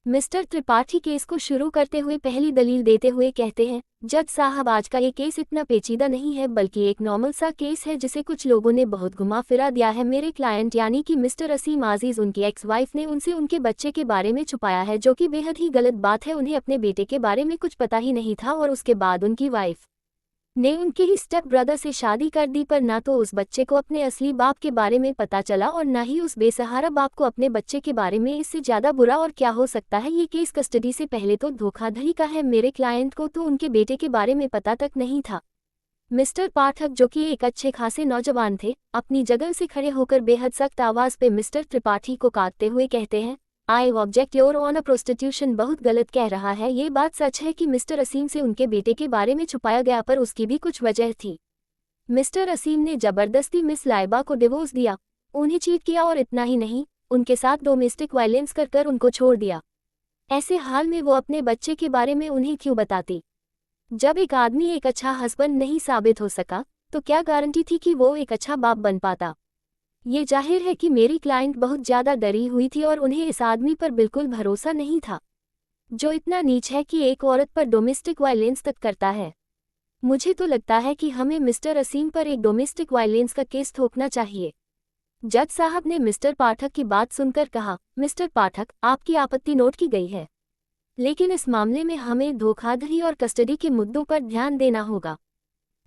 मिस्टर त्रिपाठी केस को शुरू करते हुए पहली दलील देते हुए कहते हैं, जज साहब, आज का ये केस इतना पेचीदा नहीं है बल्कि एक नॉर्मल सा केस है जिसे कुछ लोगों ने बहुत घुमा फिरा दिया है। मेरे क्लाइंट यानी कि मिस्टर असीम आजीज, उनकी एक्स वाइफ ने उनसे उनके बच्चे के बारे में छुपाया है, जो कि बेहद ही गलत बात है। उन्हें अपने बेटे के बारे में कुछ पता ही नहीं था और उसके बाद उनकी वाइफ ने उनके ही स्टेप ब्रदर से शादी कर दी, पर ना तो उस बच्चे को अपने असली बाप के बारे में पता चला और ना ही उस बेसहारा बाप को अपने बच्चे के बारे में। इससे ज़्यादा बुरा और क्या हो सकता है। ये केस कस्टडी से पहले तो धोखाधड़ी का है। मेरे क्लाइंट को तो उनके बेटे के बारे में पता तक नहीं था। मिस्टर पाठक, जो कि एक अच्छे खासे नौजवान थे, अपनी जगह से खड़े होकर बेहद सख्त आवाज़ पे मिस्टर त्रिपाठी को काटते हुए कहते हैं, I object your honour, prostitution बहुत गलत कह रहा है। ये बात सच है कि मिस्टर असीम से उनके बेटे के बारे में छुपाया गया, पर उसकी भी कुछ वजह थी। मिस्टर असीम ने जबरदस्ती मिस लाइबा को डिवोर्स दिया, उन्हें चीट किया और इतना ही नहीं, उनके साथ डोमेस्टिक वायलेंस कर उनको छोड़ दिया। ऐसे हाल में वो अपने बच्चे के बारे में उन्हें क्यों बताती? जब एक आदमी एक अच्छा हस्बैंड नहीं साबित हो सका तो क्या गारंटी थी कि वो एक अच्छा बाप बन पाता? ये जाहिर है कि मेरी क्लाइंट बहुत ज़्यादा डरी हुई थी और उन्हें इस आदमी पर बिल्कुल भरोसा नहीं था, जो इतना नीच है कि एक औरत पर डोमेस्टिक वायलेंस तक करता है। मुझे तो लगता है कि हमें मिस्टर असीम पर एक डोमेस्टिक वायलेंस का केस ठोकना चाहिए। जज साहब ने मिस्टर पाठक की बात सुनकर कहा, मिस्टर पाठक, आपकी आपत्ति नोट की गई है, लेकिन इस मामले में हमें धोखाधड़ी और कस्टडी के मुद्दों पर ध्यान देना होगा।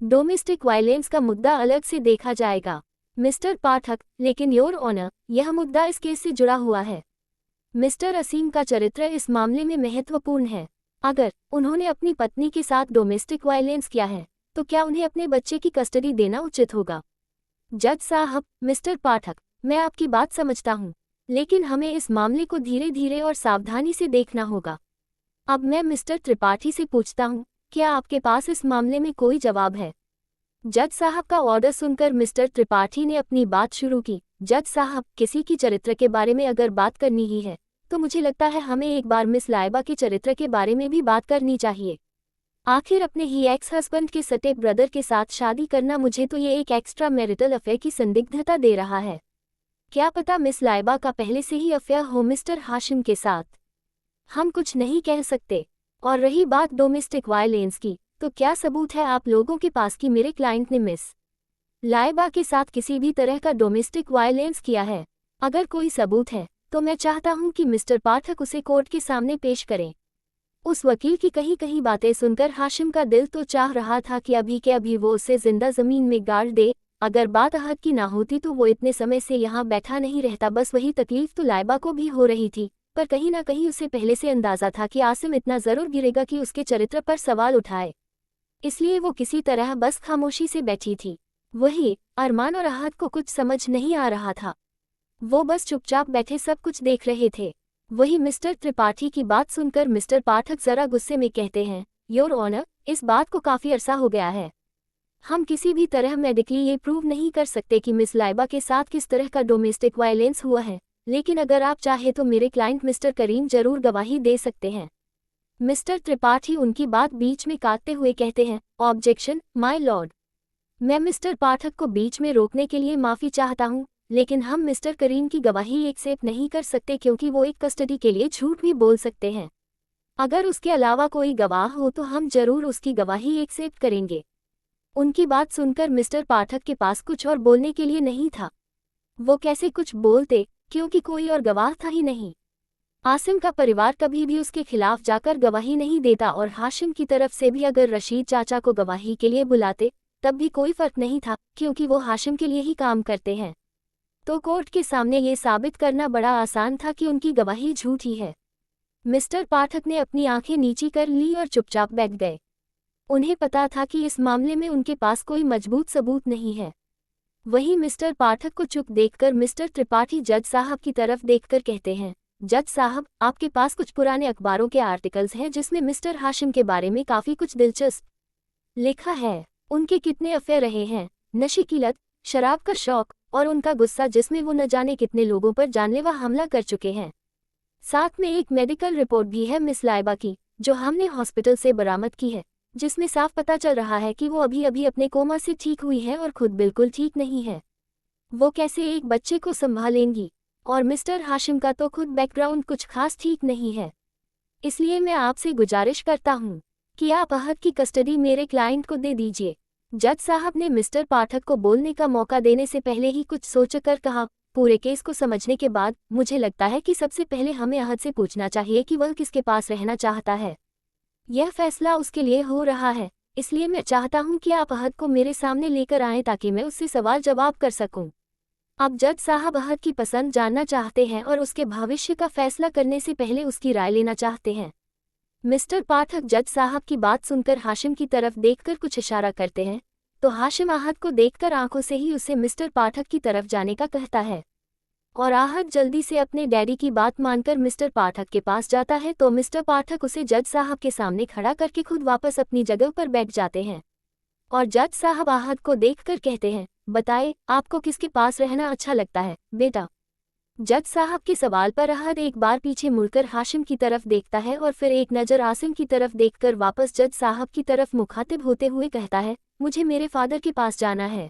डोमेस्टिक वायलेंस का मुद्दा अलग से देखा जाएगा। मिस्टर पाठक, लेकिन योर ऑनर, यह मुद्दा इस केस से जुड़ा हुआ है। मिस्टर असीम का चरित्र इस मामले में महत्वपूर्ण है। अगर उन्होंने अपनी पत्नी के साथ डोमेस्टिक वायलेंस किया है तो क्या उन्हें अपने बच्चे की कस्टडी देना उचित होगा? जज साहब, मिस्टर पाठक, मैं आपकी बात समझता हूँ, लेकिन हमें इस मामले को धीरे धीरे और सावधानी से देखना होगा। अब मैं मिस्टर त्रिपाठी से पूछता हूँ, क्या आपके पास इस मामले में कोई जवाब है? जज साहब का ऑर्डर सुनकर मिस्टर त्रिपाठी ने अपनी बात शुरू की। जज साहब, किसी की चरित्र के बारे में अगर बात करनी ही है तो मुझे लगता है हमें एक बार मिस लाइबा के चरित्र के बारे में भी बात करनी चाहिए। आखिर अपने ही एक्स हस्बैंड के स्टेप ब्रदर के साथ शादी करना, मुझे तो ये एक एक्स्ट्रा मैरिटल अफेयर की संदिग्धता दे रहा है। क्या पता मिस लाइबा का पहले से ही अफेयर हो मिस्टर हाशिम के साथ। हम कुछ नहीं कह सकते। और रही बात डोमेस्टिक वायलेंस की, तो क्या सबूत है आप लोगों के पास कि मेरे क्लाइंट ने मिस लाइबा के साथ किसी भी तरह का डोमेस्टिक वायलेंस किया है? अगर कोई सबूत है तो मैं चाहता हूं कि मिस्टर पाठक उसे कोर्ट के सामने पेश करें। उस वकील की कहीं कहीं बातें सुनकर हाशिम का दिल तो चाह रहा था कि अभी के अभी वो उसे जिंदा जमीन में गाड़ दे। अगर बात अहद की ना होती तो वो इतने समय से यहाँ बैठा नहीं रहता। बस वही तकलीफ तो लाइबा को भी हो रही थी, पर कहीं ना कहीं उसे पहले से अंदाजा था कि आसिम इतना जरूर गिरेगा कि उसके चरित्र पर सवाल उठाए, इसलिए वो किसी तरह बस खामोशी से बैठी थी। वही अरमान और अहद को कुछ समझ नहीं आ रहा था, वो बस चुपचाप बैठे सब कुछ देख रहे थे। वही मिस्टर त्रिपाठी की बात सुनकर मिस्टर पाठक जरा गुस्से में कहते हैं, योर ऑनर, इस बात को काफ़ी अरसा हो गया है। हम किसी भी तरह मेडिकली ये प्रूव नहीं कर सकते कि मिस लाइबा के साथ किस तरह का डोमेस्टिक वायलेंस हुआ है, लेकिन अगर आप चाहे तो मेरे क्लाइंट मिस्टर करीम जरूर गवाही दे सकते हैं। मिस्टर त्रिपाठी उनकी बात बीच में काटते हुए कहते हैं, ऑब्जेक्शन माय लॉर्ड। मैं मिस्टर पाठक को बीच में रोकने के लिए माफ़ी चाहता हूँ, लेकिन हम मिस्टर करीम की गवाही एक्सेप्ट नहीं कर सकते क्योंकि वो एक कस्टडी के लिए झूठ भी बोल सकते हैं। अगर उसके अलावा कोई गवाह हो तो हम जरूर उसकी गवाही एक्सेप्ट करेंगे। उनकी बात सुनकर मिस्टर पाठक के पास कुछ और बोलने के लिए नहीं था। वो कैसे कुछ बोलते, क्योंकि कोई और गवाह था ही नहीं। आसिम का परिवार कभी भी उसके खिलाफ जाकर गवाही नहीं देता और हाशिम की तरफ से भी अगर रशीद चाचा को गवाही के लिए बुलाते तब भी कोई फर्क नहीं था, क्योंकि वो हाशिम के लिए ही काम करते हैं। तो कोर्ट के सामने ये साबित करना बड़ा आसान था कि उनकी गवाही झूठी है। मिस्टर पाठक ने अपनी आंखें नीची कर ली और चुपचाप बैठ गए। उन्हें पता था कि इस मामले में उनके पास कोई मजबूत सबूत नहीं है। वहीं मिस्टर पाठक को चुप देखकर मिस्टर त्रिपाठी जज साहब की तरफ देखकर कहते हैं, जज साहब, आपके पास कुछ पुराने अखबारों के आर्टिकल्स हैं जिसमें मिस्टर हाशिम के बारे में काफ़ी कुछ दिलचस्प लिखा है। उनके कितने अफेयर रहे हैं, नशे की लत, शराब का शौक और उनका गुस्सा जिसमें वो न जाने कितने लोगों पर जानलेवा हमला कर चुके हैं। साथ में एक मेडिकल रिपोर्ट भी है मिस लाइबा की, जो हमने हॉस्पिटल से बरामद की है, जिसमें साफ पता चल रहा है कि वो अभी अभी अपने कोमा से ठीक हुई है और खुद बिल्कुल ठीक नहीं है। वो कैसे एक बच्चे को संभालेंगी? और मिस्टर हाशिम का तो खुद बैकग्राउंड कुछ खास ठीक नहीं है। इसलिए मैं आपसे गुजारिश करता हूँ कि आप अहद की कस्टडी मेरे क्लाइंट को दे दीजिए। जज साहब ने मिस्टर पाठक को बोलने का मौका देने से पहले ही कुछ सोचकर कहा, पूरे केस को समझने के बाद मुझे लगता है कि सबसे पहले हमें अहद से पूछना चाहिए कि वह किसके पास रहना चाहता है। यह फैसला उसके लिए हो रहा है, इसलिए मैं चाहता हूं कि आप अहद को मेरे सामने लेकर आएं ताकि मैं उससे सवाल जवाब कर सकूं। अब जज साहब अहद की पसंद जानना चाहते हैं और उसके भविष्य का फैसला करने से पहले उसकी राय लेना चाहते हैं। मिस्टर पाठक जज साहब की बात सुनकर हाशिम की तरफ देखकर कुछ इशारा करते हैं, तो हाशिम आहत को देखकर आंखों से ही उसे मिस्टर पाठक की तरफ जाने का कहता है और आहत जल्दी से अपने डैडी की बात मानकर मिस्टर पाठक के पास जाता है। तो मिस्टर पाठक उसे जज साहब के सामने खड़ा करके खुद वापस अपनी जगह पर बैठ जाते हैं और जज साहब आहत को देखकर कहते हैं, बताए आपको किसके पास रहना अच्छा लगता है बेटा। जज साहब के सवाल पर अहद एक बार पीछे मुड़कर हाशिम की तरफ देखता है और फिर एक नज़र आसिम की तरफ देखकर वापस जज साहब की तरफ मुखातिब होते हुए कहता है, मुझे मेरे फादर के पास जाना है।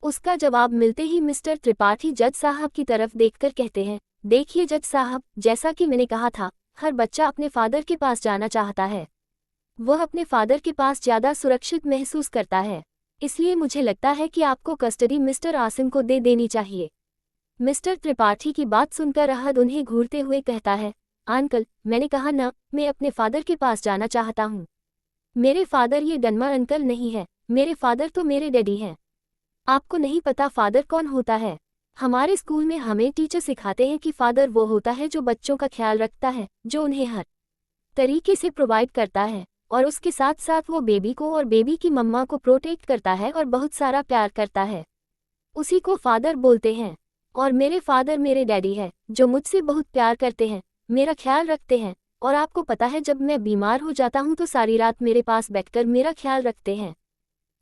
उसका जवाब मिलते ही मिस्टर त्रिपाठी जज साहब की तरफ देखकर कहते हैं, देखिए जज साहब, जैसा कि मैंने कहा था, हर बच्चा अपने फादर के पास जाना चाहता है। वह अपने फादर के पास ज़्यादा सुरक्षित महसूस करता है, इसलिए मुझे लगता है कि आपको कस्टडी मिस्टर आसिम को दे देनी चाहिए। मिस्टर त्रिपाठी की बात सुनकर अहद उन्हें घूरते हुए कहता है, अंकल, मैंने कहा ना, मैं अपने फादर के पास जाना चाहता हूँ। मेरे फादर ये डनमा अंकल नहीं है, मेरे फादर तो मेरे डैडी हैं। आपको नहीं पता फादर कौन होता है? हमारे स्कूल में हमें टीचर सिखाते हैं कि फादर वो होता है जो बच्चों का ख्याल रखता है, जो उन्हें हर तरीके से प्रोवाइड करता है और उसके साथ साथ वो बेबी को और बेबी की मम्मा को प्रोटेक्ट करता है और बहुत सारा प्यार करता है। उसी को फादर बोलते हैं। और मेरे फादर मेरे डैडी है, जो मुझसे बहुत प्यार करते हैं, मेरा ख्याल रखते हैं और आपको पता है जब मैं बीमार हो जाता हूँ तो सारी रात मेरे पास बैठकर मेरा ख्याल रखते हैं।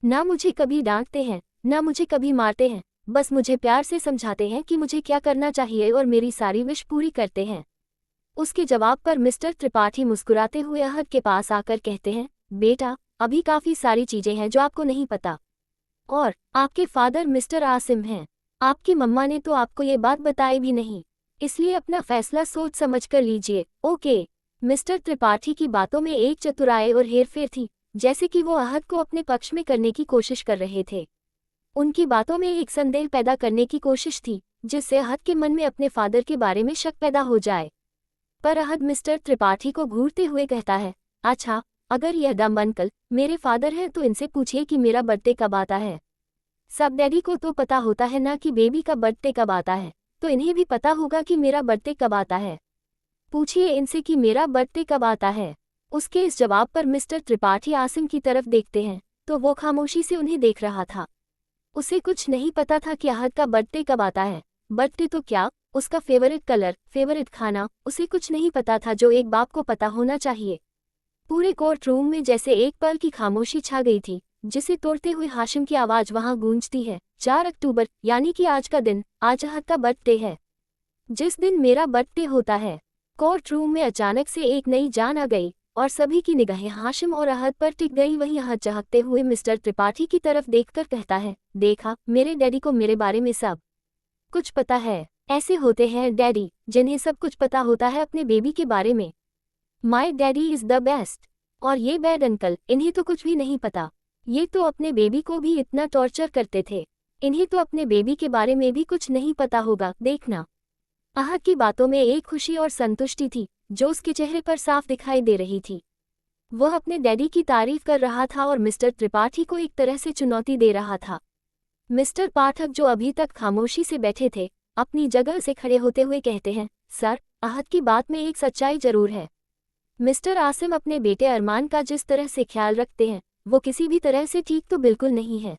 ना मुझे कभी डांटते हैं, ना मुझे कभी मारते हैं, बस मुझे प्यार से समझाते हैं कि मुझे क्या करना चाहिए और मेरी सारी विश पूरी करते हैं। उसके जवाब पर मिस्टर त्रिपाठी मुस्कुराते हुए अहद के पास आकर कहते हैं, बेटा, अभी काफ़ी सारी चीज़ें हैं जो आपको नहीं पता। और आपके फादर मिस्टर आसिम हैं। आपकी मम्मा ने तो आपको ये बात बताई भी नहीं, इसलिए अपना फैसला सोच समझ कर लीजिए। ओके। मिस्टर त्रिपाठी की बातों में एक चतुराई और हेरफेर थी, जैसे कि वो अहद को अपने पक्ष में करने की कोशिश कर रहे थे। उनकी बातों में एक संदेह पैदा करने की कोशिश थी, जिससे अहद के मन में अपने फादर के बारे में शक पैदा हो जाए। पर अहद मिस्टर त्रिपाठी को घूरते हुए कहता है, अच्छा, अगर यह डम अंकल मेरे फादर हैं तो इनसे पूछिए कि मेरा बर्थडे कब आता है। सब डैडी को तो पता होता है ना कि बेबी का बर्थडे कब आता है, तो इन्हें भी पता होगा कि मेरा बर्थडे कब आता है। पूछिए इनसे कि मेरा बर्थडे कब आता है। उसके इस जवाब पर मिस्टर त्रिपाठी आसिम की तरफ देखते हैं, तो वो खामोशी से उन्हें देख रहा था। उसे कुछ नहीं पता था कि अहद का बर्थडे कब आता है। बर्थडे तो क्या, उसका फेवरेट कलर, फेवरेट खाना, उसे कुछ नहीं पता था जो एक बाप को पता होना चाहिए। पूरे कोर्ट रूम में जैसे एक पल की खामोशी छा गई थी, जिसे तोड़ते हुए हाशिम की आवाज़ वहां गूंजती है, 4 अक्टूबर, यानी कि आज का दिन, आज अहद का बर्थडे है, जिस दिन मेरा बर्थडे होता है। कोर्ट रूम में अचानक से एक नई जान आ गई और सभी की निगाहें हाशिम और अहद पर टिक गई। वहीं अहद चहकते हुए मिस्टर त्रिपाठी की तरफ देखकर कहता है, देखा, मेरे डैडी को मेरे बारे में सब कुछ पता है। ऐसे होते हैं डैडी जिन्हें सब कुछ पता होता है अपने बेबी के बारे में। My daddy is the best. और ये बैड अंकल, इन्हें तो कुछ भी नहीं पता। ये तो अपने बेबी को भी इतना टॉर्चर करते थे, इन्हें तो अपने बेबी के बारे में भी कुछ नहीं पता होगा, देखना। आहत की बातों में एक खुशी और संतुष्टि थी जो उसके चेहरे पर साफ दिखाई दे रही थी। वह अपने डैडी की तारीफ कर रहा था और मिस्टर त्रिपाठी को एक तरह से चुनौती दे रहा था। मिस्टर पाठक, जो अभी तक खामोशी से बैठे थे, अपनी जगह से खड़े होते हुए कहते हैं, सर, आहत की बात में एक सच्चाई जरूर है। मिस्टर आसिम अपने बेटे अरमान का जिस तरह से ख्याल रखते हैं वो किसी भी तरह से ठीक तो बिल्कुल नहीं है।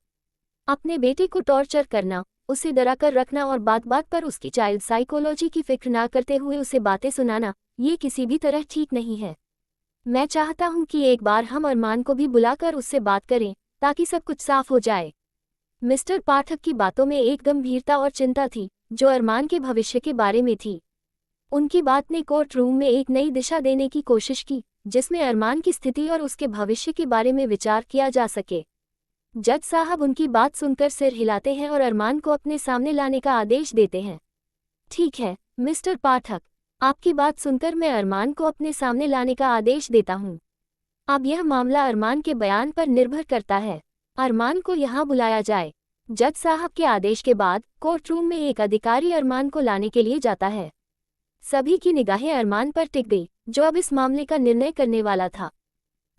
अपने बेटे को टॉर्चर करना, उसे डरा कर रखना और बात बात पर उसकी चाइल्ड साइकोलॉजी की फिक्र ना करते हुए उसे बातें सुनाना, ये किसी भी तरह ठीक नहीं है। मैं चाहता हूं कि एक बार हम अरमान को भी बुलाकर उससे बात करें ताकि सब कुछ साफ हो जाए। मिस्टर पाठक की बातों में एक गंभीरता और चिंता थी जो अरमान के भविष्य के बारे में थी। उनकी बात ने कोर्ट रूम में एक नई दिशा देने की कोशिश की जिसमें अरमान की स्थिति और उसके भविष्य के बारे में विचार किया जा सके। जज साहब उनकी बात सुनकर सिर हिलाते हैं और अरमान को अपने सामने लाने का आदेश देते हैं। ठीक है मिस्टर पाठक, आपकी बात सुनकर मैं अरमान को अपने सामने लाने का आदेश देता हूं। अब यह मामला अरमान के बयान पर निर्भर करता है। अरमान को यहाँ बुलाया जाए। जज साहब के आदेश के बाद कोर्ट रूम में एक अधिकारी अरमान को लाने के लिए जाता है। सभी की निगाहें अरमान पर टिक गई जो अब इस मामले का निर्णय करने वाला था।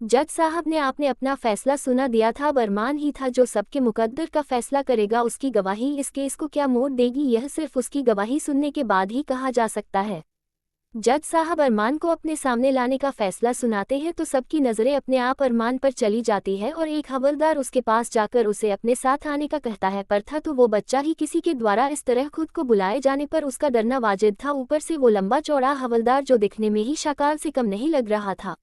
जज साहब ने आपने अपना फैसला सुना दिया था, अब अरमान ही था जो सबके मुकद्दर का फैसला करेगा। उसकी गवाही इस केस को क्या मोड़ देगी यह सिर्फ उसकी गवाही सुनने के बाद ही कहा जा सकता है। जज साहब अरमान को अपने सामने लाने का फैसला सुनाते हैं तो सबकी नज़रें अपने आप अरमान पर चली जाती है और एक हवलदार उसके पास जाकर उसे अपने साथ आने का कहता है। पर था तो वो बच्चा ही, किसी के द्वारा इस तरह खुद को बुलाए जाने पर उसका डरना वाजिब था। ऊपर से वो लंबा चौड़ा हवलदार जो दिखने में ही शाकाल से कम नहीं लग रहा था।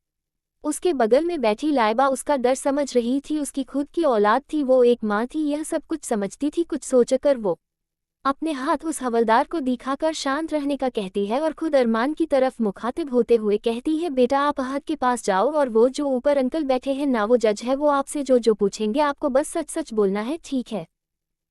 उसके बगल में बैठी लाइबा उसका डर समझ रही थी। उसकी खुद की औलाद थी, वो एक माँ थी, यह सब कुछ समझती थी। कुछ सोचकर वो अपने हाथ उस हवलदार को दिखाकर शांत रहने का कहती है और खुद अरमान की तरफ मुखातिब होते हुए कहती है, बेटा आप आहत के पास जाओ और वो जो ऊपर अंकल बैठे हैं ना, वो जज है, वो आपसे जो जो पूछेंगे आपको बस सच सच बोलना है, ठीक है।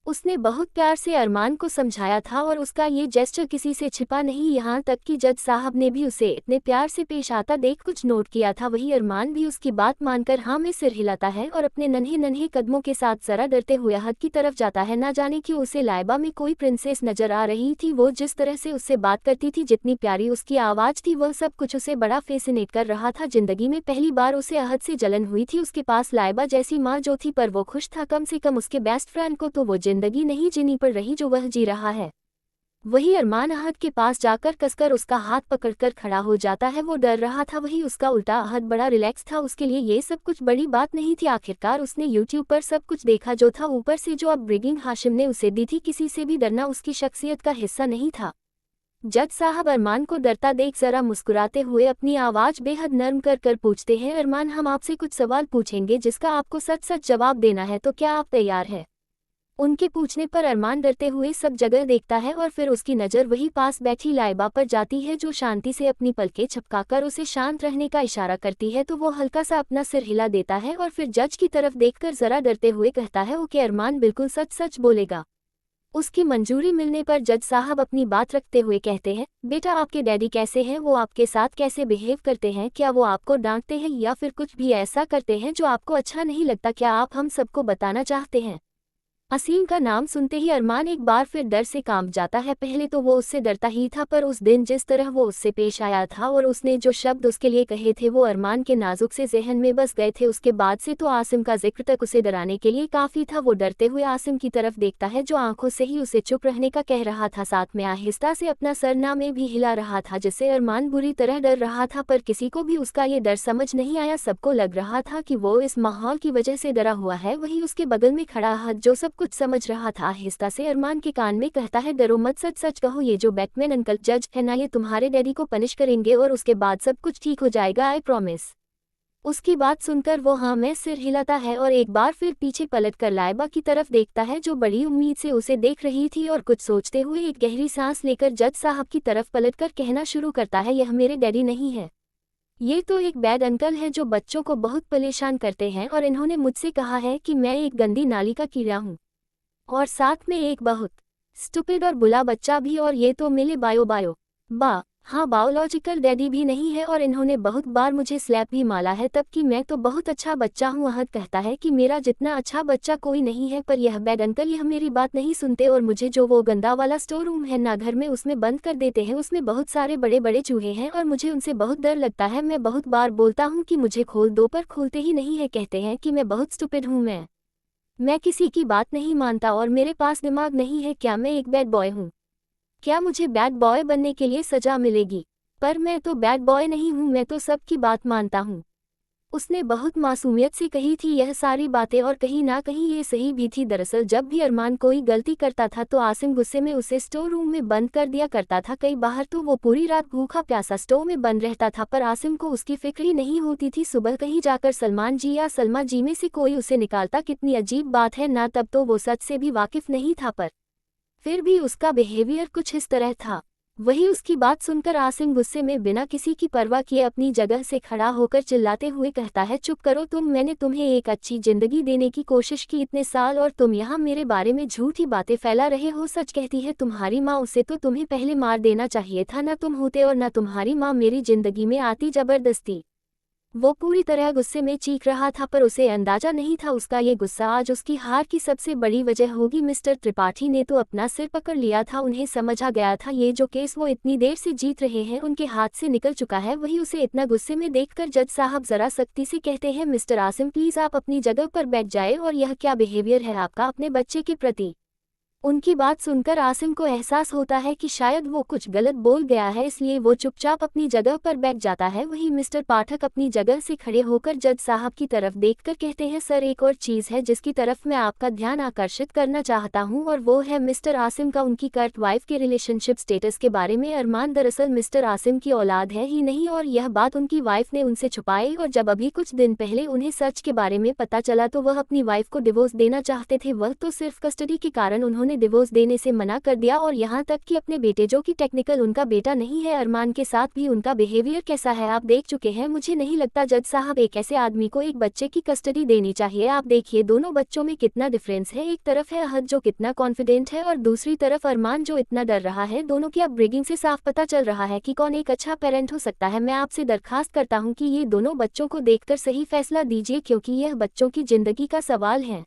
उसने बहुत प्यार से अरमान को समझाया था और उसका ये जेस्चर किसी से छिपा नहीं, यहाँ तक कि जज साहब ने भी उसे इतने प्यार से पेश आता देख कुछ नोट किया था। वही अरमान भी उसकी बात मानकर हाँ में सिर हिलाता है और अपने नन्हे नन्हे कदमों के साथ जरा डरते हुए आहत की तरफ जाता है। ना जाने क्यों उसे लाइबा में कोई प्रिंसेस नजर आ रही थी। वो जिस तरह से उससे बात करती थी, जितनी प्यारी उसकी आवाज़ थी, वह सब कुछ उसे बड़ा फेसिनेट कर रहा था। जिंदगी में पहली बार उसे आहत से जलन हुई थी। उसके पास लाइबा जैसी माँ जो थी, पर वो खुश था, कम से कम उसके बेस्ट फ्रेंड को तो वो जिंदगी नहीं जीनी पड़ रही जो वह जी रहा है। वही अरमान आहत के पास जाकर कसकर उसका हाथ पकड़कर खड़ा हो जाता है। वो डर रहा था, वही उसका उल्टा आहत बड़ा रिलैक्स था। उसके लिए ये सब कुछ बड़ी बात नहीं थी। आखिरकार उसने यूट्यूब पर सब कुछ देखा जो था, ऊपर से जो अपब्रिंगिंग हाशिम ने उसे दी थी। किसी से भी डरना उसकी शख्सियत का हिस्सा नहीं था। जज साहब अरमान को डरता देख जरा मुस्कुराते हुए अपनी आवाज़ बेहद नर्म कर कर पूछते हैं, अरमान हम आपसे कुछ सवाल पूछेंगे जिसका आपको सच सच जवाब देना है, तो क्या आप तैयार हैं? उनके पूछने पर अरमान डरते हुए सब जगह देखता है और फिर उसकी नज़र वही पास बैठी लाइबा पर जाती है जो शांति से अपनी पलकें झपकाकर उसे शांत रहने का इशारा करती है। तो वो हल्का सा अपना सिर हिला देता है और फिर जज की तरफ देखकर जरा डरते हुए कहता है, ओके अरमान बिल्कुल सच सच बोलेगा। उसकी मंजूरी मिलने पर जज साहब अपनी बात रखते हुए कहते हैं, बेटा आपके डैडी कैसे हैं, वो आपके साथ कैसे बिहेव करते हैं, क्या वो आपको डांटते हैं या फिर कुछ भी ऐसा करते हैं जो आपको अच्छा नहीं लगता, क्या आप हम सबको बताना चाहते हैं? असीम का नाम सुनते ही अरमान एक बार फिर डर से कांप जाता है। पहले तो वो उससे डरता ही था, पर उस दिन जिस तरह वो उससे पेश आया था और उसने जो शब्द उसके लिए कहे थे वो अरमान के नाजुक से जहन में बस गए थे। उसके बाद से तो आसिम का जिक्र तक उसे डराने के लिए काफ़ी था। वो डरते हुए आसिम की तरफ देखता है जो आंखों से ही उसे चुप रहने का कह रहा था, साथ में आहिस्ता से अपना सरना में भी हिला रहा था, जिससे अरमान बुरी तरह डर रहा था। पर किसी को भी उसका ये डर समझ नहीं आया। सबको लग रहा था कि वो इस माहौल की वजह से डरा हुआ है। वही उसके बगल में खड़ा हद जो सब कुछ समझ रहा था आहिस्ता से अरमान के कान में कहता है, डरो मत, सच सच कहो, ये जो बैटमैन अंकल जज है ना, ये तुम्हारे डैडी को पनिश करेंगे और उसके बाद सब कुछ ठीक हो जाएगा, आई प्रॉमिस। उसकी बात सुनकर वो हाँ में सिर हिलाता है और एक बार फिर पीछे पलटकर लाइबा की तरफ देखता है जो बड़ी उम्मीद से उसे देख रही थी और कुछ सोचते हुए एक गहरी सांस लेकर जज साहब की तरफ पलटकर कहना शुरू करता है, यह मेरे डैडी नहीं है, ये तो एक बैड अंकल है जो बच्चों को बहुत परेशान करते हैं और इन्होंने मुझसे कहा है कि मैं एक गंदी नाली का कीड़ा हूँ और साथ में एक बहुत स्टूपिड और बुला बच्चा भी, और ये तो मिले बायो बायो बा हाँ, बायोलॉजिकल डैडी भी नहीं है और इन्होंने बहुत बार मुझे स्लैप भी मारा है, तब कि मैं तो बहुत अच्छा बच्चा हूँ। अहद कहता है कि मेरा जितना अच्छा बच्चा कोई नहीं है, पर यह बैड अंकल यह मेरी बात नहीं सुनते और मुझे जो वो गंदा वाला स्टोर रूम है ना घर में, उसमें बंद कर देते हैं। उसमें बहुत सारे बड़े बड़े चूहे हैं और मुझे उनसे बहुत डर लगता है। मैं बहुत बार बोलता हूँ कि मुझे खोल दो, पर खोलते ही नहीं है। कहते हैं कि मैं बहुत स्टूपिड हूँ, मैं किसी की बात नहीं मानता और मेरे पास दिमाग नहीं है। क्या मैं एक बैड बॉय हूँ? क्या मुझे बैड बॉय बनने के लिए सजा मिलेगी? पर मैं तो बैड बॉय नहीं हूँ, मैं तो सबकी बात मानता हूँ। उसने बहुत मासूमियत से कही थी यह सारी बातें और कहीं ना कहीं ये सही भी थी। दरअसल जब भी अरमान कोई गलती करता था तो आसिम गुस्से में उसे स्टोर रूम में बंद कर दिया करता था। कई बार तो वो पूरी रात भूखा प्यासा स्टोर में बंद रहता था, पर आसिम को उसकी फिक्र ही नहीं होती थी। सुबह कहीं जाकर सलमान जी या सलमा जी में से कोई उसे निकालता। कितनी अजीब बात है ना, तब तो वो सच से भी वाकिफ नहीं था, पर फिर भी उसका बिहेवियर कुछ इस तरह था। वही उसकी बात सुनकर आसिम गुस्से में बिना किसी की परवाह किए अपनी जगह से खड़ा होकर चिल्लाते हुए कहता है, चुप करो तुम, मैंने तुम्हें एक अच्छी जिंदगी देने की कोशिश की इतने साल और तुम यहाँ मेरे बारे में झूठी बातें फैला रहे हो। सच कहती है तुम्हारी माँ, उसे तो तुम्हें पहले मार देना चाहिए था। ना तुम होते और ना तुम्हारी माँ मेरी जिंदगी में आती जबरदस्ती। वो पूरी तरह गुस्से में चीख रहा था, पर उसे अंदाजा नहीं था उसका ये गुस्सा आज उसकी हार की सबसे बड़ी वजह होगी। मिस्टर त्रिपाठी ने तो अपना सिर पकड़ लिया था। उन्हें समझ आ गया था ये जो केस वो इतनी देर से जीत रहे हैं उनके हाथ से निकल चुका है। वही उसे इतना गुस्से में देखकर जज साहब जरा सख्ती से कहते हैं, मिस्टर आसिम प्लीज आप अपनी जगह पर बैठ जाए। और यह क्या बिहेवियर है आपका अपने बच्चे के प्रति? उनकी बात सुनकर आसिम को एहसास होता है कि शायद वो कुछ गलत बोल गया है, इसलिए वो चुपचाप अपनी जगह पर बैठ जाता है। वहीं मिस्टर पाठक अपनी जगह से खड़े होकर जज साहब की तरफ देखकर कहते हैं, सर एक और चीज़ है जिसकी तरफ मैं आपका ध्यान आकर्षित करना चाहता हूं, और वो है मिस्टर आसिम का उनकी कर्ट वाइफ के रिलेशनशिप स्टेटस के बारे में। अरमान दरअसल मिस्टर आसिम की औलाद है ही नहीं और यह बात उनकी वाइफ ने उनसे छुपाई, और जब अभी कुछ दिन पहले उन्हें सच के बारे में पता चला तो वह अपनी वाइफ को डिवोर्स देना चाहते थे। वह तो सिर्फ कस्टडी के कारण उन्होंने डिवोर्स देने से मना कर दिया, और यहाँ तक कि अपने बेटे जो कि टेक्निकल उनका बेटा नहीं है अरमान के साथ भी उनका बिहेवियर कैसा है आप देख चुके हैं। मुझे नहीं लगता जज साहब एक ऐसे आदमी को एक बच्चे की कस्टडी देनी चाहिए। आप देखिए दोनों बच्चों में कितना डिफरेंस है। एक तरफ है अहद जो कितना कॉन्फिडेंट है और दूसरी तरफ अरमान जो इतना डर रहा है। दोनों की अपब्रिंगिंग से साफ पता चल रहा है कि कौन एक अच्छा पेरेंट हो सकता है। मैं आपसे दरखास्त करता हूँ कि ये दोनों बच्चों को देखकर सही फैसला दीजिए, क्योंकि यह बच्चों की जिंदगी का सवाल है।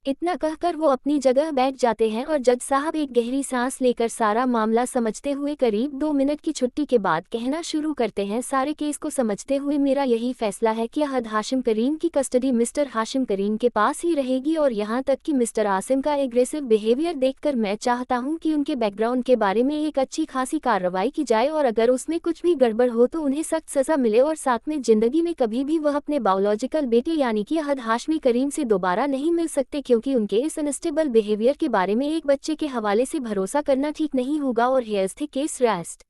इतना कहकर वो अपनी जगह बैठ जाते हैं और जज साहब एक गहरी सांस लेकर सारा मामला समझते हुए करीब 2 मिनट की छुट्टी के बाद कहना शुरू करते हैं, सारे केस को समझते हुए मेरा यही फैसला है कि अहद हाशिम करीम की कस्टडी मिस्टर हाशिम करीम के पास ही रहेगी। और यहाँ तक कि मिस्टर आसिम का एग्रेसिव बिहेवियर देखकर मैं चाहता हूँ कि उनके बैकग्राउंड के बारे में एक अच्छी खासी कार्रवाई की जाए, और अगर उसमें कुछ भी गड़बड़ हो तो उन्हें सख्त सजा मिले, और साथ में जिंदगी में कभी भी वह अपने बायोलॉजिकल बेटे यानी कि अहद हाशमी करीम से दोबारा नहीं मिल सकते, क्योंकि उनके इस अनस्टेबल बिहेवियर के बारे में एक बच्चे के हवाले से भरोसा करना ठीक नहीं होगा। और हियर्स द केस रेस्ट।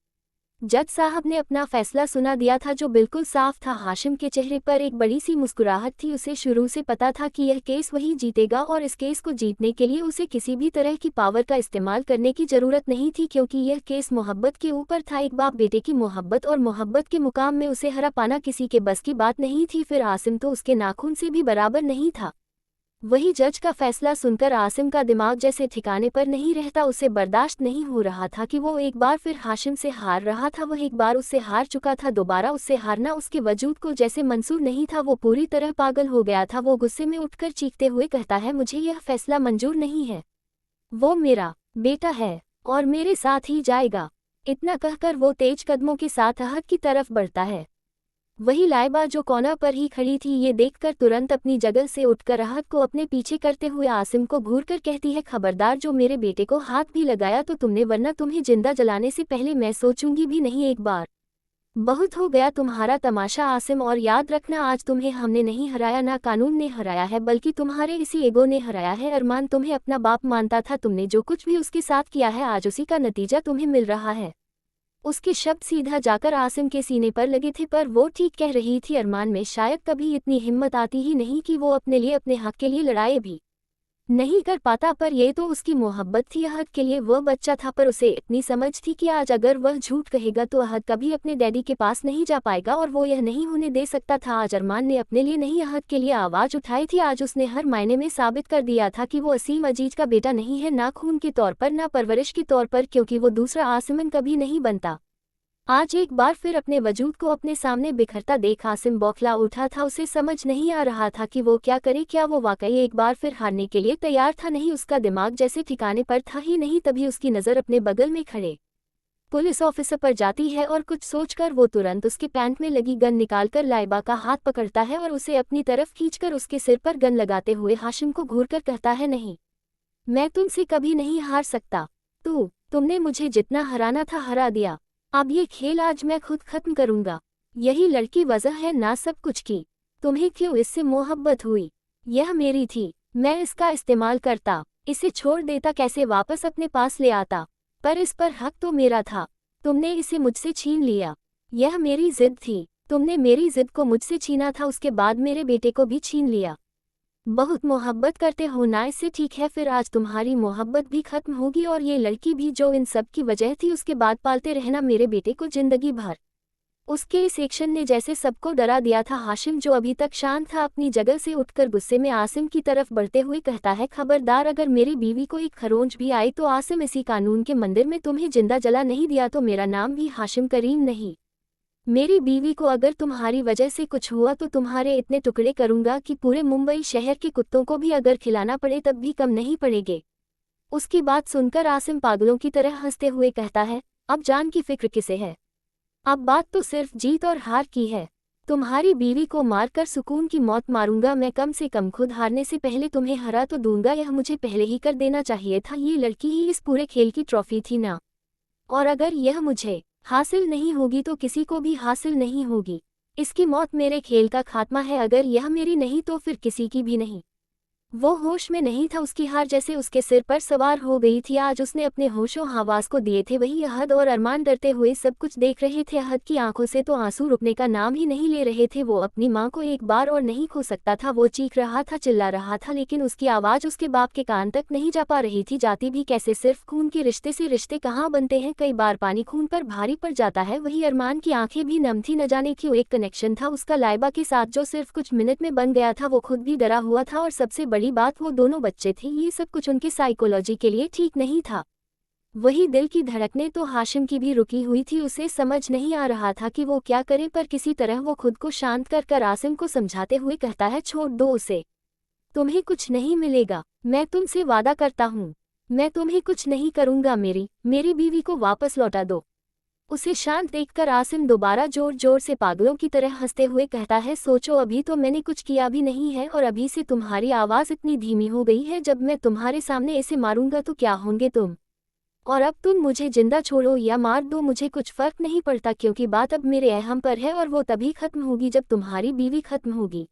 जज साहब ने अपना फैसला सुना दिया था जो बिल्कुल साफ था। हाशिम के चेहरे पर एक बड़ी सी मुस्कुराहट थी। उसे शुरू से पता था कि यह केस वही जीतेगा, और इस केस को जीतने के लिए उसे किसी भी तरह की पावर का इस्तेमाल करने की जरूरत नहीं थी, क्योंकि यह केस मोहब्बत के ऊपर था। एक बाप बेटे की मोहब्बत, और मोहब्बत के मुकाम में उसे हरा पाना किसी के बस की बात नहीं थी। फिर आसिम तो उसके नाखून से भी बराबर नहीं था। वही जज का फैसला सुनकर आसिम का दिमाग जैसे ठिकाने पर नहीं रहता। उसे बर्दाश्त नहीं हो रहा था कि वो एक बार फिर हाशिम से हार रहा था। वह एक बार उससे हार चुका था, दोबारा उससे हारना उसके वजूद को जैसे मंजूर नहीं था। वो पूरी तरह पागल हो गया था। वो गुस्से में उठकर चीखते हुए कहता है, मुझे यह फैसला मंजूर नहीं है। वो मेरा बेटा है और मेरे साथ ही जाएगा। इतना कहकर वो तेज कदमों के साथ अहद की तरफ बढ़ता है। वही लाइबा जो कॉर्नर पर ही खड़ी थी ये देखकर तुरंत अपनी जगह से उठकर अहद को अपने पीछे करते हुए आसिम को घूरकर कहती है, खबरदार जो मेरे बेटे को हाथ भी लगाया तो तुमने, वरना तुम्हें जिंदा जलाने से पहले मैं सोचूंगी भी नहीं एक बार। बहुत हो गया तुम्हारा तमाशा आसिम, और याद रखना आज तुम्हें हमने नहीं हराया, ना कानून ने हराया है, बल्कि तुम्हारे इसी ईगो ने हराया है। अरमान तुम्हें अपना बाप मानता था, तुमने जो कुछ भी उसके साथ किया है आज उसी का नतीजा तुम्हें मिल रहा है। उसके शब्द सीधा जाकर आसिम के सीने पर लगे थे, पर वो ठीक कह रही थी। अरमान में शायद कभी इतनी हिम्मत आती ही नहीं कि वो अपने लिए, अपने हक के लिए लड़ाई भी नहीं कर पाता, पर ये तो उसकी मोहब्बत थी अहद के लिए। वह बच्चा था, पर उसे इतनी समझ थी कि आज अगर वह झूठ कहेगा तो अहद कभी अपने डैडी के पास नहीं जा पाएगा, और वो यह नहीं होने दे सकता था। आज अरमान ने अपने लिए नहीं अहद के लिए आवाज़ उठाई थी। आज उसने हर मायने में साबित कर दिया था कि वो असीम अजीज का बेटा नहीं है, ना खून के तौर पर, ना परवरिश के तौर पर, क्योंकि वो दूसरा आसिमन कभी नहीं बनता। आज एक बार फिर अपने वजूद को अपने सामने बिखरता देख आसिम बौखला उठा था। उसे समझ नहीं आ रहा था कि वो क्या करे। क्या वो वाकई एक बार फिर हारने के लिए तैयार था? नहीं, उसका दिमाग जैसे ठिकाने पर था ही नहीं। तभी उसकी नज़र अपने बगल में खड़े पुलिस ऑफिसर पर जाती है और कुछ सोचकर वो तुरंत उसके पैंट में लगी गन निकालकर लाइबा का हाथ पकड़ता है और उसे अपनी तरफ खींचकर उसके सिर पर गन लगाते हुए हाशिम को घूरकर कहता है, नहीं, मैं तुमसे कभी नहीं हार सकता। तुमने मुझे जितना हराना था हरा दिया। अब ये खेल आज मैं खुद खत्म करूंगा। यही लड़की वजह है ना सब कुछ की। तुम्हें क्यों इससे मोहब्बत हुई? यह मेरी थी, मैं इसका इस्तेमाल करता। इसे छोड़ देता, कैसे वापस अपने पास ले आता, पर इस पर हक तो मेरा था। तुमने इसे मुझसे छीन लिया। यह मेरी जिद थी, तुमने मेरी जिद को मुझसे छीना था, उसके बाद मेरे बेटे को भी छीन लिया। बहुत मोहब्बत करते हो ना इससे? ठीक है, फिर आज तुम्हारी मोहब्बत भी खत्म होगी और ये लड़की भी जो इन सब की वजह थी। उसके बाद पालते रहना मेरे बेटे को जिंदगी भर। उसके इस एक्शन ने जैसे सबको डरा दिया था। हाशिम जो अभी तक शांत था, अपनी जगह से उठकर गुस्से में आसिम की तरफ बढ़ते हुए कहता है, खबरदार, अगर मेरी बीवी को एक खरोंच भी आई तो आसिम, इसी कानून के मंदिर में तुम्हें जिंदा जला नहीं दिया तो मेरा नाम भी हाशिम करीम नहीं। मेरी बीवी को अगर तुम्हारी वजह से कुछ हुआ तो तुम्हारे इतने टुकड़े करूंगा कि पूरे मुंबई शहर के कुत्तों को भी अगर खिलाना पड़े तब भी कम नहीं पड़ेगे। उसकी बात सुनकर आसिम पागलों की तरह हंसते हुए कहता है, अब जान की फिक्र किसे है? अब बात तो सिर्फ जीत और हार की है। तुम्हारी बीवी को मारकर सुकून की मौत मारूंगा मैं, कम से कम खुद हारने से पहले तुम्हें हरा तो दूंगा। यह मुझे पहले ही कर देना चाहिए था। ये लड़की ही इस पूरे खेल की ट्रॉफी थी ना, और अगर यह मुझे हासिल नहीं होगी तो किसी को भी हासिल नहीं होगी। इसकी मौत मेरे खेल का खात्मा है। अगर यह मेरी नहीं तो फिर किसी की भी नहीं। वो होश में नहीं था, उसकी हार जैसे उसके सिर पर सवार हो गई थी। आज उसने अपने होशो हवास को दिए थे। वही अहद और अरमान डरते हुए सब कुछ देख रहे थे। अहद की आंखों से तो आंसू रुकने का नाम ही नहीं ले रहे थे। वो अपनी मां को एक बार और नहीं खो सकता था। वो चीख रहा था, चिल्ला रहा था, लेकिन उसकी आवाज़ उसके बाप के कान तक नहीं जा पा रही थी। जाती भी कैसे? सिर्फ खून के रिश्ते से रिश्ते कहाँ बनते हैं। कई बार पानी खून पर भारी पड़ जाता है। वही अरमान की आंखें भी नम थी। न जाने क्यों एक कनेक्शन था उसका लाइबा के साथ जो सिर्फ कुछ मिनट में बन गया था। वो खुद भी डरा हुआ था और सबसे बड़ी बात, वो दोनों बच्चे थे। ये सब कुछ उनकी साइकोलॉजी के लिए ठीक नहीं था। वही दिल की धड़कनें तो हाशिम की भी रुकी हुई थी। उसे समझ नहीं आ रहा था कि वो क्या करे, पर किसी तरह वो खुद को शांत कर आसिम को समझाते हुए कहता है, छोड़ दो उसे, तुम्हें कुछ नहीं मिलेगा। मैं तुमसे वादा करता हूँ, मैं तुम्हें कुछ नहीं करूँगा। मेरी बीवी को वापस लौटा दो। उसे शांत देखकर आसिम दोबारा जोर जोर से पागलों की तरह हंसते हुए कहता है, सोचो, अभी तो मैंने कुछ किया भी नहीं है और अभी से तुम्हारी आवाज़ इतनी धीमी हो गई है। जब मैं तुम्हारे सामने इसे मारूंगा तो क्या होंगे तुम? और अब तुम मुझे जिंदा छोड़ो या मार दो, मुझे कुछ फर्क नहीं पड़ता, क्योंकि बात अब मेरे अहम पर है और वो तभी खत्म होगी जब तुम्हारी बीवी खत्म होगी।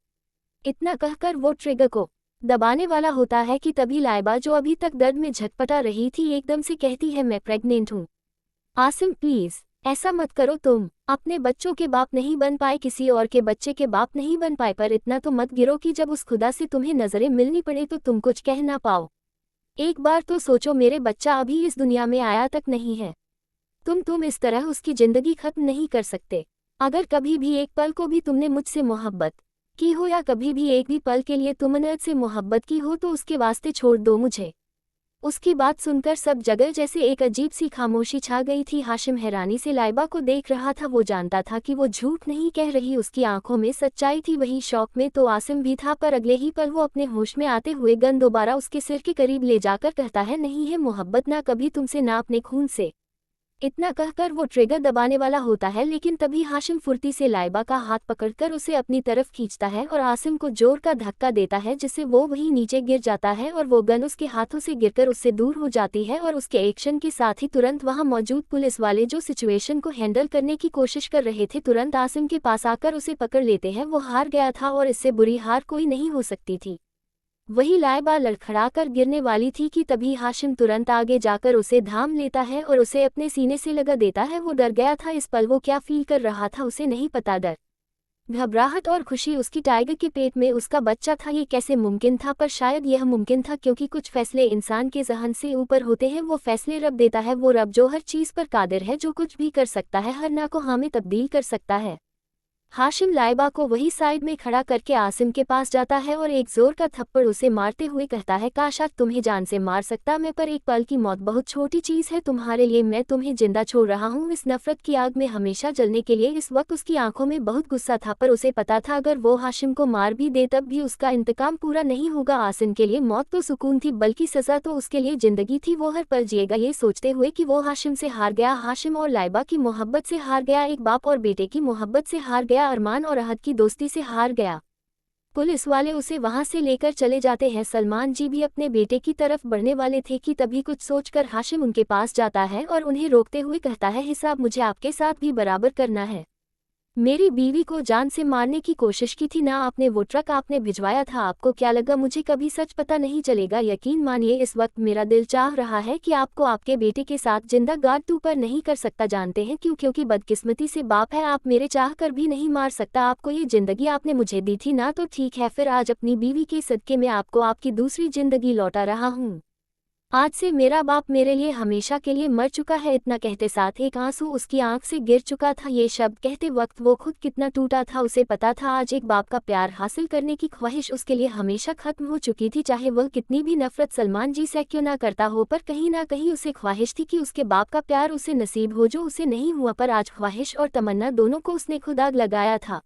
इतना कहकर वो ट्रिगर को दबाने वाला होता है कि तभी लाइबा, जो अभी तक दर्द में झटपटा रही थी, एकदम से कहती है, मैं प्रेग्नेंट हूँ। आसिम प्लीज ऐसा मत करो। तुम अपने बच्चों के बाप नहीं बन पाए, किसी और के बच्चे के बाप नहीं बन पाए, पर इतना तो मत गिरो कि जब उस खुदा से तुम्हें नजरें मिलनी पड़े तो तुम कुछ कह ना पाओ। एक बार तो सोचो, मेरे बच्चा अभी इस दुनिया में आया तक नहीं है। तुम इस तरह उसकी जिंदगी खत्म नहीं कर सकते। अगर कभी भी एक पल को भी तुमने मुझसे मोहब्बत की हो या कभी भी एक भी पल के लिए तुमने से मोहब्बत की हो तो उसके वास्ते छोड़ दो मुझे। उसकी बात सुनकर सब जगह जैसे एक अजीब सी खामोशी छा गई थी। हाशिम हैरानी से लाइबा को देख रहा था। वो जानता था कि वो झूठ नहीं कह रही, उसकी आंखों में सच्चाई थी। वही शौक में तो आसिम भी था, पर अगले ही पल वो अपने होश में आते हुए गन दोबारा उसके सिर के करीब ले जाकर कहता है, नहीं है मोहब्बत, ना कभी तुमसे, ना अपने खून से। इतना कहकर वो ट्रिगर दबाने वाला होता है, लेकिन तभी हाशिम फुर्ती से लाइबा का हाथ पकड़कर उसे अपनी तरफ खींचता है और आसिम को जोर का धक्का देता है, जिससे वो वहीं नीचे गिर जाता है और वो गन उसके हाथों से गिरकर उससे दूर हो जाती है। और उसके एक्शन के साथ ही तुरंत वहां मौजूद पुलिस वाले जो सिचुएशन को हैंडल करने की कोशिश कर रहे थे, तुरंत आसिम के पास आकर उसे पकड़ लेते हैं। वो हार गया था और इससे बुरी हार कोई नहीं हो सकती थी। वही लाइबा लड़खड़ाकर गिरने वाली थी कि तभी हाशिम तुरंत आगे जाकर उसे थाम लेता है और उसे अपने सीने से लगा देता है। वो डर गया था। इस पल वो क्या फील कर रहा था उसे नहीं पता। डर, घबराहट और खुशी। उसकी टाइगर के पेट में उसका बच्चा था, ये कैसे मुमकिन था? पर शायद यह मुमकिन था, क्योंकि कुछ फैसले इंसान के ज़हन से ऊपर होते हैं। वो फैसले रब देता है, वो रब जो हर चीज़ पर कादिर है, जो कुछ भी कर सकता है, हर ना को हाँ में तब्दील कर सकता है। हाशिम लाइबा को वही साइड में खड़ा करके आसिम के पास जाता है और एक जोर का थप्पड़ उसे मारते हुए कहता है, काश आज तुम्हें जान से मार सकता मैं, पर एक पल की मौत बहुत छोटी चीज है तुम्हारे लिए, मैं तुम्हें जिंदा छोड़ रहा हूँ इस नफरत की आग में हमेशा जलने के लिए। इस वक्त उसकी आंखों में बहुत गुस्सा था, पर उसे पता था अगर वो हाशिम को मार भी दे तब भी उसका इंतकाम पूरा नहीं होगा। आसिम के लिए मौत तो सुकून थी, बल्कि सजा तो उसके लिए जिंदगी थी। वो हर पल जिएगा ये सोचते हुए कि वो हाशिम से हार गया, हाशिम और लाइबा की मोहब्बत से हार गया, एक बाप और बेटे की मोहब्बत से हार गया, अरमान और अहद की दोस्ती से हार गया। पुलिस वाले उसे वहां से लेकर चले जाते हैं। सलमान जी भी अपने बेटे की तरफ बढ़ने वाले थे कि तभी कुछ सोचकर हाशिम उनके पास जाता है और उन्हें रोकते हुए कहता है, हिसाब मुझे आपके साथ भी बराबर करना है। मेरी बीवी को जान से मारने की कोशिश की थी ना आपने, वो ट्रक आपने भिजवाया था, आपको क्या लगा मुझे कभी सच पता नहीं चलेगा? यकीन मानिए इस वक्त मेरा दिल चाह रहा है कि आपको आपके बेटे के साथ जिंदा गार्ड ऊपर नहीं कर सकता। जानते हैं क्यों? क्योंकि बदकिस्मती से बाप है, आप मेरे चाह कर भी नहीं मार सकता। आपको ये जिंदगी आपने मुझे दी थी ना, तो ठीक है फिर आज अपनी बीवी के सदके में आपको आपकी दूसरी जिंदगी लौटा रहा हूँ। आज से मेरा बाप मेरे लिए हमेशा के लिए मर चुका है। इतना कहते साथ एक आंसू उसकी आंख से गिर चुका था। ये शब्द कहते वक्त वो खुद कितना टूटा था। उसे पता था आज एक बाप का प्यार हासिल करने की ख्वाहिश उसके लिए हमेशा खत्म हो चुकी थी, चाहे वह कितनी भी नफरत सलमान जी से क्यों ना करता हो, पर कहीं ना कहीं उसे ख्वाहिश थी कि उसके बाप का प्यार उसे नसीब हो, जो उसे नहीं हुआ। पर आज ख्वाहिश और तमन्ना दोनों को उसने खुद आग लगाया था।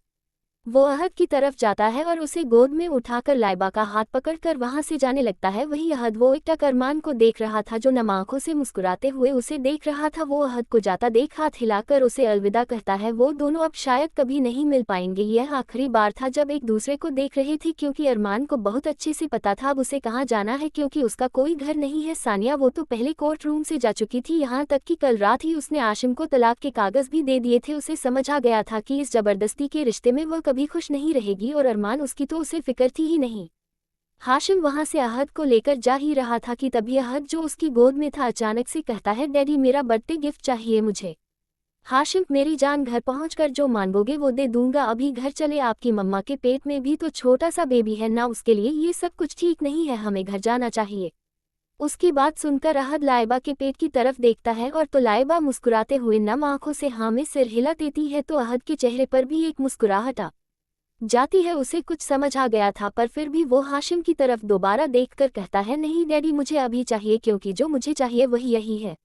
वो अहद की तरफ जाता है और उसे गोद में उठाकर लाइबा का हाथ पकड़कर वहां से जाने लगता है। वही अहद वो एकटक अरमान को देख रहा था, जो नम आंखों से मुस्कुराते हुए उसे देख रहा था। वो अहद को जाता देख हाथ हिलाकर उसे अलविदा कहता है। वो दोनों अब शायद कभी नहीं मिल पाएंगे। यह आखिरी बार था जब एक दूसरे को देख रहे थे, क्योंकि अरमान को बहुत अच्छे से पता था अब उसे कहाँ जाना है, क्योंकि उसका कोई घर नहीं है। सानिया वो तो पहले कोर्ट रूम से जा चुकी थी, यहाँ तक कि कल रात ही उसने आशिम को तलाक के कागज भी दे दिए थे। उसे समझ आ गया था कि इस जबरदस्ती के रिश्ते में वह कभी खुश नहीं रहेगी, और अरमान उसकी तो उसे फिक्र थी ही नहीं। हाशिम वहां से अहद को लेकर जा ही रहा था कि तभी अहद जो उसकी गोद में था अचानक से कहता है, डैडी मेरा बर्थडे गिफ्ट चाहिए मुझे। हाशिम, मेरी जान घर पहुंचकर जो मांगोगे वो दे दूंगा, अभी घर चले, आपकी मम्मा के पेट में भी तो छोटा सा बेबी है ना, उसके लिए ये सब कुछ ठीक नहीं है, हमें घर जाना चाहिए। उसकी बात सुनकर अहद लाइबा के पेट की तरफ देखता है और तो लाइबा मुस्कुराते हुए नम आंखों से हाँ में सिर हिला देती है, तो अहद के चेहरे पर भी एक मुस्कुराहट आ जाती है। उसे कुछ समझ आ गया था, पर फिर भी वो हाशिम की तरफ दोबारा देखकर कहता है, नहीं डैडी मुझे अभी चाहिए, क्योंकि जो मुझे चाहिए वही यही है।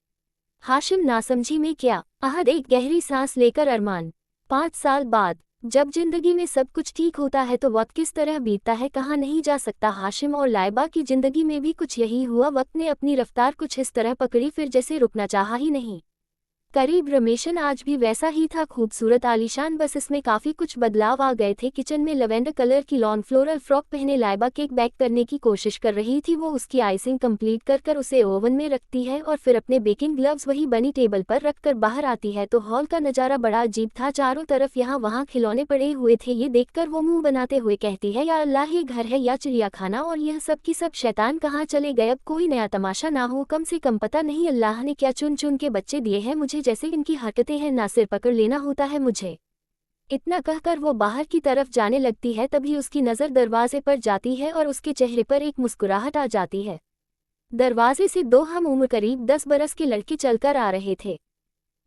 हाशिम नासमझी में क्या? अहद एक गहरी सांस लेकर अरमान, 5 साल बाद जब जिंदगी में सब कुछ ठीक होता है तो वक्त किस तरह बीतता है कहाँ नहीं जा सकता। हाशिम और लाइबा की जिंदगी में भी कुछ यही हुआ। वक्त ने अपनी रफ्तार कुछ इस तरह पकड़ी, फिर जैसे रुकना चाहा ही नहीं। करीब रमेशन आज भी वैसा ही था, खूबसूरत आलीशान, बस इसमें काफी कुछ बदलाव आ गए थे। किचन में लवेंडर कलर की लॉन फ्लोरल फ्रॉक पहने लाइबा केक बेक करने की कोशिश कर रही थी। वो उसकी आइसिंग कंप्लीट कर उसे ओवन में रखती है और फिर अपने बेकिंग ग्लव्स वही बनी टेबल पर रखकर बाहर आती है, तो हॉल का नजारा बड़ा अजीब था। चारों तरफ यहाँ वहाँ खिलौने पड़े हुए थे। ये देखकर वो मुंह बनाते हुए कहती है, या अल्लाह ये घर है या चिड़ियाखाना, और यह सब की सब शैतान कहाँ चले गए? अब कोई नया तमाशा ना हो, कम से कम पता नहीं अल्लाह ने क्या चुन चुन के बच्चे दिए हैं मुझे, जैसे इनकी हरकतें हैं ना सिर पकड़ लेना होता है मुझे। इतना कहकर वो बाहर की तरफ जाने लगती है, तभी उसकी नज़र दरवाजे पर जाती है और उसके चेहरे पर एक मुस्कुराहट आ जाती है। दरवाजे से 2 हम उम्र करीब 10 बरस के लड़के चलकर आ रहे थे।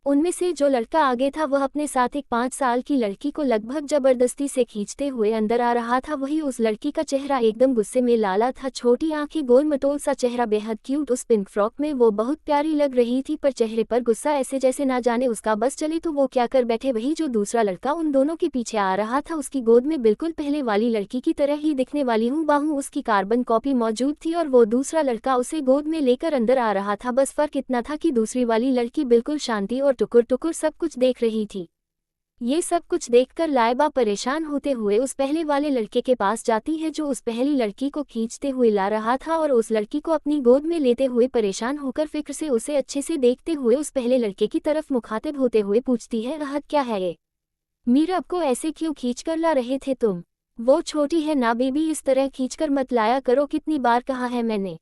उनमें से जो लड़का आगे था वह अपने साथ एक 5 साल की लड़की को लगभग जबरदस्ती से खींचते हुए अंदर आ रहा था। वही उस लड़की का चेहरा एकदम गुस्से में लाला था, छोटी आंखें, गोल मटोल सा चेहरा, बेहद क्यूट। उस पिंक फ्रॉक में वो बहुत प्यारी लग रही थी, पर चेहरे पर गुस्सा ऐसे जैसे ना जाने उसका बस चले तो वो क्या कर बैठे। वही जो दूसरा लड़का उन दोनों के पीछे आ रहा था, उसकी गोद में बिल्कुल पहले वाली लड़की की तरह ही दिखने वाली हूँ बाहू उसकी कार्बन कॉपी मौजूद थी, और वो दूसरा लड़का उसे गोद में लेकर अंदर आ रहा था। बस फर्क इतना था कि दूसरी वाली लड़की बिल्कुल शांति और टुकुर टुकुर सब कुछ देख रही थी। ये सब कुछ देखकर लाइबा परेशान होते हुए उस पहले वाले लड़के के पास जाती है जो उस पहली लड़की को खींचते हुए ला रहा था, और उस लड़की को अपनी गोद में लेते हुए परेशान होकर फिक्र से उसे अच्छे से देखते हुए उस पहले लड़के की तरफ मुखातिब होते हुए पूछती है, अहद क्या है ये? मीरब को ऐसे क्यों खींचकर ला रहे थे तुम? वो छोटी है ना बेबी, इस तरह खींचकर मत लाया करो, कितनी बार कहा है मैंने।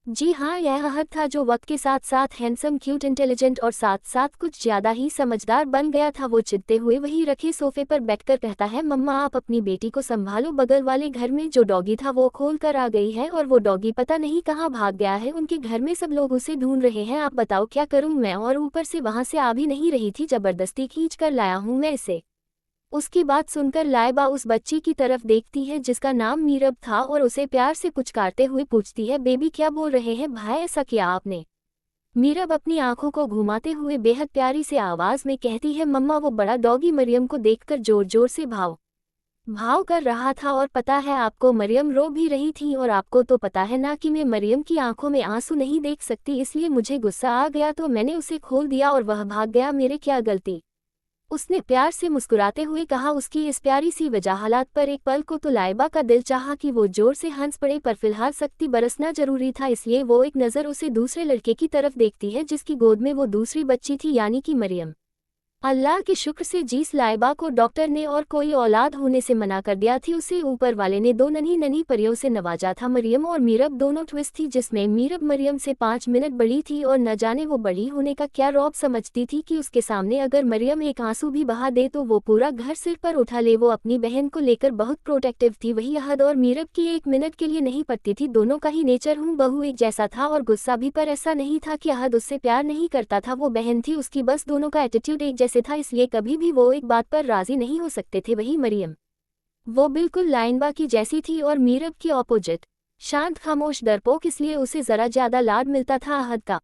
जी हाँ, यह अहद था जो वक्त के साथ साथ हैंडसम, क्यूट, इंटेलिजेंट और साथ साथ कुछ ज्यादा ही समझदार बन गया था। वो चिढ़ते हुए वही रखे सोफे पर बैठकर कहता है, मम्मा आप अपनी बेटी को संभालो, बगल वाले घर में जो डॉगी था वो खोल कर आ गई है और वो डॉगी पता नहीं कहाँ भाग गया है। उनके घर में सब लोग उसे ढूंढ रहे हैं, आप बताओ क्या करूँ मैं? और ऊपर से वहाँ से आ भी नहीं रही थी, जबरदस्ती खींच कर लाया हूँ मैं इसे। उसकी बात सुनकर लाइबा उस बच्ची की तरफ देखती है जिसका नाम मीरब था और उसे प्यार से पुचकारते हुए पूछती है, बेबी क्या बोल रहे हैं भाई, ऐसा किया आपने? मीरब अपनी आंखों को घुमाते हुए बेहद प्यारी से आवाज में कहती है, मम्मा वो बड़ा डॉगी मरियम को देखकर जोर जोर से भाव भाव कर रहा था और पता है आपको, मरियम रो भी रही थी और आपको तो पता है ना कि मैं मरियम की आंखों में आंसू नहीं देख सकती, इसलिए मुझे गुस्सा आ गया तो मैंने उसे खोल दिया और वह भाग गया, मेरे क्या गलती? उसने प्यार से मुस्कुराते हुए कहा। उसकी इस प्यारी सी वजाहत पर एक पल को तो लाइबा का दिल चाहा कि वो जोर से हंस पड़े, पर फिलहाल सख्ती बरसना जरूरी था, इसलिए वो एक नज़र उसे दूसरे लड़के की तरफ देखती है जिसकी गोद में वो दूसरी बच्ची थी, यानी कि मरियम। अल्लाह के शुक्र से जीस लाइबा को डॉक्टर ने और कोई औलाद होने से मना कर दिया थी, उसे ऊपर वाले ने दो नन्ही नन्ही परियों से नवाजा था। मरियम और मीरब दोनों ट्विस्ट थी, जिसमें मीरब मरियम से 5 मिनट बड़ी थी और न जाने वो बड़ी होने का क्या रौब समझती थी कि उसके सामने अगर मरियम एक आंसू भी बहा दे तो वो पूरा घर सिर पर उठा ले। वो अपनी बहन को लेकर बहुत प्रोटेक्टिव थी, वही अहद और मीरब की 1 मिनट के लिए नहीं पड़ती थी। दोनों का ही नेचर हूँ बहू एक जैसा था और गुस्सा भी, पर ऐसा नहीं था कि अहद उससे प्यार नहीं करता था, वो बहन थी उसकी, बस दोनों का एटीट्यूड एक जैसे था, इसलिए कभी भी वो एक बात पर राजी नहीं हो सकते थे। वही मरियम, वो बिल्कुल लाइनबा की जैसी थी और मीरब की ऑपोजिट, शांत खामोश डरपोक, इसलिए उसे जरा ज्यादा लाड मिलता था अहद का।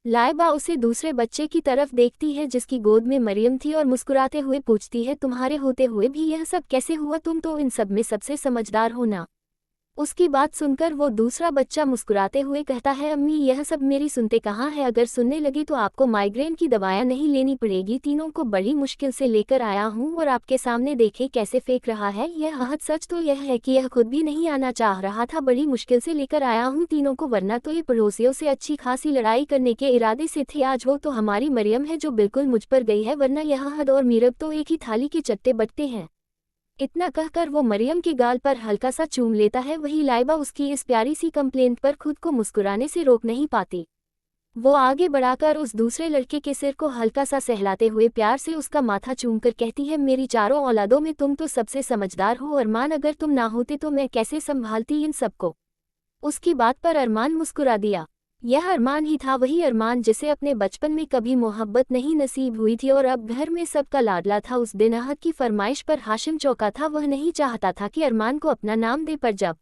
लाइबा उसे दूसरे बच्चे की तरफ देखती है जिसकी गोद में मरियम थी और मुस्कुराते हुए पूछती है, तुम्हारे होते हुए भी यह सब कैसे हुआ? तुम तो इन सब में सबसे समझदार हो ना? उसकी बात सुनकर वो दूसरा बच्चा मुस्कुराते हुए कहता है, अम्मी यह सब मेरी सुनते कहाँ है, अगर सुनने लगी तो आपको माइग्रेन की दवाएं नहीं लेनी पड़ेगी, तीनों को बड़ी मुश्किल से लेकर आया हूँ और आपके सामने देखे कैसे फेंक रहा है यह अहद। सच तो यह है कि यह खुद भी नहीं आना चाह रहा था, बड़ी मुश्किल से लेकर आया हूँ तीनों को, वरना तो ये पड़ोसियों से अच्छी खासी लड़ाई करने के इरादे से थे। आज वो तो हमारी मरियम है जो बिल्कुल मुझ पर गई है, वरना यह अहद और मीरब तो एक ही थाली के चट्टे बट्टे हैं। इतना कहकर वो मरियम के गाल पर हल्का सा चूम लेता है। वही लाइबा उसकी इस प्यारी सी कंप्लेंट पर खुद को मुस्कुराने से रोक नहीं पाती। वो आगे बढ़ाकर उस दूसरे लड़के के सिर को हल्का सा सहलाते हुए प्यार से उसका माथा चूमकर कहती है, मेरी चारों औलादों में तुम तो सबसे समझदार हो अरमान, अगर तुम ना होते तो मैं कैसे संभालती इन सबको? उसकी बात पर अरमान मुस्कुरा दिया। यह अरमान ही था, वही अरमान जिसे अपने बचपन में कभी मोहब्बत नहीं नसीब हुई थी और अब घर में सबका लाडला था। उस दिन अहद की फरमाइश पर हाशिम चौंका था, वह नहीं चाहता था कि अरमान को अपना नाम दे, पर जब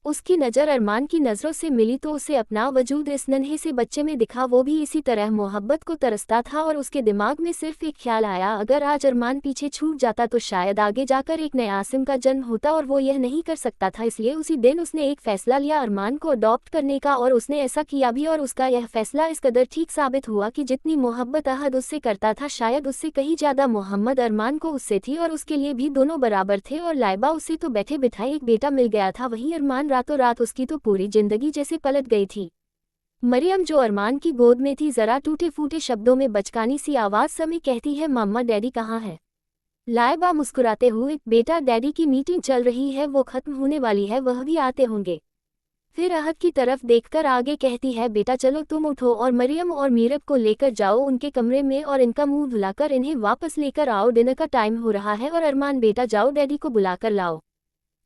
उसकी नज़र अरमान की नज़रों से मिली तो उसे अपना वजूद इस नन्हे से बच्चे में दिखा। वो भी इसी तरह मोहब्बत को तरसता था और उसके दिमाग में सिर्फ एक ख्याल आया, अगर आज अरमान पीछे छूट जाता तो शायद आगे जाकर एक नया आसिम का जन्म होता, और वो यह नहीं कर सकता था, इसलिए उसी दिन उसने एक फ़ैसला लिया अरमान को अडॉप्ट करने का, और उसने ऐसा किया भी। और उसका यह फ़ैसला इस कदर ठीक साबित हुआ कि जितनी मोहब्बत अहद उससे करता था शायद उससे कहीं ज़्यादा मोहम्मद अरमान को उससे थी, और उसके लिए भी दोनों बराबर थे। और लाइबा उसे तो बैठे बिठाए एक बेटा मिल गया था, वहीं अरमान रातों रात उसकी तो पूरी जिंदगी जैसे पलट गई थी। मरियम जो अरमान की गोद में थी जरा टूटे फूटे शब्दों में बचकानी सी आवाज समेत कहती है, मम्मा डैडी कहाँ है? लाइबा मुस्कुराते हुए, बेटा डैडी की मीटिंग चल रही है, वो खत्म होने वाली है, वह भी आते होंगे। फिर अहद की तरफ देखकर आगे कहती है, बेटा चलो तुम उठो और मरियम और मीरब को लेकर जाओ उनके कमरे में और इनका मुंह धुलाकर इन्हें वापस लेकर आओ, डिनर का टाइम हो रहा है। और अरमान बेटा जाओ डैडी को बुलाकर लाओ।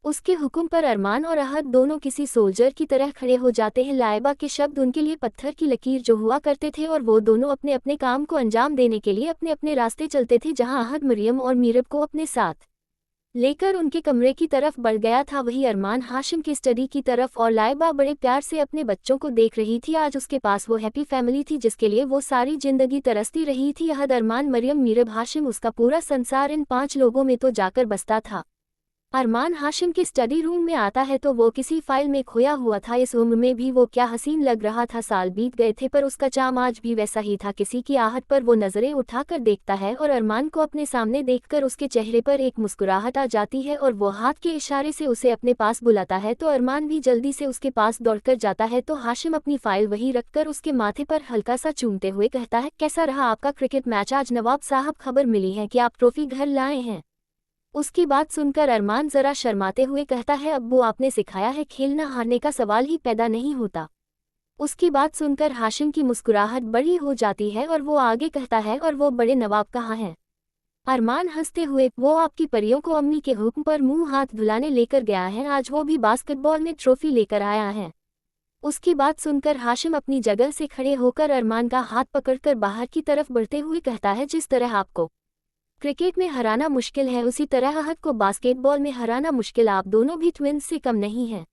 उसके हुक्म पर अरमान और अहद दोनों किसी सोल्जर की तरह खड़े हो जाते हैं। लाइबा के शब्द उनके लिए पत्थर की लकीर जो हुआ करते थे और वो दोनों अपने अपने काम को अंजाम देने के लिए अपने अपने रास्ते चलते थे। जहां अहद मरियम और मीरब को अपने साथ लेकर उनके कमरे की तरफ बढ़ गया था, वही अरमान हाशिम की स्टडी की तरफ, और लाइबा बड़े प्यार से अपने बच्चों को देख रही थी। आज उसके पास वो हैप्पी फैमिली थी जिसके लिए वो सारी जिंदगी तरसती रही थी। अहद, अरमान, मरियम, मीरब, हाशिम, उसका पूरा संसार इन 5 लोगों में तो जाकर बसता था। अरमान हाशिम के स्टडी रूम में आता है तो वो किसी फाइल में खोया हुआ था। इस उम्र में भी वो क्या हसीन लग रहा था। साल बीत गए थे पर उसका चाम आज भी वैसा ही था। किसी की आहट पर वो नजरें उठाकर देखता है और अरमान को अपने सामने देखकर उसके चेहरे पर एक मुस्कुराहट आ जाती है और वो हाथ के इशारे से उसे अपने पास बुलाता है तो अरमान भी जल्दी से उसके पास दौड़कर जाता है। तो हाशिम अपनी फाइल वहीं रखकर उसके माथे पर हल्का सा चूमते हुए कहता है, कैसा रहा आपका क्रिकेट मैच आज? नवाब साहब, खबर मिली है कि आप ट्रॉफी घर लाए हैं। उसकी बात सुनकर अरमान जरा शर्माते हुए कहता है, अब्बू आपने सिखाया है, खेलना हारने का सवाल ही पैदा नहीं होता। उसकी बात सुनकर हाशिम की मुस्कुराहट बड़ी हो जाती है और वो आगे कहता है, और वो बड़े नवाब कहाँ हैं? अरमान हंसते हुए, वो आपकी परियों को अम्मी के हुक्म पर मुंह हाथ धुलाने लेकर गया है, आज वो भी बास्केटबॉल में ट्रॉफी लेकर आया है। उसकी बात सुनकर हाशिम अपनी जगह से खड़े होकर अरमान का हाथ पकड़कर बाहर की तरफ बढ़ते हुए कहता है, जिस तरह आपको क्रिकेट में हराना मुश्किल है, उसी तरह अहद को बास्केटबॉल में हराना मुश्किल। आप दोनों भी ट्विंस से कम नहीं हैं।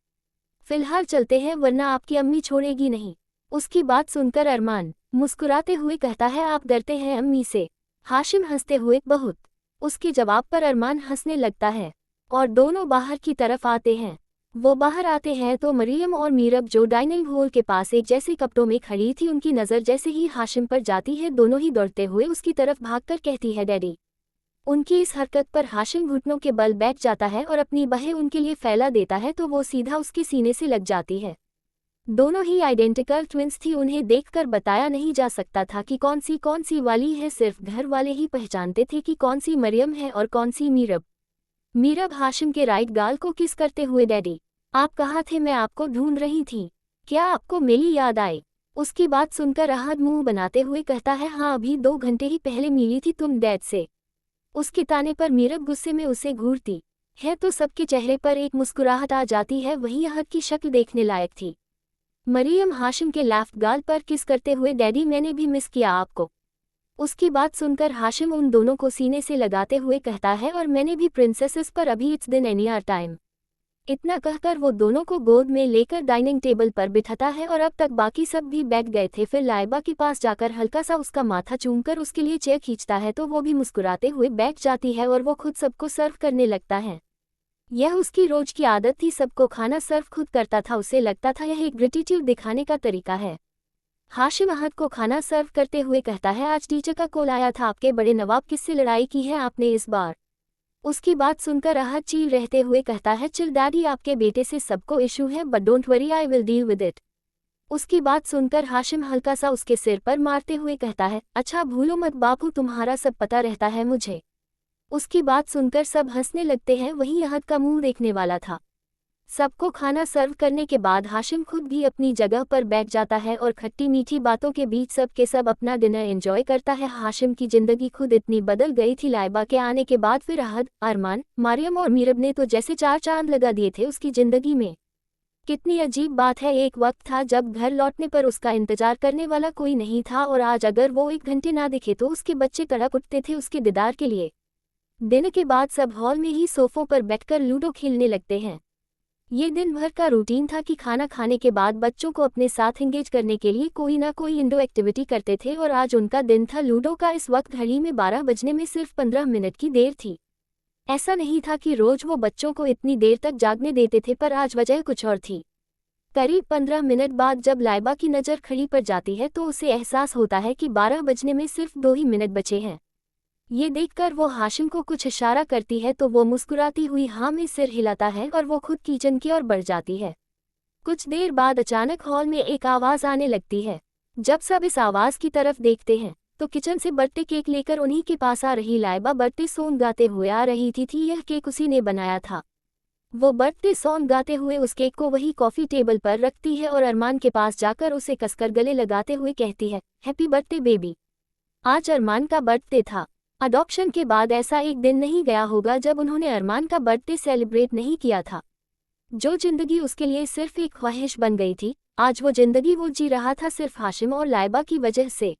फिलहाल चलते हैं वरना आपकी अम्मी छोड़ेगी नहीं। उसकी बात सुनकर अरमान मुस्कुराते हुए कहता है, आप डरते हैं अम्मी से? हाशिम हंसते हुए, बहुत। उसके जवाब पर अरमान हंसने लगता है और दोनों बाहर की तरफ आते हैं। वो बाहर आते हैं तो मरियम और मीरब जो डाइनिंग हॉल के पास एक जैसे कपड़ों में खड़ी थी, उनकी नज़र जैसे ही हाशिम पर जाती है दोनों ही दौड़ते हुए उसकी तरफ भागकर कहती है, डैडी। उनकी इस हरकत पर हाशिम घुटनों के बल बैठ जाता है और अपनी बाहें उनके लिए फैला देता है तो वो सीधा उसके सीने से लग जाती है। दोनों ही आइडेंटिकल ट्विंस थी, उन्हें देखकर बताया नहीं जा सकता था कि कौन सी वाली है, सिर्फ घर वाले ही पहचानते थे कि कौन सी मरियम है और कौन सी मीरब। मीरब हाशिम के राइट गाल को किस करते हुए, डैडी आप कहाँ थे? मैं आपको ढूंढ रही थी। क्या आपको मेरी याद आई? उसकी बात सुनकर अहद मुंह बनाते हुए कहता है, हाँ अभी 2 घंटे ही पहले मिली थी तुम डैड से। उसके ताने पर मीरब गुस्से में उसे घूरती है तो सबके चेहरे पर एक मुस्कुराहट आ जाती है। वहीं अहद की शक्ल देखने लायक थी। मरियम हाशिम के लेफ्ट गाल पर किस करते हुए, डैडी मैंने भी मिस किया आपको। उसकी बात सुनकर हाशिम उन दोनों को सीने से लगाते हुए कहता है, और मैंने भी प्रिंसेसेस पर अभी इट्स दिन एनी आर टाइम। इतना कहकर वो दोनों को गोद में लेकर डाइनिंग टेबल पर बिठाता है और अब तक बाकी सब भी बैठ गए थे। फिर लाइबा के पास जाकर हल्का सा उसका माथा चूमकर उसके लिए चेयर खींचता है तो वो भी मुस्कुराते हुए बैठ जाती है और वो खुद सबको सर्व करने लगता है। यह उसकी रोज की आदत थी, सबको खाना सर्व खुद करता था। उसे लगता था यह एक ग्रेटिट्यूड दिखाने का तरीका है। हाशिम अहद को खाना सर्व करते हुए कहता है, आज टीचर का कॉल आया था, आपके बड़े नवाब किससे लड़ाई की है आपने इस बार? उसकी बात सुनकर अहद चील रहते हुए कहता है, चिल डैडी आपके बेटे से सबको इशू है, but don't worry I will deal with it. उसकी बात सुनकर हाशिम हल्का सा उसके सिर पर मारते हुए कहता है, अच्छा भूलो मत बापू, तुम्हारा सब पता रहता है मुझे। उसकी बात सुनकर सब हंसने लगते हैं। वहीं अहद का मुंह देखने वाला था। सबको खाना सर्व करने के बाद हाशिम खुद भी अपनी जगह पर बैठ जाता है और खट्टी मीठी बातों के बीच सब के सब अपना डिनर एंजॉय करता है। हाशिम की जिंदगी खुद इतनी बदल गई थी लाइबा के आने के बाद। फिर अहद, अरमान, मरियम और मीरब ने तो जैसे 4 चांद लगा दिए थे उसकी जिंदगी में। कितनी अजीब बात है, एक वक्त था जब घर लौटने पर उसका इंतजार करने वाला कोई नहीं था और आज अगर वो 1 घंटे ना दिखे तो उसके बच्चे तड़प उठते थे उसके दीदार के लिए। दिन के बाद सब हॉल में ही सोफों पर बैठकर लूडो खेलने लगते हैं। ये दिन भर का रूटीन था कि खाना खाने के बाद बच्चों को अपने साथ एंगेज करने के लिए कोई ना कोई इंडो एक्टिविटी करते थे और आज उनका दिन था लूडो का। इस वक्त घड़ी में 12 बजने में सिर्फ 15 मिनट की देर थी। ऐसा नहीं था कि रोज वो बच्चों को इतनी देर तक जागने देते थे, पर आज वजह कुछ और थी। करीब 15 मिनट बाद जब लाइबा की नज़र खड़ी पर जाती है तो उसे एहसास होता है कि 12 बजने में सिर्फ 2 ही मिनट बचे हैं। ये देखकर वो हाशिम को कुछ इशारा करती है तो वो मुस्कुराती हुई हाँ में सिर हिलाता है और वो खुद किचन की ओर बढ़ जाती है। कुछ देर बाद अचानक हॉल में एक आवाज़ आने लगती है। जब सब इस आवाज़ की तरफ देखते हैं तो किचन से बर्थडे केक लेकर उन्हीं के पास आ रही लाइबा बर्थडे सॉन्ग गाते हुए आ रही थी। यह केक उसी ने बनाया था। वो बर्थडे सॉन्ग गाते हुए उस केक को वही कॉफ़ी टेबल पर रखती है और अरमान के पास जाकर उसे कसकर गले लगाते हुए कहती है, हैप्पी बर्थडे बेबी। आज अरमान का बर्थडे था। अडॉप्शन के बाद ऐसा एक दिन नहीं गया होगा जब उन्होंने अरमान का बर्थडे सेलिब्रेट नहीं किया था। जो जिंदगी उसके लिए सिर्फ एक ख्वाहिश बन गई थी, आज वो जिंदगी वो जी रहा था सिर्फ हाशिम और लाइबा की वजह से।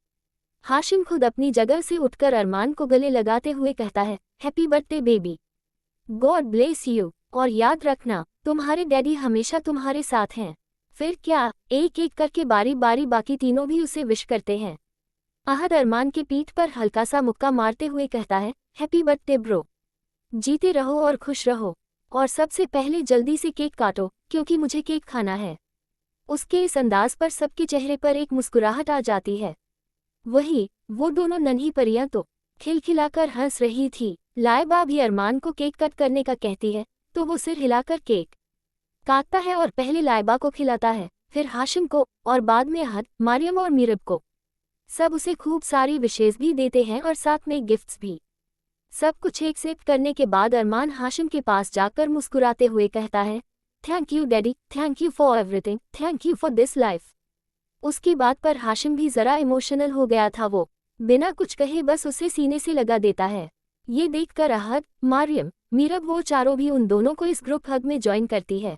हाशिम खुद अपनी जगह से उठकर अरमान को गले लगाते हुए कहता है, happy birthday baby, God bless you, और याद रखना तुम्हारे डैडी हमेशा तुम्हारे साथ हैं। फिर क्या, एक एक करके बारी बारी बाकी तीनों भी उसे विश करते हैं। अहद अरमान के पीठ पर हल्का सा मुक्का मारते हुए कहता है, हैप्पी बर्थडे ब्रो, जीते रहो और खुश रहो, और सबसे पहले जल्दी से केक काटो क्योंकि मुझे केक खाना है। उसके इस अंदाज पर सबके चेहरे पर एक मुस्कुराहट आ जाती है। वो दोनों नन्ही परियां तो खिलखिलाकर हंस रही थी। लाइबा भी अरमान को केक कट करने का कहती है तो वो सिर हिलाकर केक काटता है और पहले लाइबा को खिलाता है, फिर हाशिम को और बाद में अहद, मरियम और मीरब को। सब उसे खूब सारी विशेष भी देते हैं और साथ में गिफ्ट्स भी। सब कुछ एक्सेप्ट करने के बाद अरमान हाशिम के पास जाकर मुस्कुराते हुए कहता है, thank you daddy, thank you for everything, thank you for this life. उसकी बात पर हाशिम भी जरा इमोशनल हो गया था। वो बिना कुछ कहे बस उसे सीने से लगा देता है। ये देखकर अहद, मरियम, मीरब वो चारों भी उन दोनों को इस ग्रुप हग में ज्वाइन करती है।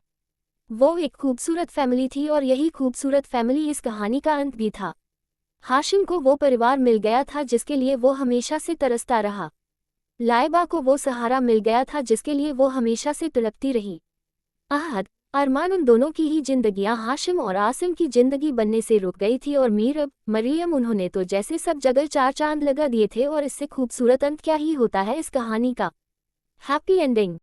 वो एक खूबसूरत फैमिली थी और यही खूबसूरत फैमिली इस कहानी का अंत भी था। हाशिम को वो परिवार मिल गया था जिसके लिए वो हमेशा से तरसता रहा। लाइबा को वो सहारा मिल गया था जिसके लिए वो हमेशा से तड़पती रही। अहद, अरमान उन दोनों की ही जिंदगियां हाशिम और आसिम की जिंदगी बनने से रुक गई थी और मीरब, मरियम उन्होंने तो जैसे सब जगह चार चांद लगा दिए थे और इससे खूबसूरत अंत क्या ही होता है इस कहानी का। Happy ending.